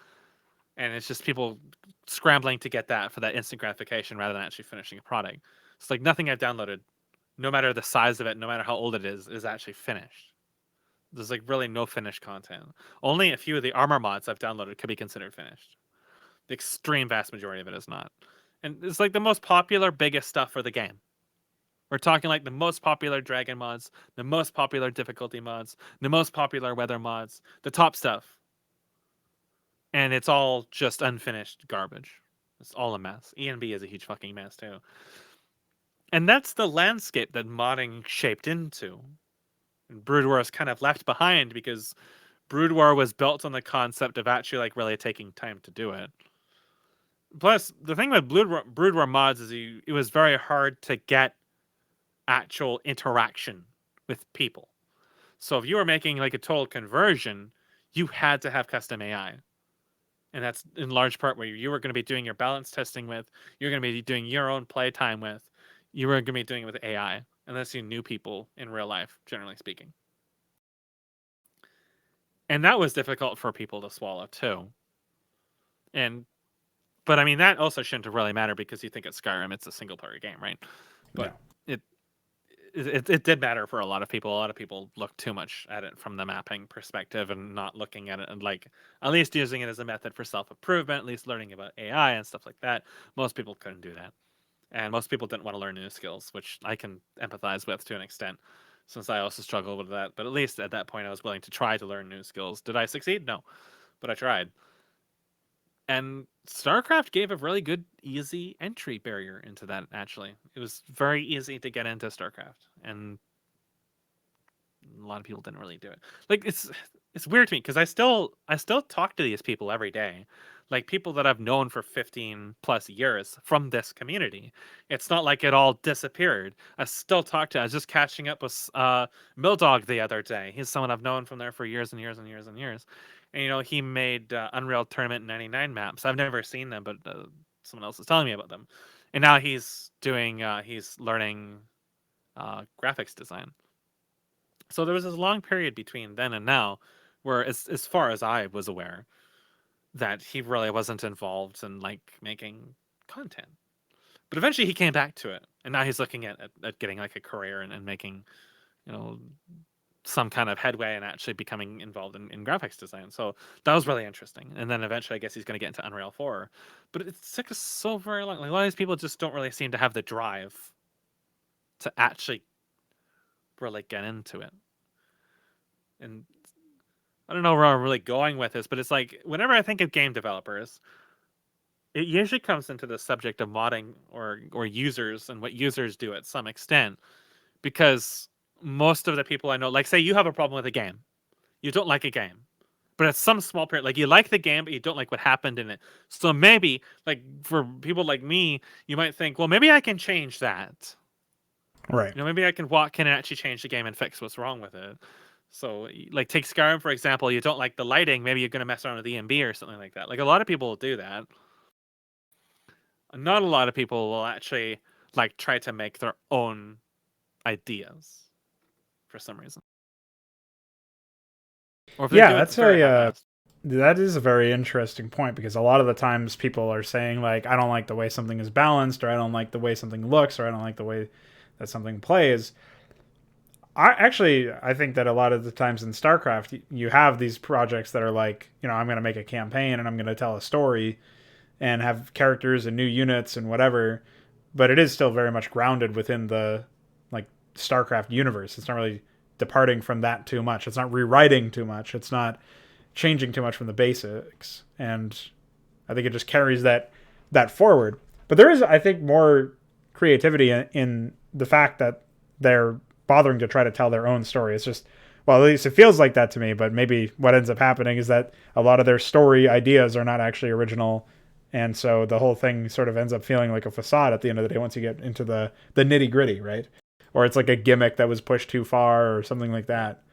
And it's just people scrambling to get that for that instant gratification rather than actually finishing a product. It's like nothing I've downloaded, no matter the size of it, no matter how old it is actually finished. There's like really no finished content. Only a few of the armor mods I've downloaded could be considered finished. The extreme vast majority of it is not. And it's like the most popular, biggest stuff for the game. We're talking like the most popular dragon mods, the most popular difficulty mods, the most popular weather mods, the top stuff. And it's all just unfinished garbage. It's all a mess. ENB is a huge fucking mess too. And that's the landscape that modding shaped into. And Brood War is kind of left behind because Brood War was built on the concept of actually like really taking time to do it. Plus, the thing with Brood War mods is it was very hard to get actual interaction with people. So if you were making like a total conversion, you had to have custom AI. And that's in large part where you were going to be doing your balance testing with, you're going to be doing your own playtime with, you were going to be doing it with AI, unless you knew people in real life, generally speaking. And that was difficult for people to swallow too. But I mean, that also shouldn't really matter because you think it's Skyrim, it's a single player game, right? But it did matter for a lot of people. A lot of people look too much at it from the mapping perspective and not looking at it and like at least using it as a method for self-improvement, at least learning about AI and stuff like that. Most people couldn't do that. And most people didn't want to learn new skills, which I can empathize with to an extent, since I also struggled with that. But at least at that point, I was willing to try to learn new skills. Did I succeed? No, but I tried. And StarCraft gave a really good, easy entry barrier into that, actually. It was very easy to get into StarCraft, and a lot of people didn't really do it. Like, it's weird to me, because I still talk to these people every day. Like, people that I've known for 15 plus years from this community. It's not like it all disappeared. I still talk to, I was just catching up with Mildog the other day. He's someone I've known from there for years and years and years and years. And, you know, he made Unreal Tournament 99 maps. I've never seen them, but someone else is telling me about them. And now he's doing, he's learning graphics design. So there was this long period between then and now where, as far as I was aware, that he really wasn't involved in like making content. But eventually he came back to it, and now he's looking at getting like a career and making, you know, some kind of headway and actually becoming involved in graphics design. So that was really interesting. And then eventually I guess he's going to get into Unreal 4. But it took us so very long. Like, a lot of these people just don't really seem to have the drive to actually really get into it. And I don't know where I'm really going with this, but it's like, whenever I think of game developers, it usually comes into the subject of modding or users and what users do at some extent. Because most of the people I know, like, say you have a problem with a game. You don't like a game. But at some small period, like, you like the game, but you don't like what happened in it. So maybe, like, for people like me, you might think, well, maybe I can change that. Right. You know, maybe I can walk in and actually change the game and fix what's wrong with it. So, like, take Skyrim, for example. You don't like the lighting. Maybe you're going to mess around with EMB or something like that. Like, a lot of people will do that. Not a lot of people will actually, like, try to make their own ideas for some reason. Or if they do, that's that is a very interesting point, because a lot of the times people are saying, like, I don't like the way something is balanced, or I don't like the way something looks, or I don't like the way that something plays. I think that a lot of the times in StarCraft, you have these projects that are like, you know, I'm going to make a campaign and I'm going to tell a story and have characters and new units and whatever, but it is still very much grounded within the, like, StarCraft universe. It's not really departing from that too much. It's not rewriting too much. It's not changing too much from the basics. And I think it just carries that forward. But there is, I think, more creativity in the fact that they're bothering to try to tell their own story. It's just, well, at least it feels like that to me, but maybe what ends up happening is that a lot of their story ideas are not actually original, and so the whole thing sort of ends up feeling like a facade at the end of the day once you get into the nitty-gritty, right? Or it's like a gimmick that was pushed too far or something like that,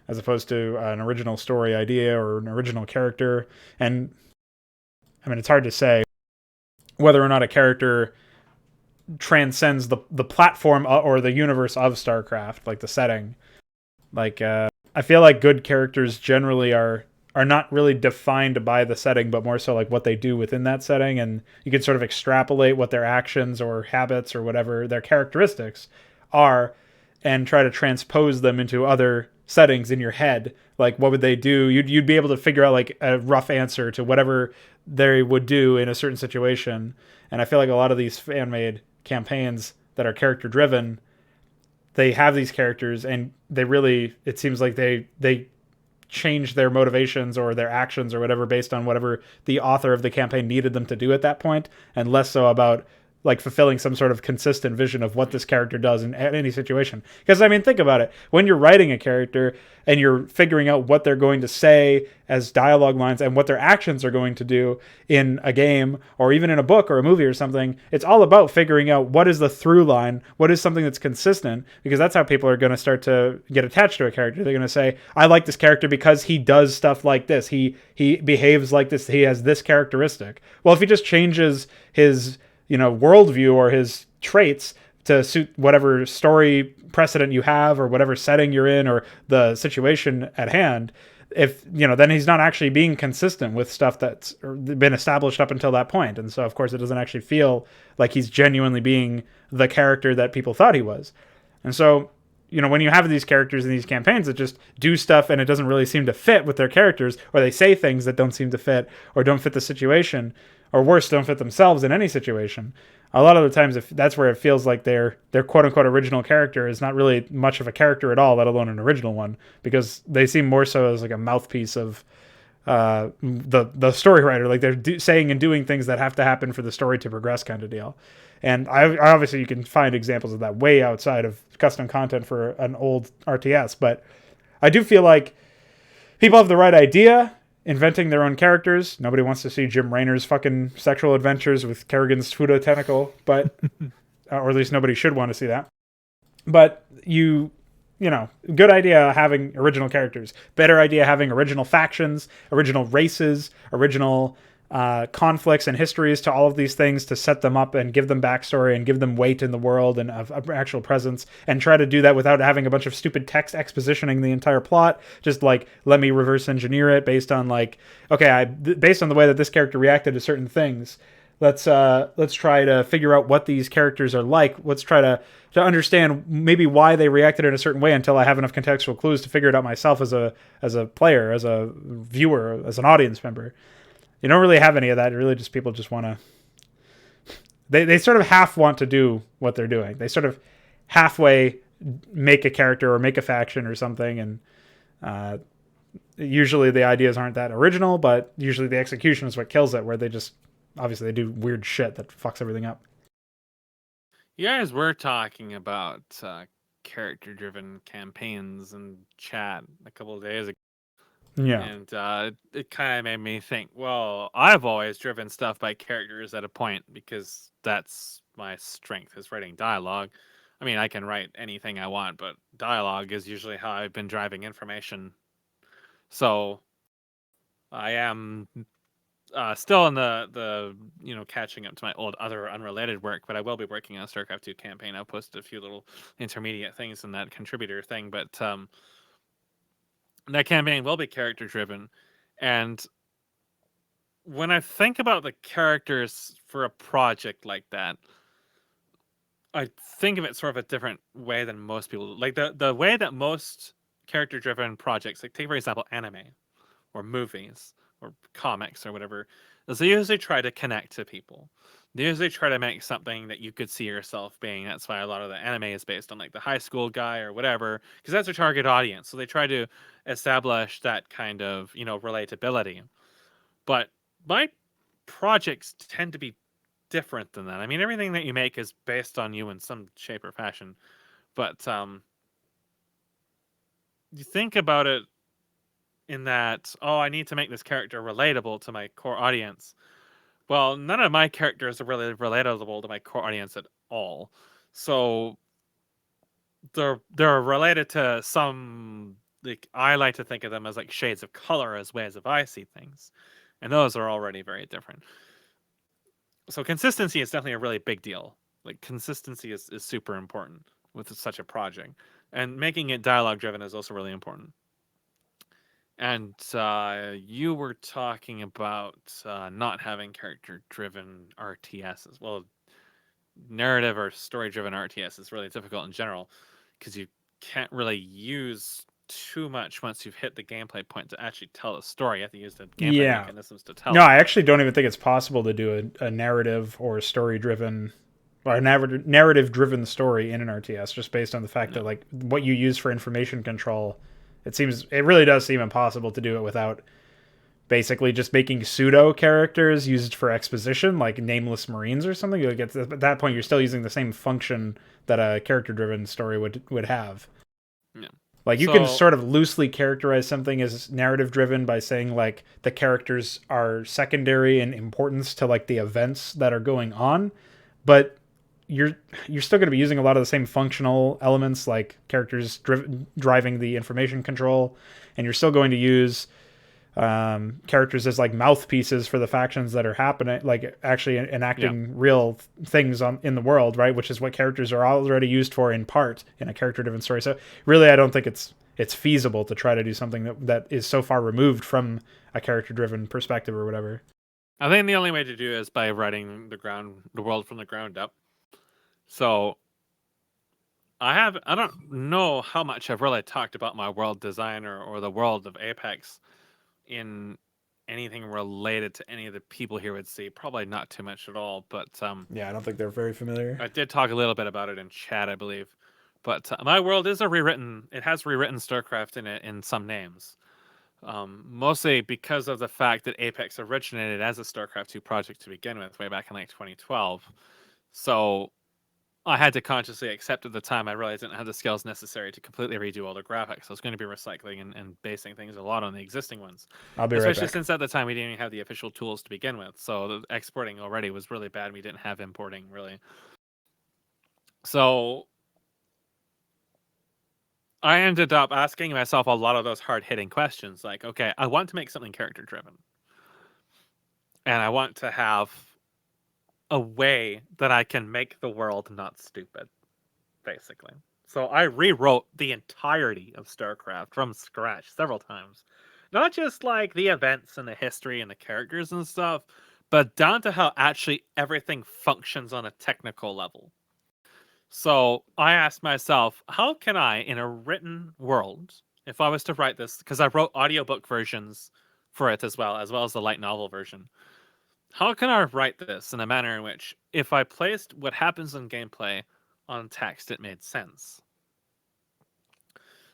as opposed to an original story idea or an original character. And I mean, it's hard to say whether or not a character transcends the platform or the universe of StarCraft, like the setting. Like, I feel like good characters generally are not really defined by the setting, but more so like what they do within that setting, and you can sort of extrapolate what their actions or habits or whatever their characteristics are and try to transpose them into other settings in your head. Like, what would they do? You'd be able to figure out like a rough answer to whatever they would do in a certain situation. And I feel like a lot of these fan-made campaigns that are character driven, they have these characters and they really, it seems like they change their motivations or their actions or whatever based on whatever the author of the campaign needed them to do at that point, and less so about like fulfilling some sort of consistent vision of what this character does in any situation. Because I mean, think about it. When you're writing a character and you're figuring out what they're going to say as dialogue lines and what their actions are going to do in a game or even in a book or a movie or something, it's all about figuring out what is the through line, what is something that's consistent, because that's how people are going to start to get attached to a character. They're going to say, I like this character because he does stuff like this. He behaves like this. He has this characteristic. Well, if he just changes his worldview or his traits to suit whatever story precedent you have or whatever setting you're in or the situation at hand, if then he's not actually being consistent with stuff that's been established up until that point. And so of course it doesn't actually feel like he's genuinely being the character that people thought he was. And so when you have these characters in these campaigns that just do stuff and it doesn't really seem to fit with their characters, or they say things that don't seem to fit or don't fit the situation, or worse, don't fit themselves in any situation, a lot of the times if that's where it feels like their quote-unquote original character is not really much of a character at all, let alone an original one, because they seem more so as like a mouthpiece of the story writer. Like they're saying and doing things that have to happen for the story to progress kind of deal. And I obviously you can find examples of that way outside of custom content for an old RTS, but I do feel like people have the right idea, inventing their own characters. Nobody wants to see Jim Raynor's fucking sexual adventures with Kerrigan's Fudo tentacle, but or at least nobody should want to see that. But good idea having original characters. Better idea having original factions, original races, original conflicts and histories to all of these things to set them up and give them backstory and give them weight in the world and actual presence, and try to do that without having a bunch of stupid text expositioning the entire plot. Just like, let me reverse engineer it based on based on the way that this character reacted to certain things. Let's try to figure out what these characters are like. Let's try to understand maybe why they reacted in a certain way until I have enough contextual clues to figure it out myself as a player, as a viewer, as an audience member. You don't really have any of that. Really, just people just want to. They sort of half want to do what they're doing. They sort of halfway make a character or make a faction or something, and usually the ideas aren't that original, but usually the execution is what kills it. Where they just obviously they do weird shit that fucks everything up. You guys were talking about character-driven campaigns and chat a couple of days ago. Yeah. And it kind of made me think, well, I've always driven stuff by characters at a point because that's my strength, is writing dialogue. I mean, I can write anything I want, but dialogue is usually how I've been driving information. So I am still in the catching up to my old other unrelated work, but I will be working on StarCraft 2 campaign. I've posted a few little intermediate things in that contributor thing, but that campaign will be character driven. And when I think about the characters for a project like that, I think of it sort of a different way than most people. Like the way that most character driven projects, like take for example anime or movies or comics or whatever, is they usually try to connect to people. They usually try to make something that you could see yourself being. That's why a lot of the anime is based on like the high school guy or whatever, because that's their target audience. So they try to establish that kind of, relatability. But my projects tend to be different than that. I mean, everything that you make is based on you in some shape or fashion. But you think about it in that, I need to make this character relatable to my core audience. Well, none of my characters are really relatable to my core audience at all. So they're related to some, like, I like to think of them as like shades of color as ways of I see things. And those are already very different. So consistency is definitely a really big deal. Like consistency is super important with such a project. And making it dialogue driven is also really important. And you were talking about not having character-driven RTSs. Well, narrative or story-driven RTS is really difficult in general because you can't really use too much once you've hit the gameplay point to actually tell a story. You have to use the gameplay mechanisms to tell. No, I actually don't even think it's possible to do a narrative or story-driven or a narrative-driven story in an RTS just based on the fact that like what you use for information control. It really does seem impossible to do it without basically just making pseudo characters used for exposition, like nameless Marines or something. Like at that point, you're still using the same function that a character-driven story would have. Yeah. Like you can sort of loosely characterize something as narrative-driven by saying like the characters are secondary in importance to like the events that are going on, but you're still going to be using a lot of the same functional elements like characters driving the information control, and you're still going to use characters as like mouthpieces for the factions that are happening, like actually enacting real things in the world, right? Which is what characters are already used for in part in a character-driven story. So really, I don't think it's feasible to try to do something that is so far removed from a character-driven perspective or whatever. I think the only way to do it is by writing the world from the ground up. So I don't know how much I've really talked about my world design or the world of Apex in anything related to any of the people here would see. Probably not too much at all, but yeah, I don't think they're very familiar. I did talk a little bit about it in chat, I believe. But my world is it has rewritten StarCraft in it in some names. Mostly because of the fact that Apex originated as a StarCraft 2 project to begin with, way back in like 2012. So I had to consciously accept at the time I realized I didn't have the skills necessary to completely redo all the graphics. I was going to be recycling and basing things a lot on the existing ones. I'll be right Especially back. since at the time we didn't even have the official tools to begin with. So the exporting already was really bad. We didn't have importing really. So I ended up asking myself a lot of those hard-hitting questions like, okay, I want to make something character-driven. And I want to have a way that I can make the world not stupid, basically. So I rewrote the entirety of StarCraft from scratch several times. Not just like the events and the history and the characters and stuff, but down to how actually everything functions on a technical level. So I asked myself, how can I, in a written world, if I was to write this, because I wrote audiobook versions for it as well as the light novel version, how can I write this in a manner in which, if I placed what happens in gameplay on text, it made sense?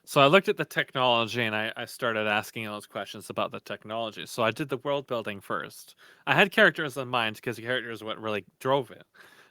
So I looked at the technology and I started asking those questions about the technology. So I did the world building first. I had characters in mind because the characters are what really drove it.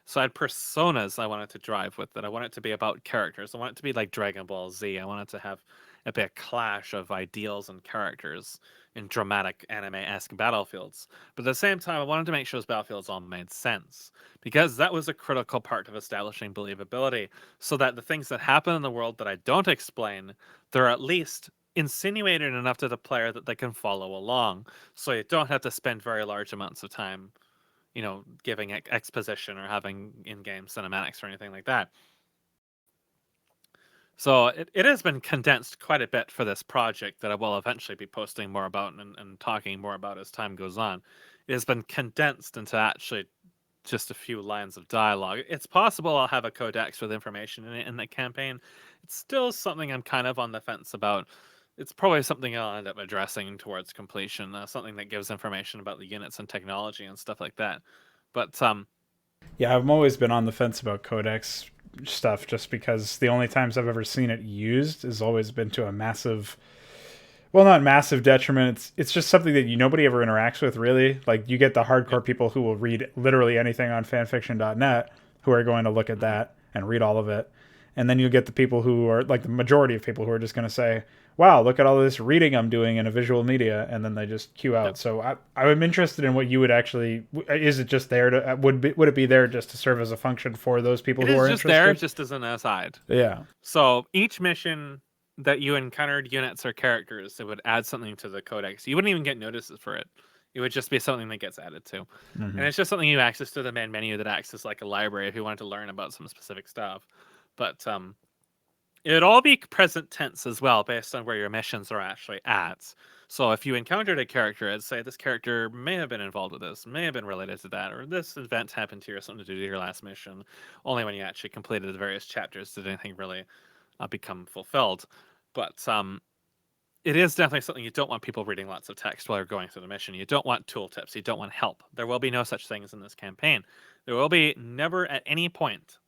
So I had personas I wanted to drive with it. I want it to be about characters. I want it to be like Dragon Ball Z. I wanted to have it be a clash of ideals and characters in dramatic anime-esque battlefields. But at the same time, I wanted to make sure those battlefields all made sense because that was a critical part of establishing believability so that the things that happen in the world that I don't explain, they're at least insinuated enough to the player that they can follow along. So you don't have to spend very large amounts of time giving exposition or having in-game cinematics or anything like that. So it has been condensed quite a bit for this project that I will eventually be posting more about and talking more about as time goes on. It has been condensed into actually just a few lines of dialogue. It's possible I'll have a codex with information in the campaign. It's still something I'm kind of on the fence about. It's probably something I'll end up addressing towards completion, something that gives information about the units and technology and stuff like that. But yeah, I've always been on the fence about codex stuff just because the only times I've ever seen it used has always been to a massive, well, not massive detriment. It's just something that nobody ever interacts with, really. Like you get the hardcore people who will read literally anything on fanfiction.net who are going to look at that and read all of it. And then you get the people who are like the majority of people who are just going to say, wow, look at all this reading I'm doing in a visual media. And then they just queue out. So I'm interested in what you would actually, is it just there to, would it be there just to serve as a function for those people who are interested? It is just there just as an aside. Yeah. So each mission that you encountered units or characters, it would add something to the codex. You wouldn't even get notices for it. It would just be something that gets added to. And it's just something you access to the main menu that acts as like a library if you wanted to learn about some specific stuff. But it would all be present tense as well, based on where your missions are actually at. So if you encountered a character, it'd say this character may have been involved with this, may have been related to that, or this event happened to you or something to do with your last mission. Only when you actually completed the various chapters did anything really become fulfilled. But it is definitely something you don't want people reading lots of text while you're going through the mission. You don't want tooltips. You don't want help. There will be no such things in this campaign. There will be never at any point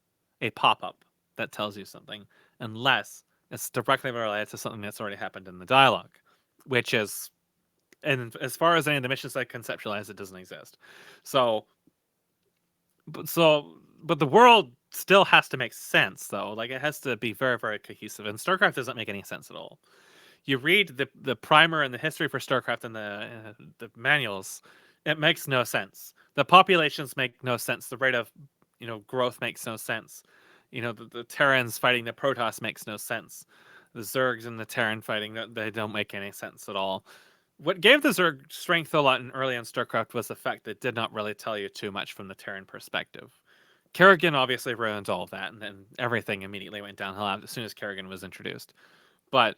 a pop-up that tells you something unless it's directly related to something that's already happened in the dialogue, which is and as far as any of the missions I conceptualize, it doesn't exist. So, but the world still has to make sense, though. Like, it has to be very, very cohesive, and StarCraft doesn't make any sense at all. You read the primer and the history for StarCraft and the manuals, it makes no sense. The populations make no sense. The rate of growth makes no sense. The Terrans fighting the Protoss makes no sense. The Zergs and the Terran fighting, they don't make any sense at all. What gave the Zerg strength a lot in early on StarCraft was the fact that it did not really tell you too much from the Terran perspective. Kerrigan obviously ruined all of that, and then everything immediately went downhill as soon as Kerrigan was introduced. But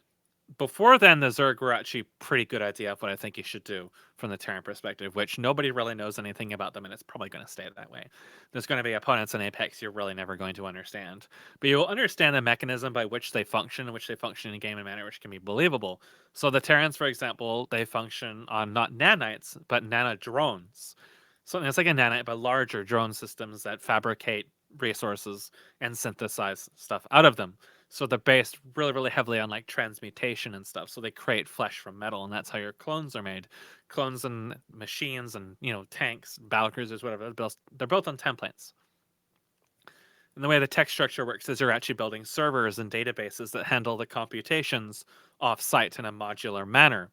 before then, the Zerg were actually a pretty good idea of what I think you should do from the Terran perspective, which nobody really knows anything about them, and it's probably going to stay that way. There's going to be opponents in Apex you're really never going to understand. But you'll understand the mechanism by which they function, and which they function in a game in a manner which can be believable. So the Terrans, for example, they function on not nanites, but nanodrones. So it's like a nanite, but larger drone systems that fabricate resources and synthesize stuff out of them. So they're based really, really heavily on like transmutation and stuff. So they create flesh from metal, and that's how your clones are made. Clones and machines and tanks, battlecruisers, whatever. They're built on templates. And the way the tech structure works is you're actually building servers and databases that handle the computations off-site in a modular manner.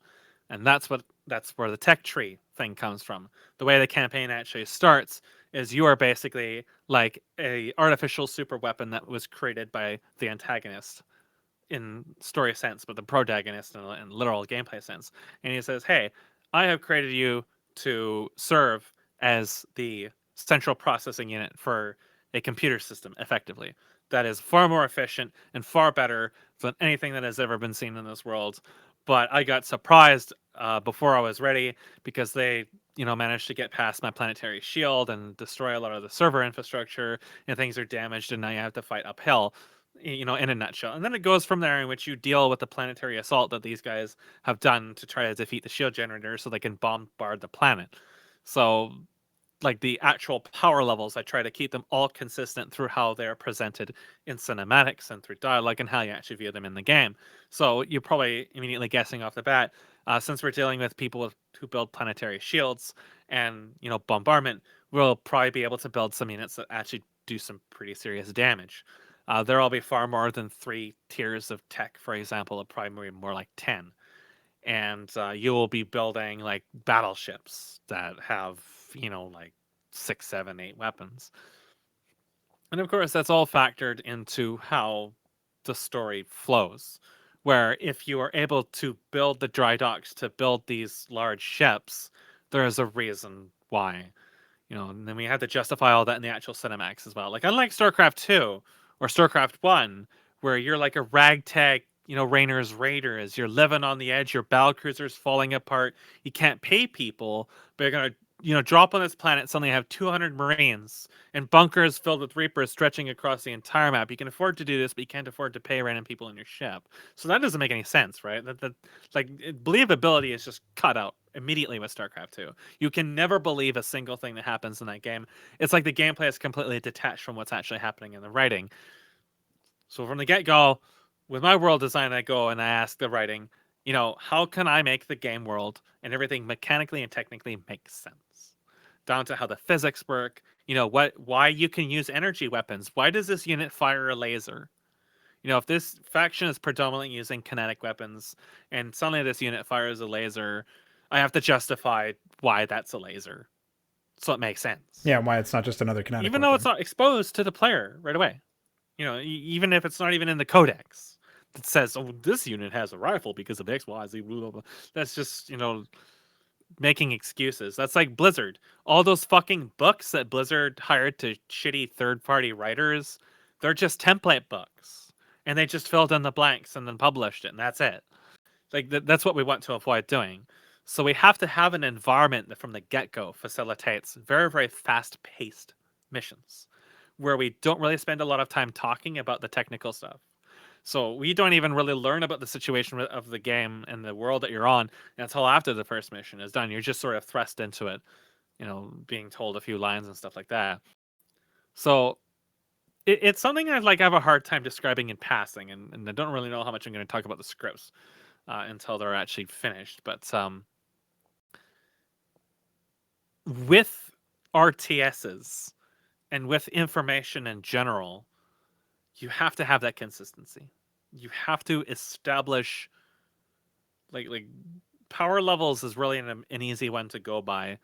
And that's where the tech tree thing comes from. The way the campaign actually starts is you are basically like a artificial super weapon that was created by the antagonist in story sense, but the protagonist in literal gameplay sense. And he says, hey, I have created you to serve as the central processing unit for a computer system, effectively. That is far more efficient and far better than anything that has ever been seen in this world. But I got surprised before I was ready because they managed to get past my planetary shield and destroy a lot of the server infrastructure, and things are damaged, and now you have to fight uphill, in a nutshell. And then it goes from there, in which you deal with the planetary assault that these guys have done to try to defeat the shield generator so they can bombard the planet. So, like, the actual power levels, I try to keep them all consistent through how they're presented in cinematics and through dialogue and how you actually view them in the game. So you're probably immediately guessing off the bat, since we're dealing with people who build planetary shields and bombardment, we'll probably be able to build some units that actually do some pretty serious damage. There'll be far more than 3 tiers of tech, for example. It'll probably be more like 10. And you will be building like battleships that have like 6, 7, 8 weapons. And of course, that's all factored into how the story flows. Where if you are able to build the dry docks to build these large ships, there is a reason why. And then we have to justify all that in the actual cinematics as well. Like, unlike StarCraft 2 or StarCraft 1, where you're like a ragtag, Rainer's Raiders, you're living on the edge, your battlecruiser's falling apart, you can't pay people, but you're going to drop on this planet, suddenly have 200 Marines and bunkers filled with Reapers stretching across the entire map. You can afford to do this, but you can't afford to pay random people in your ship. So that doesn't make any sense, right? Like, believability is just cut out immediately with StarCraft 2. You can never believe a single thing that happens in that game. It's like the gameplay is completely detached from what's actually happening in the writing. So from the get-go, with my world design, I go and I ask the writing, how can I make the game world and everything mechanically and technically make sense? Down to how the physics work, why you can use energy weapons. Why does this unit fire a laser? If this faction is predominantly using kinetic weapons and suddenly this unit fires a laser, I have to justify why that's a laser. So it makes sense. Yeah, why it's not just another kinetic even weapon. though it's not exposed to the player right away. Even if it's not even in the codex that says, oh, this unit has a rifle because of X, Y, Z, blah, blah, blah. That's just, making excuses. That's like Blizzard. All those fucking books that Blizzard hired to shitty third-party writers, they're just template books. And they just filled in the blanks and then published it, and that's it. Like, that's what we want to avoid doing. So we have to have an environment that from the get-go facilitates very, very fast-paced missions, where we don't really spend a lot of time talking about the technical stuff. So we don't even really learn about the situation of the game and the world that you're on until after the first mission is done. You're just sort of thrust into it, being told a few lines and stuff like that. So it's something I have a hard time describing in passing, and I don't really know how much I'm going to talk about the scripts until they're actually finished. But with RTSs and with information in general, you have to have that consistency. You have to establish like power levels is really an easy one to go by.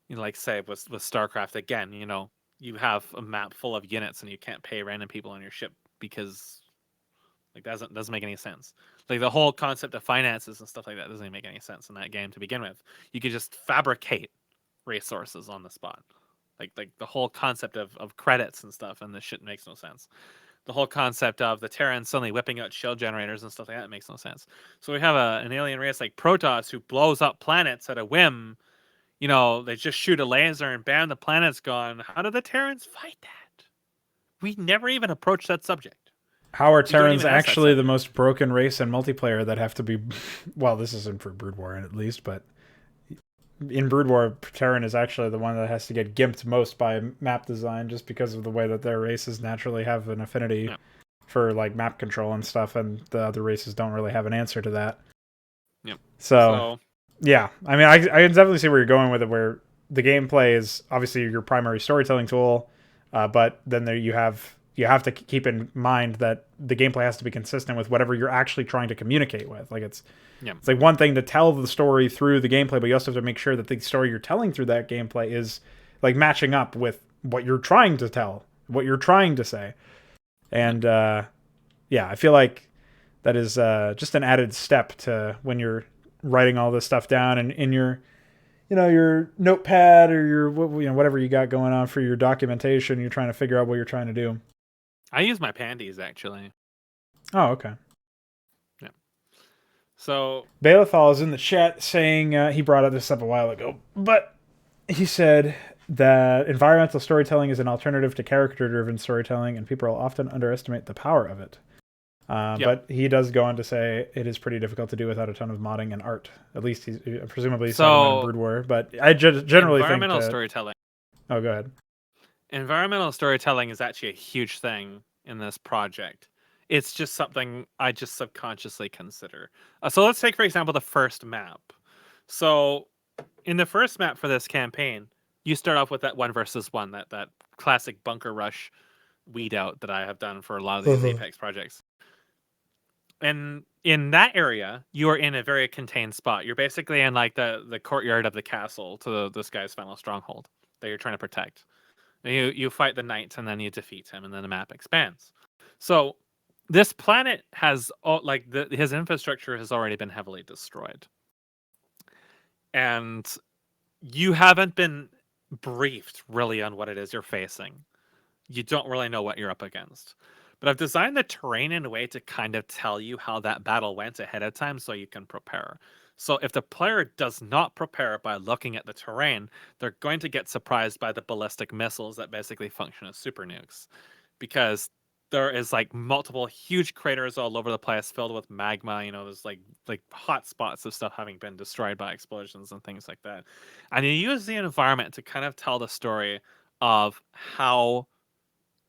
Like say with StarCraft again, you have a map full of units and you can't pay random people on your ship because doesn't make any sense. Like the whole concept of finances and stuff like that doesn't even make any sense in that game to begin with. You could just fabricate resources on the spot. Like the whole concept of credits and stuff, and this shit makes no sense. The whole concept of the Terrans suddenly whipping out shield generators and stuff like that makes no sense. So we have an alien race like Protoss who blows up planets at a whim. They just shoot a laser and bam, the planet's gone. How do the Terrans fight that? We never even approached that subject. How are Terrans actually the most broken race in multiplayer that have to be... Well, this isn't for Brood War at least, but in Brood War, Terran is actually the one that has to get gimped most by map design just because of the way that their races naturally have an affinity for like map control and stuff, and the other races don't really have an answer to that. Yep. So yeah, I mean, I can definitely see where you're going with it, where the gameplay is obviously your primary storytelling tool, but then there you have to keep in mind that the gameplay has to be consistent with whatever you're actually trying to communicate with. Like it's like one thing to tell the story through the gameplay, but you also have to make sure that the story you're telling through that gameplay is like matching up with what you're trying to tell, what you're trying to say. And I feel like that is just an added step to when you're writing all this stuff down and in your your notepad or your whatever you got going on for your documentation. You're trying to figure out what you're trying to do. I use my panties actually. Oh, okay. Yeah. So Balethal is in the chat saying he brought this up a while ago, but he said that environmental storytelling is an alternative to character-driven storytelling, and people often underestimate the power of it. But he does go on to say it is pretty difficult to do without a ton of modding and art. At least he's presumably talking about Brood War. But I generally think environmental storytelling. Oh, go ahead. Environmental storytelling is actually a huge thing in this project. It's just something I just subconsciously consider. So let's take, for example, the first map. So in the first map for this campaign, you start off with that 1 versus 1, that classic bunker rush weed out that I have done for a lot of these Apex projects. And in that area, you are in a very contained spot. You're basically in like the courtyard of the castle to this guy's final stronghold that you're trying to protect. You fight the knight and then you defeat him, and then the map expands. So this planet has his infrastructure has already been heavily destroyed, and you haven't been briefed really on what it is you're facing. You don't really know what you're up against. But I've designed the terrain in a way to kind of tell you how that battle went ahead of time so you can prepare. So if the player does not prepare by looking at the terrain, they're going to get surprised by the ballistic missiles that basically function as super nukes. Because there is like multiple huge craters all over the place filled with magma. There's like hot spots of stuff having been destroyed by explosions and things like that. And you use the environment to kind of tell the story of how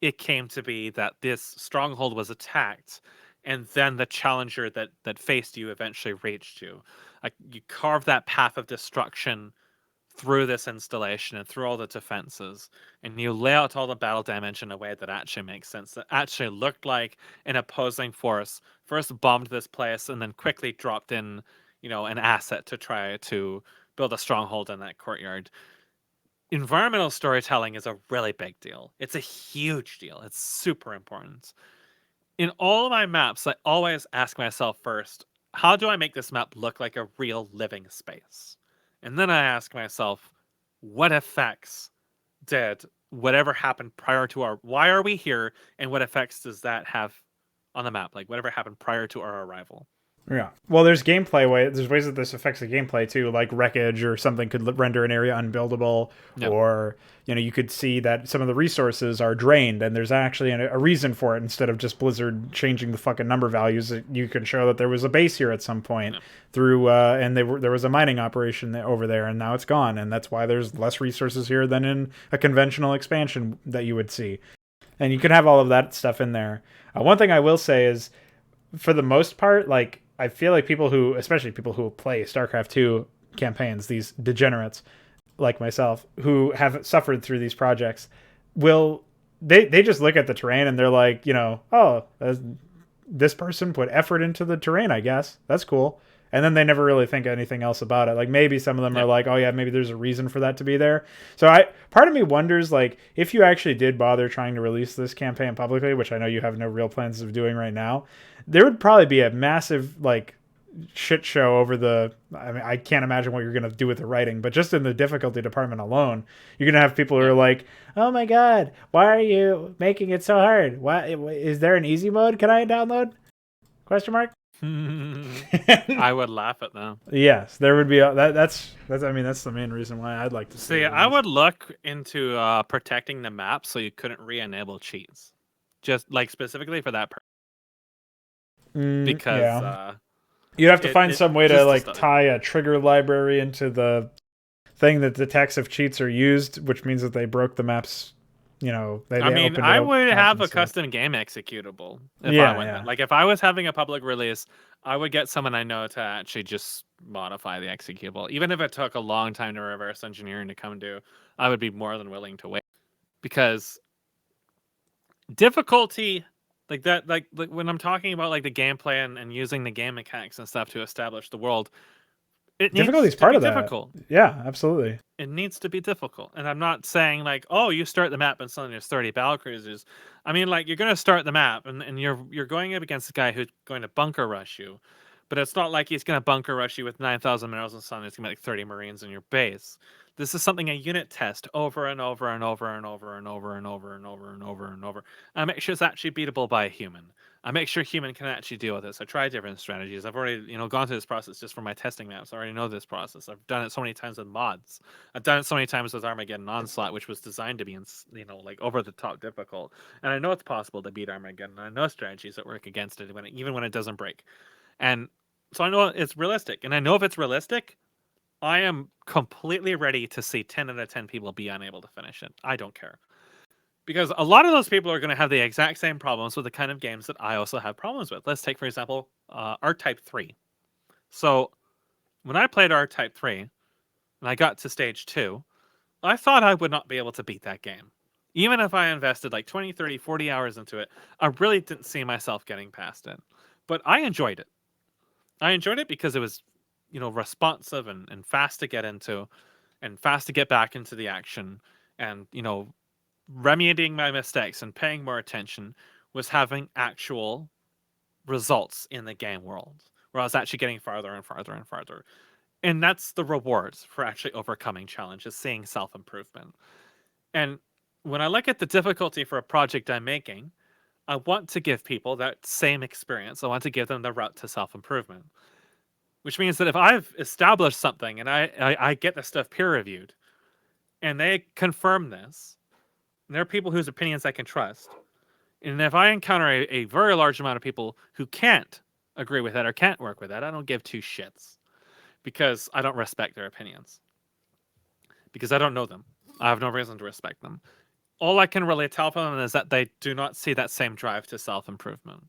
it came to be that this stronghold was attacked, and then the challenger that faced you eventually reached you. Like you carve that path of destruction through this installation and through all the defenses, and you lay out all the battle damage in a way that actually makes sense. That actually looked like an opposing force first bombed this place and then quickly dropped in, an asset to try to build a stronghold in that courtyard. Environmental storytelling is a really big deal. It's a huge deal. It's super important. In all of my maps, I always ask myself first, how do I make this map look like a real living space? And then I ask myself, what effects did whatever happened prior to why are we here, and what effects does that have on the map? Like whatever happened prior to our arrival. Yeah. Well, there's there's ways that this affects the gameplay too, like wreckage or something could render an area unbuildable, or you could see that some of the resources are drained, and there's actually a reason for it instead of just Blizzard changing the fucking number values. You can show that there was a base here at some point through, and there was a mining operation over there, and now it's gone, and that's why there's less resources here than in a conventional expansion that you would see, and you can have all of that stuff in there. One thing I will say is, for the most part, like, I feel like especially people who play StarCraft 2 campaigns, these degenerates, like myself, who have suffered through these projects, will they just look at the terrain and they're like, oh, this person put effort into the terrain, I guess. That's cool. And then they never really think anything else about it. Like maybe some of them are like, oh yeah, maybe there's a reason for that to be there. So part of me wonders, like, if you actually did bother trying to release this campaign publicly, which I know you have no real plans of doing right now, there would probably be a massive like shit show over I can't imagine what you're going to do with the writing, but just in the difficulty department alone, you're going to have people who are like, oh my God, why are you making it so hard? Why is there an easy mode? Can I download? Question mark. I would laugh at them. Yes, there would be that's the main reason why I'd like to see I would look into protecting the map so you couldn't re-enable cheats, just like specifically for that purpose. Because you'd have to find some way to like tie a trigger library into the thing that detects if cheats are used, which means that they broke the maps. I would have a custom game executable if I went that. Like if I was having a public release, I would get someone I know to actually just modify the executable. Even if it took a long time to reverse engineering to come to, I would be more than willing to wait. Because difficulty, like that, like when I'm talking about like the gameplay and using the game mechanics and stuff to establish the world, difficulty is part of that. Yeah, absolutely. It needs to be difficult. And I'm not saying like, oh, you start the map and suddenly there's 30 battle cruisers. I mean, like, you're going to start the map and you're going up against a guy who's going to bunker rush you. But it's not like he's going to bunker rush you with 9,000 minerals and suddenly it's going to be like 30 Marines in your base. This is something a unit test over and over and over and over and over and over and over and over and over. I make sure it's actually beatable by a human. I make sure human can actually deal with this. I try different strategies. I've already, gone through this process just for my testing maps. I already know this process. I've done it so many times with mods. I've done it so many times with Armageddon Onslaught, which was designed to be, like over the top difficult. And I know it's possible to beat Armageddon. I know strategies that work against it, even when it doesn't break. And so I know it's realistic. And I know if it's realistic, I am completely ready to see 10 out of 10 people be unable to finish it. I don't care. Because a lot of those people are going to have the exact same problems with the kind of games that I also have problems with. Let's take, for example, R-Type 3. So when I played R-Type 3 and I got to stage 2, I thought I would not be able to beat that game. Even if I invested like 20, 30, 40 hours into it, I really didn't see myself getting past it. But I enjoyed it. I enjoyed it because it was, responsive and fast to get into and fast to get back into the action. And, remedying my mistakes and paying more attention was having actual results in the game world, where I was actually getting farther and farther and farther. And that's the rewards for actually overcoming challenges, seeing self-improvement. And when I look at the difficulty for a project I'm making, I want to give people that same experience. I want to give them the route to self-improvement. Which means that if I've established something and I get the stuff peer-reviewed, and they confirm this, and there are people whose opinions I can trust, and if I encounter a very large amount of people who can't agree with that or can't work with that, I don't give two shits. Because I don't respect their opinions. Because I don't know them. I have no reason to respect them. All I can really tell from them is that they do not see that same drive to self-improvement.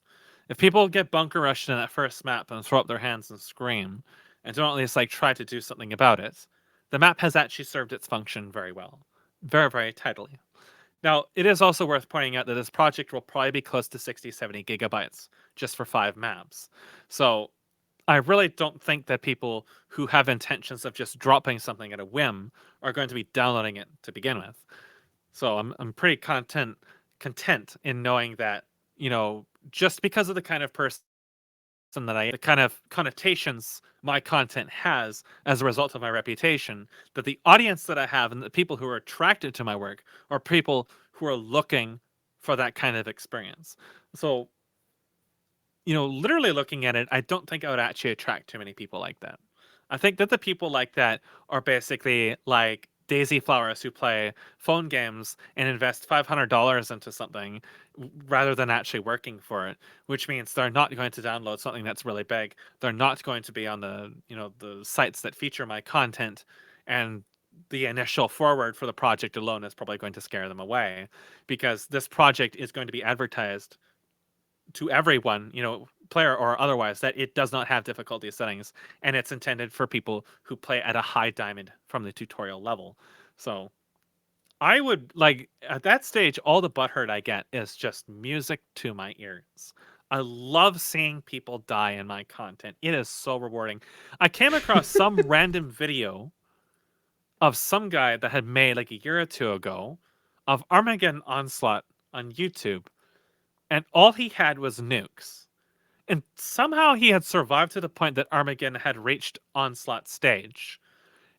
If people get bunker rushed in that first map and throw up their hands and scream, and don't at least try to do something about it, the map has actually served its function very well. Very, very tidily. Now, it is also worth pointing out that this project will probably be close to 60, 70 gigabytes just for 5 maps. So I really don't think that people who have intentions of just dropping something at a whim are going to be downloading it to begin with. So I'm pretty content in knowing that, just because of the kind of person that the kind of connotations my content has as a result of my reputation, that the audience that I have and the people who are attracted to my work are people who are looking for that kind of experience. So, literally looking at it, I don't think I would actually attract too many people like that. I think that the people like that are basically like daisy flowers who play phone games and invest $500 into something rather than actually working for it, which means they're not going to download something that's really big. They're not going to be on the, the sites that feature my content, and the initial forward for the project alone is probably going to scare them away, because this project is going to be advertised to everyone, player or otherwise, that it does not have difficulty settings, and it's intended for people who play at a high diamond from the tutorial level. So I would like at that stage, all the butthurt I get is just music to my ears. I love seeing people die in my content. It is so rewarding. I came across some random video of some guy that had made like a year or two ago of Armageddon Onslaught on YouTube, and all he had was nukes. And somehow he had survived to the point that Armageddon had reached Onslaught stage,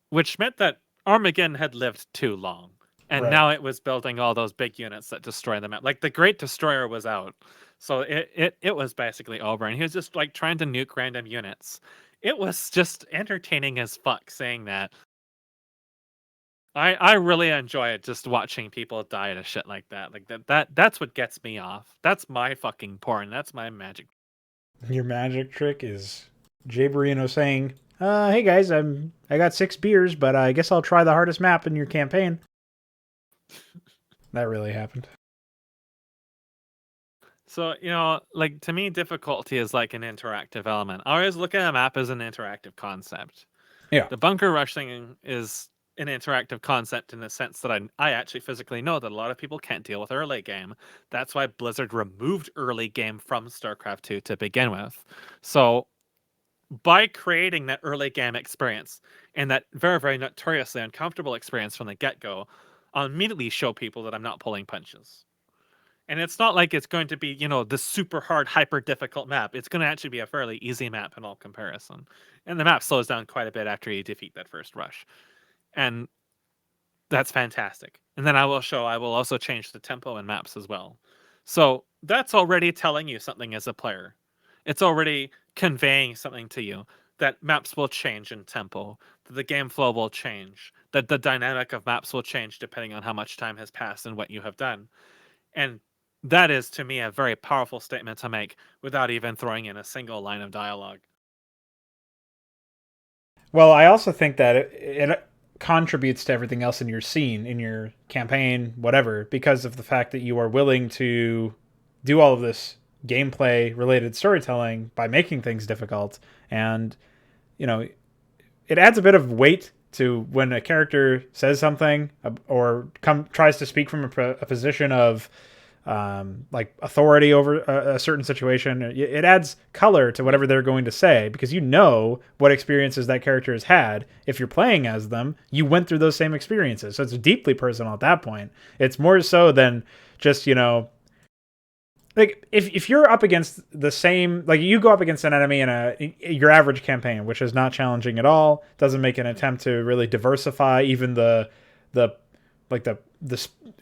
which meant that Armageddon had lived too long. And now it was building all those big units that destroy the map. Like the Great Destroyer was out. So it was basically over. And he was just like trying to nuke random units. It was just entertaining as fuck saying that. I really enjoy it, just watching people die to shit like that. Like that's what gets me off. That's my fucking porn. That's my magic. Your magic trick is Jay Barrino saying, hey guys, I got 6 beers, but I guess I'll try the hardest map in your campaign. That really happened. So, like to me, difficulty is like an interactive element. I always look at a map as an interactive concept. Yeah. The bunker rush thing is an interactive concept in the sense that I actually physically know that a lot of people can't deal with early game. That's why Blizzard removed early game from StarCraft 2 to begin with. So by creating that early game experience and that very, very notoriously uncomfortable experience from the get-go, I'll immediately show people that I'm not pulling punches. And it's not like it's going to be, the super hard, hyper difficult map. It's going to actually be a fairly easy map in all comparison. And the map slows down quite a bit after you defeat that first rush. And that's fantastic. And then I will also change the tempo in maps as well. So that's already telling you something as a player. It's already conveying something to you that maps will change in tempo, that the game flow will change, that the dynamic of maps will change depending on how much time has passed and what you have done. And that is, to me, a very powerful statement to make without even throwing in a single line of dialogue. Well, I also think that it contributes to everything else in your scene, in your campaign, whatever, because of the fact that you are willing to do all of this gameplay related storytelling by making things difficult. And, it adds a bit of weight to when a character says something or tries to speak from a position of like authority over a certain situation. It adds color to whatever they're going to say because what experiences that character has had. If you're playing as them, you went through those same experiences. So it's deeply personal at that point. It's more so than just, like if you're up against the same, like you go up against an enemy in your average campaign, which is not challenging at all, doesn't make an attempt to really diversify even the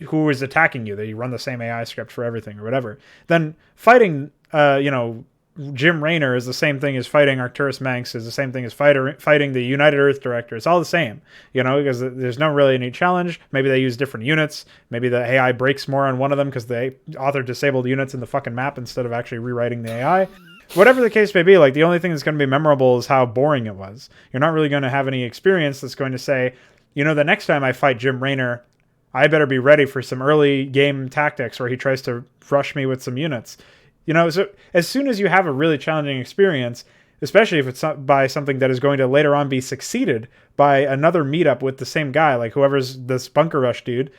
who is attacking you, that you run the same AI script for everything or whatever, then fighting Jim Raynor is the same thing as fighting Arcturus Manx, is the same thing as fighting the United Earth Director. It's all the same, because there's no really any challenge. Maybe they use different units. Maybe the AI breaks more on one of them because the author disabled units in the fucking map instead of actually rewriting the AI. Whatever the case may be, like the only thing that's going to be memorable is how boring it was. You're not really going to have any experience that's going to say, the next time I fight Jim Raynor, I better be ready for some early game tactics where he tries to rush me with some units. So as soon as you have a really challenging experience, especially if it's by something that is going to later on be succeeded by another meetup with the same guy, like whoever's this bunker rush dude,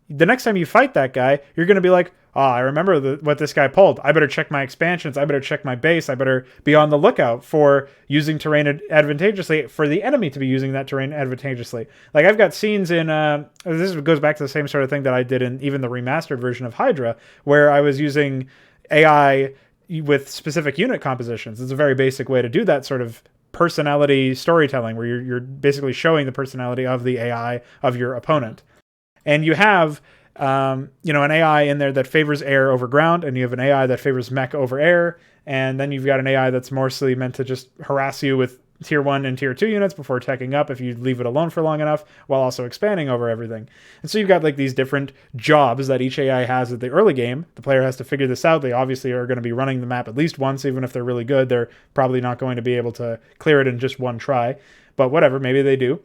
the next time you fight that guy, you're going to be like, I remember what this guy pulled. I better check my expansions. I better check my base. I better be on the lookout for using terrain advantageously, for the enemy to be using that terrain advantageously. Like I've got scenes in, this goes back to the same sort of thing that I did in even the remastered version of Hydra, where I was using AI with specific unit compositions. It's a very basic way to do that sort of personality storytelling, where you're basically showing the personality of the AI of your opponent. And you have an AI in there that favors air over ground, and you have an AI that favors mech over air, and then you've got an AI that's mostly meant to just harass you with tier 1 and tier 2 units before teching up if you leave it alone for long enough, while also expanding over everything. And so you've got like these different jobs that each AI has at the early game. The player has to figure this out. They obviously are going to be running the map at least once. Even if they're really good, they're probably not going to be able to clear it in just one try, but whatever, maybe they do.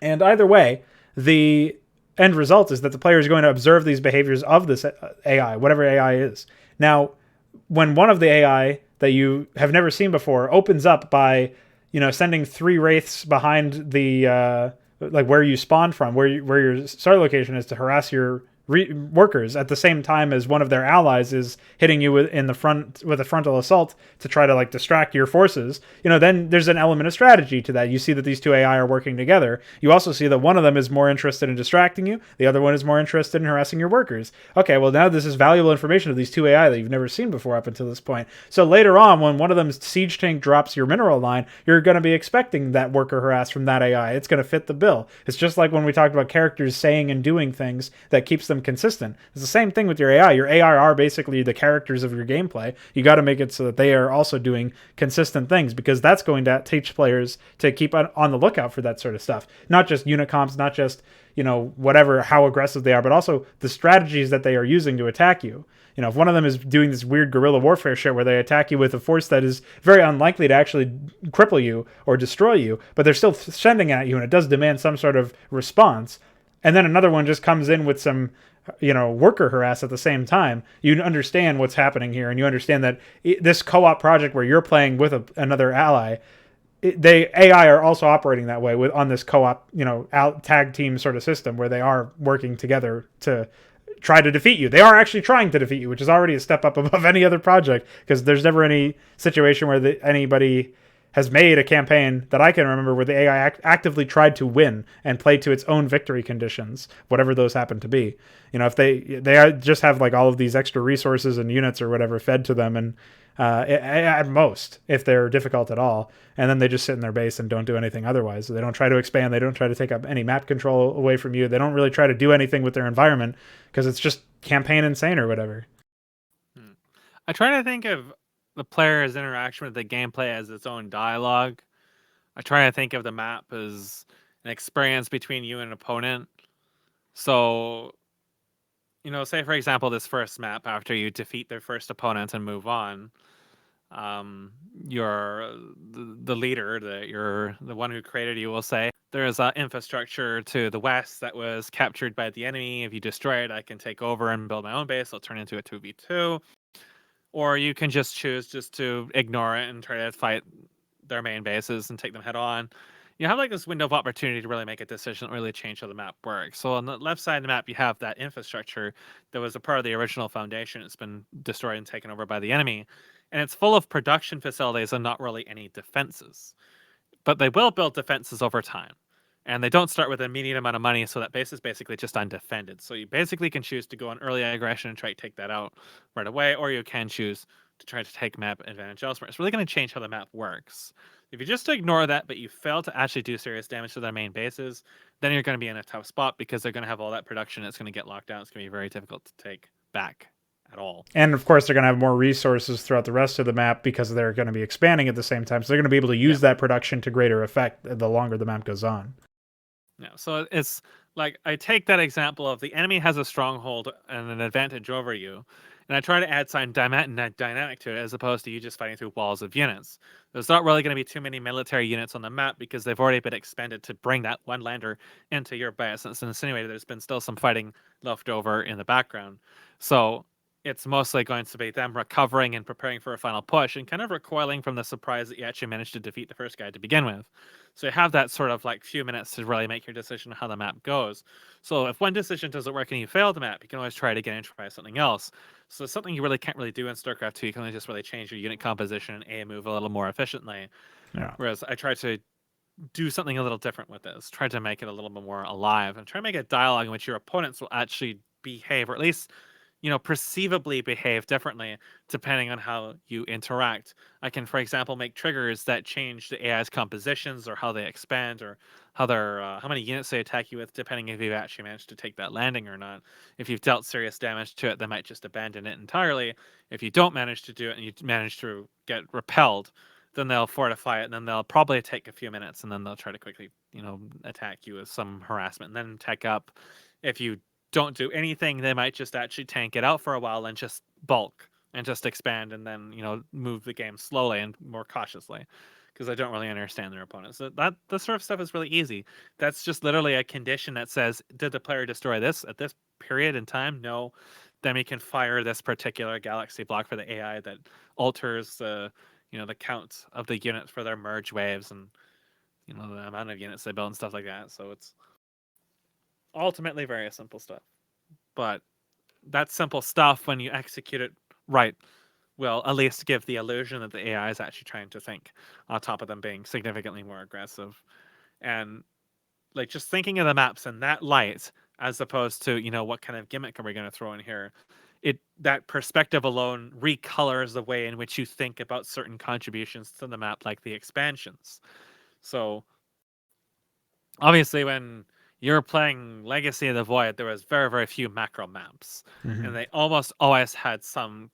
And either way, the end result is that the player is going to observe these behaviors of this AI, whatever AI is. Now, when one of the AI that you have never seen before opens up by, sending 3 wraiths behind the like where you spawned from, where your start location is, to harass your workers at the same time as one of their allies is hitting you in the front with a frontal assault to try to like distract your forces. Then there's an element of strategy to that. You see that these two AI are working together. You also see that one of them is more interested in distracting you, the other one is more interested in harassing your workers. Okay, well, now this is valuable information of these two AI that you've never seen before up until this point. So later on, when one of them's siege tank drops your mineral line, you're going to be expecting that worker harass from that AI. It's going to fit the bill. It's just like when we talked about characters saying and doing things that keeps them consistent. It's the same thing with your AI. Your AI are basically the characters of your gameplay. You got to make it so that they are also doing consistent things, because that's going to teach players to keep on the lookout for that sort of stuff. Not just unit comps, not just, whatever, how aggressive they are, but also the strategies that they are using to attack you. If one of them is doing this weird guerrilla warfare shit where they attack you with a force that is very unlikely to actually cripple you or destroy you, but they're still sending at you, and it does demand some sort of response, and then another one just comes in with some worker harass at the same time, you understand what's happening here, and you understand that this co-op project where you're playing with another ally, AI are also operating that way on this co-op, tag team sort of system where they are working together to try to defeat you. They are actually trying to defeat you, which is already a step up above any other project, because there's never any situation where anybody has made a campaign that I can remember where the AI actively tried to win and play to its own victory conditions, whatever those happen to be. If they just have like all of these extra resources and units or whatever fed to them, and at most, if they're difficult at all, and then they just sit in their base and don't do anything otherwise. They don't try to expand. They don't try to take up any map control away from you. They don't really try to do anything with their environment, because it's just campaign insane or whatever. I try to think of the player's interaction with the gameplay as its own dialogue. I try to think of the map as an experience between you and an opponent. So, say for example, this first map, after you defeat their first opponent and move on, you're the leader, you're the one who created you, will say, there's infrastructure to the west that was captured by the enemy. If you destroy it, I can take over and build my own base. I'll turn into a 2v2. Or you can just choose just to ignore it and try to fight their main bases and take them head on. You have like this window of opportunity to really make a decision that really change how the map works. So on the left side of the map, you have that infrastructure that was a part of the original foundation. It's been destroyed and taken over by the enemy. And it's full of production facilities and not really any defenses. But they will build defenses over time. And they don't start with an immediate amount of money, so that base is basically just undefended. So you basically can choose to go on early aggression and try to take that out right away, or you can choose to try to take map advantage elsewhere. It's really going to change how the map works. If you just ignore that, but you fail to actually do serious damage to their main bases, then you're going to be in a tough spot, because they're going to have all that production. It's going to get locked down. It's going to be very difficult to take back at all. And of course, they're going to have more resources throughout the rest of the map, because they're going to be expanding at the same time. So they're going to be able to use that production to greater effect the longer the map goes on. Yeah, so it's like I take that example of the enemy has a stronghold and an advantage over you, and I try to add some dynamic to it, as opposed to you just fighting through walls of units. There's not really going to be too many military units on the map, because they've already been expended to bring that one lander into your base. And it's insinuated there's been still some fighting left over in the background. So it's mostly going to be them recovering and preparing for a final push, and kind of recoiling from the surprise that you actually managed to defeat the first guy to begin with. So you have that sort of like few minutes to really make your decision on how the map goes. So if one decision doesn't work and you fail the map, you can always try it again and try something else. So it's something you really can't really do in StarCraft 2. You can only just really change your unit composition and move a little more efficiently. Yeah. Whereas I try to do something a little different with this, try to make it a little bit more alive, and try to make a dialogue in which your opponents will actually behave, or at least perceivably behave differently depending on how you interact. I can, for example, make triggers that change the AI's compositions, or how they expand, or how how many units they attack you with, depending if you've actually managed to take that landing or not. If you've dealt serious damage to it, they might just abandon it entirely. If you don't manage to do it and you manage to get repelled, then they'll fortify it, and then they'll probably take a few minutes, and then they'll try to quickly, attack you with some harassment, and then tech up. If you don't do anything, they might just actually tank it out for a while and just bulk and just expand, and then move the game slowly and more cautiously, because I don't really understand their opponents. So that sort of stuff is really easy. That's just literally a condition that says, did the player destroy this at this period in time? No. then we can fire this particular galaxy block for the AI that alters the the count of the units for their merge waves and the amount of units they build and stuff like that. So it's ultimately very simple stuff. But that simple stuff, when you execute it right, will at least give the illusion that the AI is actually trying to think, on top of them being significantly more aggressive. And like just thinking of the maps in that light, as opposed to what kind of gimmick are we going to throw in here, that perspective alone recolors the way in which you think about certain contributions to the map, like the expansions. So obviously, when you're playing Legacy of the Void, there was very, very few macro maps, and they almost always had some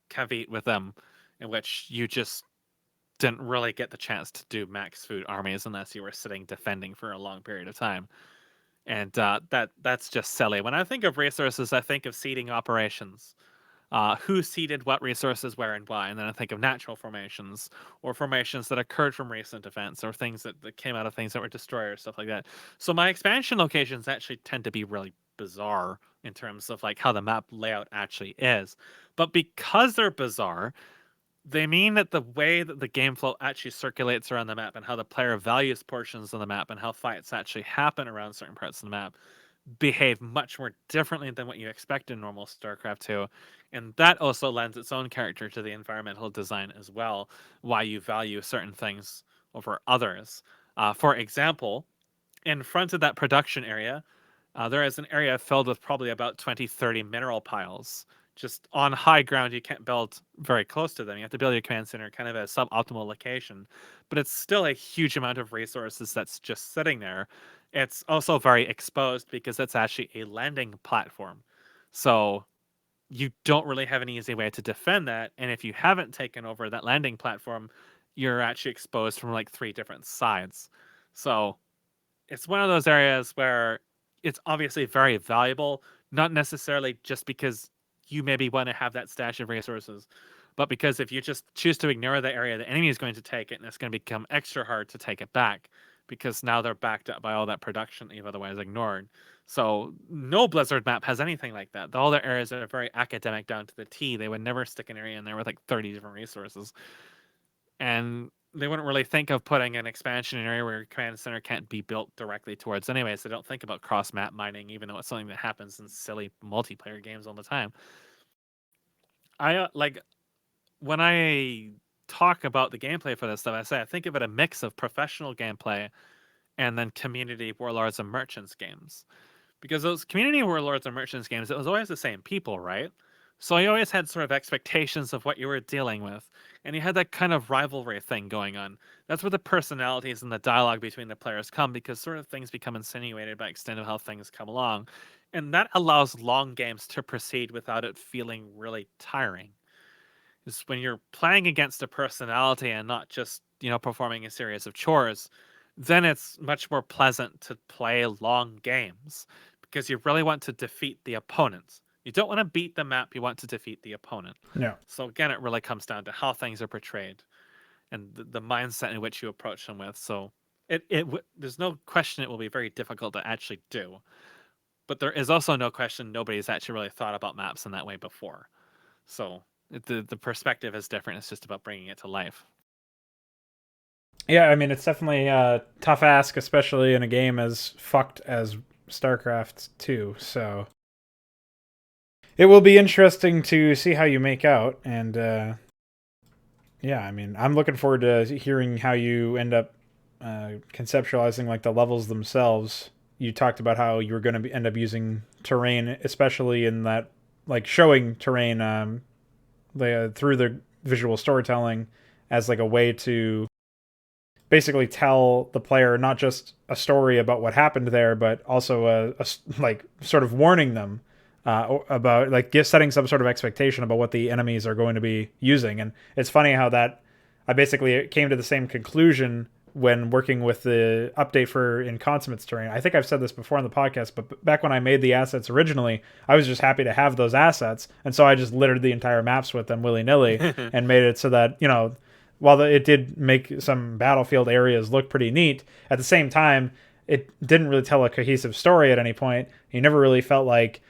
caveat with them in which you just didn't really get the chance to do max food armies unless you were sitting defending for a long period of time. And that's just silly. When I think of resources, I think of seeding operations. Who seeded what resources where and why, and then I think of natural formations or formations that occurred from recent events or things that came out of things that were destroyers, stuff like that. So my expansion locations actually tend to be really bizarre in terms of like how the map layout actually is. But because they're bizarre, they mean that the way that the game flow actually circulates around the map and how the player values portions of the map and how fights actually happen around certain parts of the map behave much more differently than what you expect in normal StarCraft 2. And that also lends its own character to the environmental design as well, why you value certain things over others. For example, in front of that production area, there is an area filled with probably about 20, 30 mineral piles. Just on high ground, you can't build very close to them. You have to build your command center kind of at a suboptimal location. But it's still a huge amount of resources that's just sitting there. It's also very exposed because it's actually a landing platform. So you don't really have an easy way to defend that. And if you haven't taken over that landing platform, you're actually exposed from like 3 different sides. So it's one of those areas where it's obviously very valuable, not necessarily just because you maybe want to have that stash of resources, but because if you just choose to ignore the area, the enemy is going to take it, and it's going to become extra hard to take it back because now they're backed up by all that production that you've otherwise ignored. So no Blizzard map has anything like that. All their areas are very academic down to the T. They would never stick an area in there with like 30 different resources. And they wouldn't really think of putting an expansion in an area where your command center can't be built directly towards anyways. They don't think about cross map mining, even though it's something that happens in silly multiplayer games all the time. I like when I talk about the gameplay for this stuff, I say I think of it a mix of professional gameplay and then community warlords and merchants games. Because those community warlords and merchants games, it was always the same people, right? So you always had sort of expectations of what you were dealing with, and you had that kind of rivalry thing going on. That's where the personalities and the dialogue between the players come, because sort of things become insinuated by extent of how things come along, and that allows long games to proceed without it feeling really tiring. Is when you're playing against a personality and not just performing a series of chores, then it's much more pleasant to play long games because you really want to defeat the opponent. You don't want to beat the map, you want to defeat the opponent. Yeah. So again, it really comes down to how things are portrayed and the mindset in which you approach them with. So there's no question it will be very difficult to actually do. But there is also no question nobody's actually really thought about maps in that way before. So the perspective is different. It's just about bringing it to life. Yeah, I mean, it's definitely a tough ask, especially in a game as fucked as StarCraft 2. So it will be interesting to see how you make out. And yeah, I mean, I'm looking forward to hearing how you end up conceptualizing like the levels themselves. You talked about how you were going to end up using terrain, especially in that, like showing terrain through the visual storytelling as like a way to basically tell the player not just a story about what happened there, but also a like sort of warning them about like setting some sort of expectation about what the enemies are going to be using. And it's funny how that I basically came to the same conclusion when working with the update for in Consummate's terrain. I think I've said this before on the podcast, but back when I made the assets originally, I was just happy to have those assets. And so I just littered the entire maps with them willy-nilly and made it so that, while it did make some battlefield areas look pretty neat, at the same time, it didn't really tell a cohesive story at any point. You never really felt like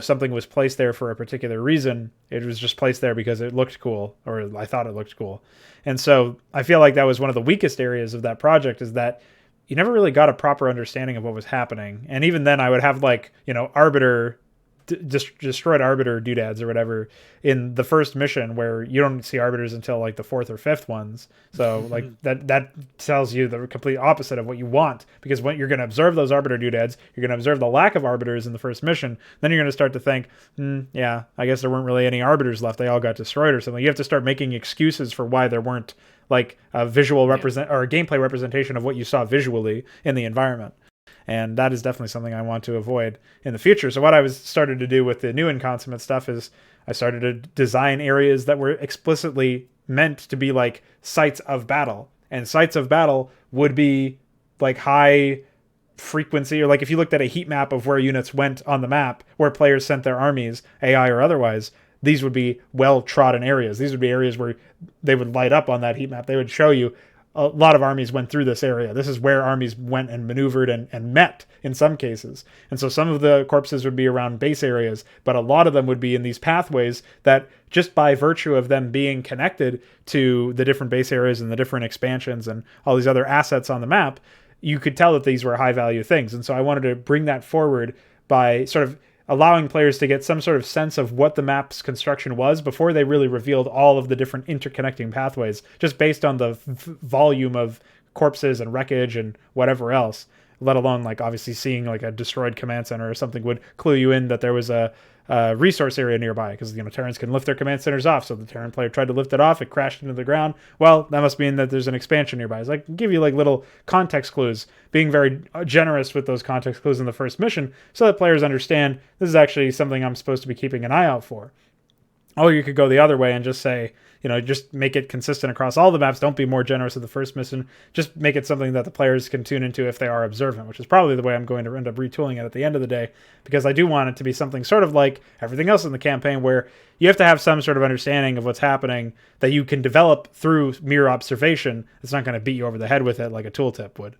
something was placed there for a particular reason. It was just placed there because it looked cool, or I thought it looked cool. And so I feel like that was one of the weakest areas of that project, is that you never really got a proper understanding of what was happening. And even then I would have Arbiter destroyed Arbiter doodads or whatever in the first mission, where you don't see Arbiters until like the fourth or fifth ones. So like that tells you the complete opposite of what you want, because when you're going to observe those Arbiter doodads, you're going to observe the lack of Arbiters in the first mission. Then you're going to start to think, yeah, I guess there weren't really any Arbiters left. They all got destroyed or something. You have to start making excuses for why there weren't like a visual or a gameplay representation of what you saw visually in the environment. And that is definitely something I want to avoid in the future. So what I started to do with the new and consummate stuff is I started to design areas that were explicitly meant to be like sites of battle. And sites of battle would be like high frequency, or like if you looked at a heat map of where units went on the map, where players sent their armies, AI or otherwise, these would be well-trodden areas. These would be areas where they would light up on that heat map. They would show you a lot of armies went through this area. This is where armies went and maneuvered and met in some cases. And so some of the corpses would be around base areas, but a lot of them would be in these pathways that, just by virtue of them being connected to the different base areas and the different expansions and all these other assets on the map, you could tell that these were high value things. And so I wanted to bring that forward by sort of allowing players to get some sort of sense of what the map's construction was before they really revealed all of the different interconnecting pathways, just based on the volume of corpses and wreckage and whatever else, let alone like obviously seeing like a destroyed command center or something would clue you in that there was a resource area nearby, because Terrans can lift their command centers off. So the Terran player tried to lift it off, it crashed into the ground. Well, that must mean that there's an expansion nearby. It's like give you like little context clues, being very generous with those context clues in the first mission, so that players understand this is actually something I'm supposed to be keeping an eye out for. Or you could go the other way and just say, just make it consistent across all the maps. Don't be more generous with the first mission. Just make it something that the players can tune into if they are observant, which is probably the way I'm going to end up retooling it at the end of the day, because I do want it to be something sort of like everything else in the campaign, where you have to have some sort of understanding of what's happening that you can develop through mere observation. It's not going to beat you over the head with it like a tooltip would.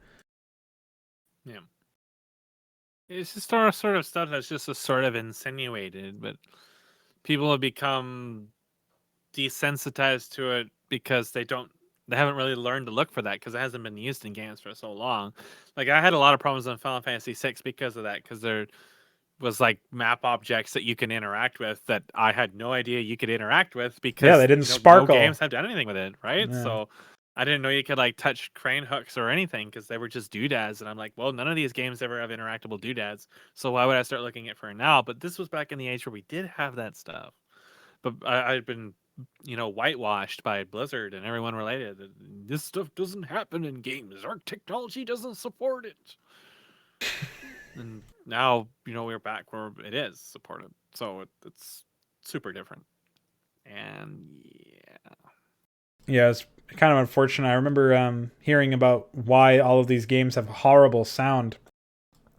Yeah. It's just sort of stuff that's just sort of insinuated, but people have become desensitized to it because they haven't really learned to look for that, because it hasn't been used in games for so long. Like I had a lot of problems on Final Fantasy VI because of that, because there was like map objects that you can interact with that I had no idea you could interact with, because they didn't sparkle. No games have done anything with it, right? Yeah. So I didn't know you could like touch crane hooks or anything, because they were just doodads, and I'm like, well, none of these games ever have interactable doodads, so why would I start looking at for now? But this was back in the age where we did have that stuff. But I'd been whitewashed by Blizzard and everyone related. This stuff doesn't happen in games. Our technology doesn't support it. And now, we're back where it is supported. So it's super different. And yeah, it's kind of unfortunate. I remember hearing about why all of these games have horrible sound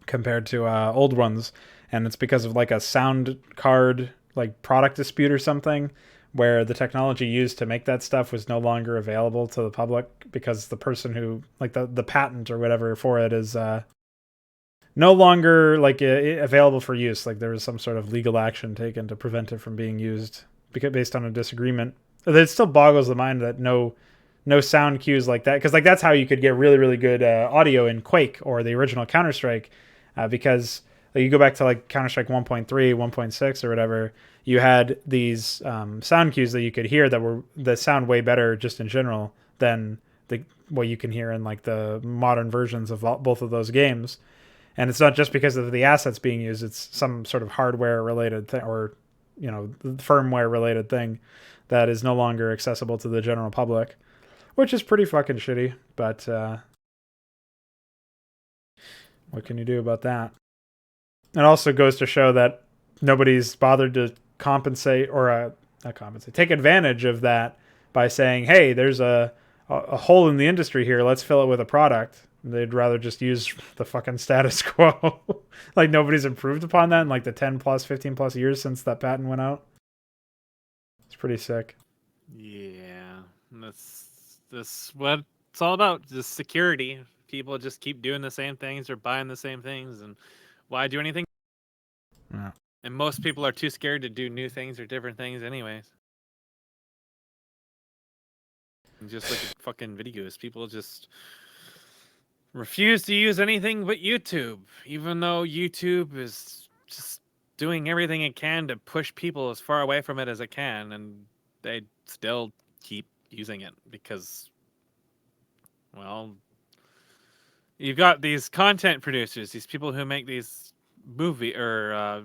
compared to old ones. And it's because of like a sound card like product dispute or something, where the technology used to make that stuff was no longer available to the public, because the person who like the patent or whatever for it is no longer like available for use. Like there was some sort of legal action taken to prevent it from being used based on a disagreement. It still boggles the mind that no sound cues like that, because like that's how you could get really, really good audio in Quake or the original Counter-Strike, because you go back to like Counter-Strike 1.3, 1.6 or whatever, you had these sound cues that you could hear that sound way better just in general than what you can hear in like the modern versions of both of those games. And it's not just because of the assets being used, it's some sort of hardware related thing, or firmware related thing that is no longer accessible to the general public, which is pretty fucking shitty. But what can you do about that? It also goes to show that nobody's bothered to compensate or take advantage of that by saying, hey, there's a hole in the industry here. Let's fill it with a product. They'd rather just use the fucking status quo. Like nobody's improved upon that in like the 10 plus, 15 plus years since that patent went out. It's pretty sick. Yeah. That's what it's all about. Just security. People just keep doing the same things or buying the same things, and why do anything? Yeah. And most people are too scared to do new things or different things anyways. And just look at fucking videos. People just refuse to use anything but YouTube, even though YouTube is just doing everything it can to push people as far away from it as it can, and they still keep using it because, well, you've got these content producers, these people who make these movie or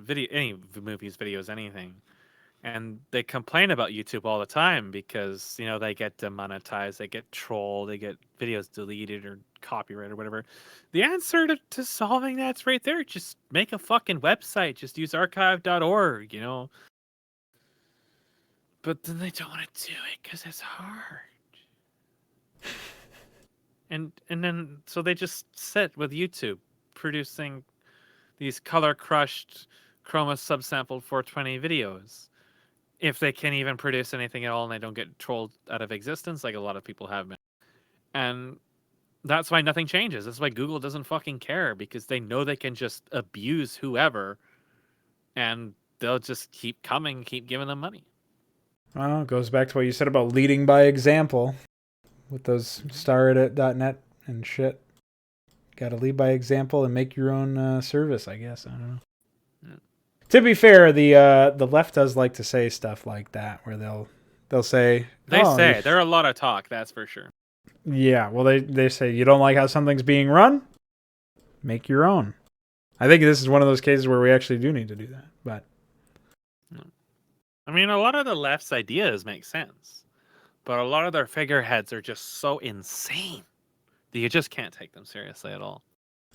movies, videos, anything, and they complain about YouTube all the time because, you know, they get demonetized, they get trolled, they get videos deleted or copyright or whatever. The answer to solving that's right there. Just make a fucking website. Just use archive.org, you know. But then they don't want to do it because it's hard. And then so they just sit with YouTube producing these color crushed chroma subsampled 420 videos. If they can even produce anything at all and they don't get trolled out of existence like a lot of people have been. And that's why nothing changes. That's why Google doesn't fucking care, because they know they can just abuse whoever and they'll just keep coming, keep giving them money. Well, it goes back to what you said about leading by example with those starredit.net and shit. Got to lead by example and make your own service, I guess. I don't know. Yeah. To be fair, the left does like to say stuff like that, where they'll say there are a lot of talk, that's for sure. Yeah, well, they say you don't like how something's being run, make your own. I think this is one of those cases where we actually do need to do that. But I mean, a lot of the left's ideas make sense, but a lot of their figureheads are just so insane that you just can't take them seriously at all.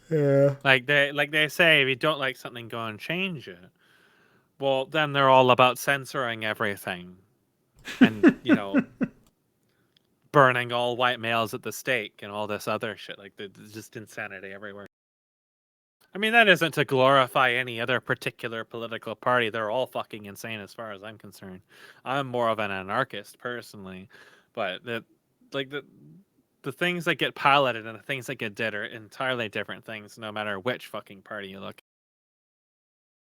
Yeah. Like they say, if you don't like something, go and change it. Well, then they're all about censoring everything, and you know, burning all white males at the stake and all this other shit. Like, there's just insanity everywhere. I mean, that isn't to glorify any other particular political party. They're all fucking insane as far as I'm concerned. I'm more of an anarchist personally, but the things that get piloted and the things that get did are entirely different things, no matter which fucking party you look at.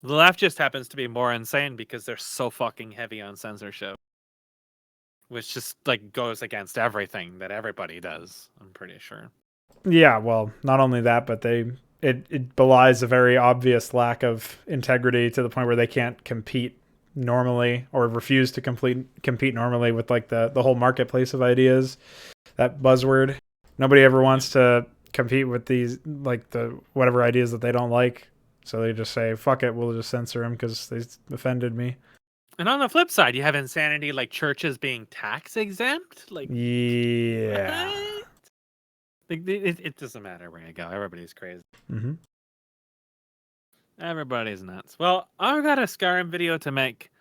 The left just happens to be more insane because they're so fucking heavy on censorship, which just like goes against everything that everybody does, I'm pretty sure. Yeah, well, not only that, but it belies a very obvious lack of integrity to the point where they can't compete normally, or refuse to compete normally with like the whole marketplace of ideas. That buzzword. Nobody ever wants to compete with these, like, the whatever ideas that they don't like. So they just say, fuck it, we'll just censor them because they offended me. And on the flip side, you have insanity like churches being tax exempt. Like, yeah. What? Like, it doesn't matter where you go. Everybody's crazy. Mm-hmm. Everybody's nuts. Well, I've got a Skyrim video to make.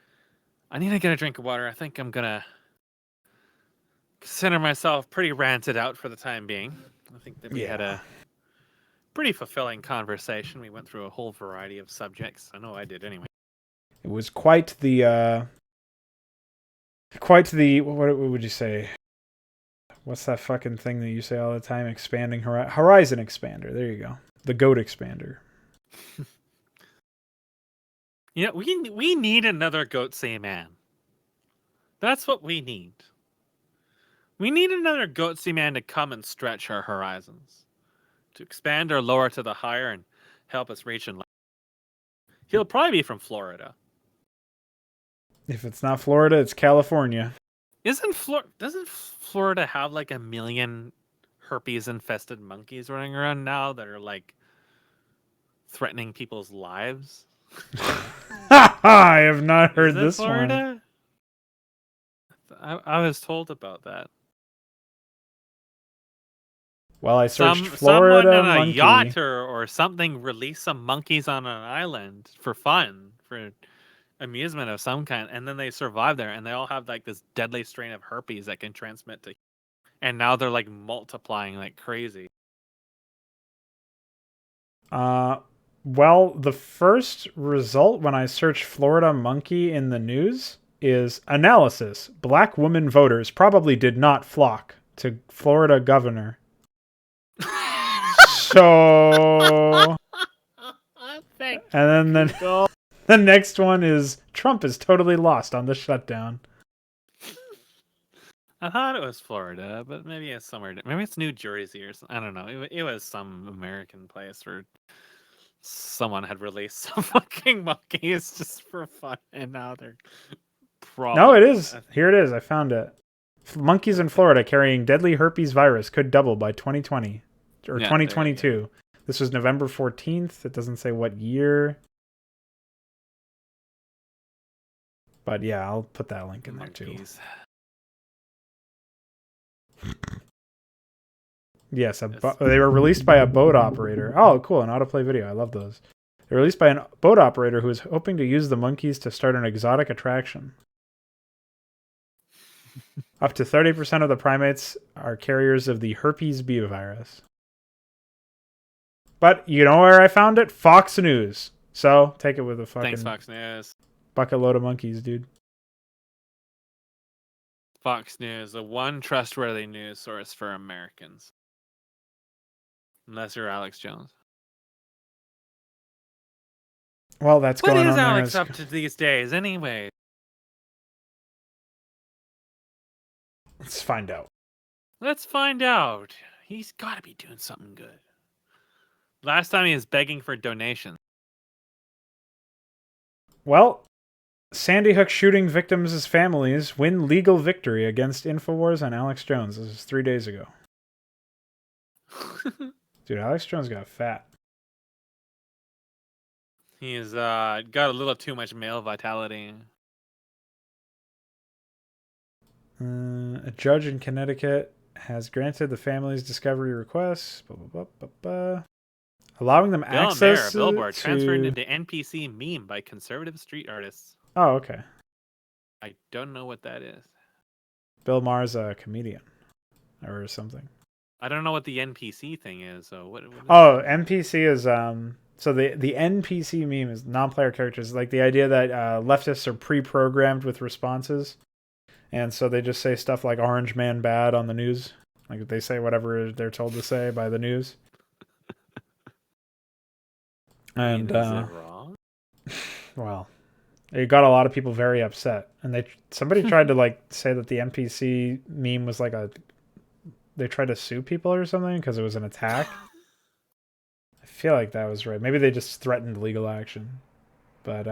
I need to get a drink of water. I think I'm going to consider myself pretty ranted out for the time being. I think that we had a pretty fulfilling conversation. We went through a whole variety of subjects. I know I did anyway. It was quite the what would you say? What's that fucking thing that you say all the time? Expanding horizon expander. There you go. The goat expander. You know, we need another Goatsy man. That's what we need. We need another Goatsy man to come and stretch our horizons, to expand our lower to the higher and help us reach and. He'll probably be from Florida. If it's not Florida, it's California. Doesn't Florida have like 1 million herpes-infested monkeys running around now that are like threatening people's lives? I have not heard this Florida? one. I was told about that. Well, I searched Florida someone on monkey. a yacht or something released some monkeys on an island for fun, for amusement of some kind, and then they survive there, and they all have like this deadly strain of herpes that can transmit to, and now they're like multiplying like crazy. Well, the first result when I searched Florida monkey in the news is analysis. Black women voters probably did not flock to Florida governor. So, and then The next one is Trump is totally lost on the shutdown. I thought it was Florida, but maybe it's somewhere. Maybe it's New Jersey or something. I don't know. It was some American place where someone had released some fucking monkeys just for fun, and now they're probably. No, it is. Here it is. I found it. Monkeys in Florida carrying deadly herpes virus could double by 2020 or 2022. This was November 14th. It doesn't say what year. But yeah, I'll put that link in there too. Yes, they were released by a boat operator. Oh, cool, an autoplay video. I love those. They were released by a boat operator who was hoping to use the monkeys to start an exotic attraction. Up to 30% of the primates are carriers of the herpes B virus. But you know where I found it? Fox News. So take it with a fucking... Thanks, Fox News. Bucket load of monkeys, dude. Fox News, the one trustworthy news source for Americans. Unless you're Alex Jones. Well, that's what going on. What is Alex up to these days, anyway? Let's find out. Let's find out. He's got to be doing something good. Last time he was begging for donations. Well, Sandy Hook shooting victims' families win legal victory against InfoWars and Alex Jones. This is 3 days ago. Dude, Alex Jones got fat. He's got a little too much male vitality. A judge in Connecticut has granted the family's discovery requests, allowing them access to... Billboard transferred into NPC meme by conservative street artists. Oh, okay. I don't know what that is. Bill Maher's a comedian or something. I don't know what the NPC thing is. So what is NPC is so the NPC meme is non-player characters, like the idea that leftists are pre-programmed with responses, and so they just say stuff like "Orange Man bad" on the news, like they say whatever they're told to say by the news. And is it wrong? Well, it got a lot of people very upset, and somebody tried to say that the NPC meme was they tried to sue people or something because it was an attack. I feel like that was right. Maybe they just threatened legal action. But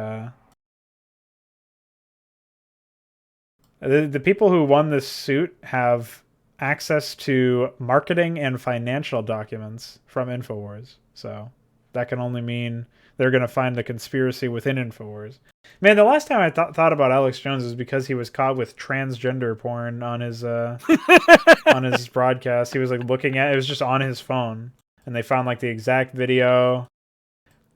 the people who won this suit have access to marketing and financial documents from InfoWars. So that can only mean they're going to find the conspiracy within InfoWars. Man, the last time I thought about Alex Jones was because he was caught with transgender porn on his on his broadcast. He was looking at it. It was just on his phone, and they found the exact video.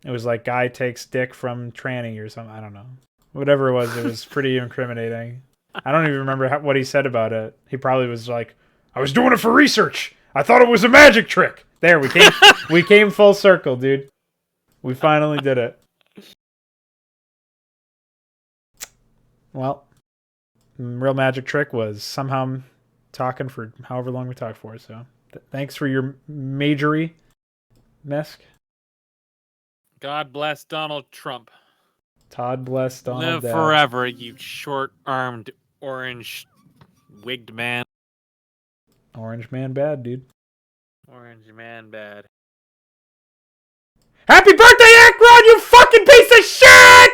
It was guy takes dick from tranny or something. I don't know. Whatever it was pretty incriminating. I don't even remember what he said about it. He probably was like, "I was doing it for research. I thought it was a magic trick." There, we came full circle, dude. We finally did it. Well, real magic trick was somehow talking for however long we talked for. So thanks for your majory, Mesk. God bless Donald Trump. Todd bless Donald. Live forever, you short-armed, orange-wigged man. Orange man bad, dude. Orange man bad. Happy birthday, Akron, you fucking piece of shit!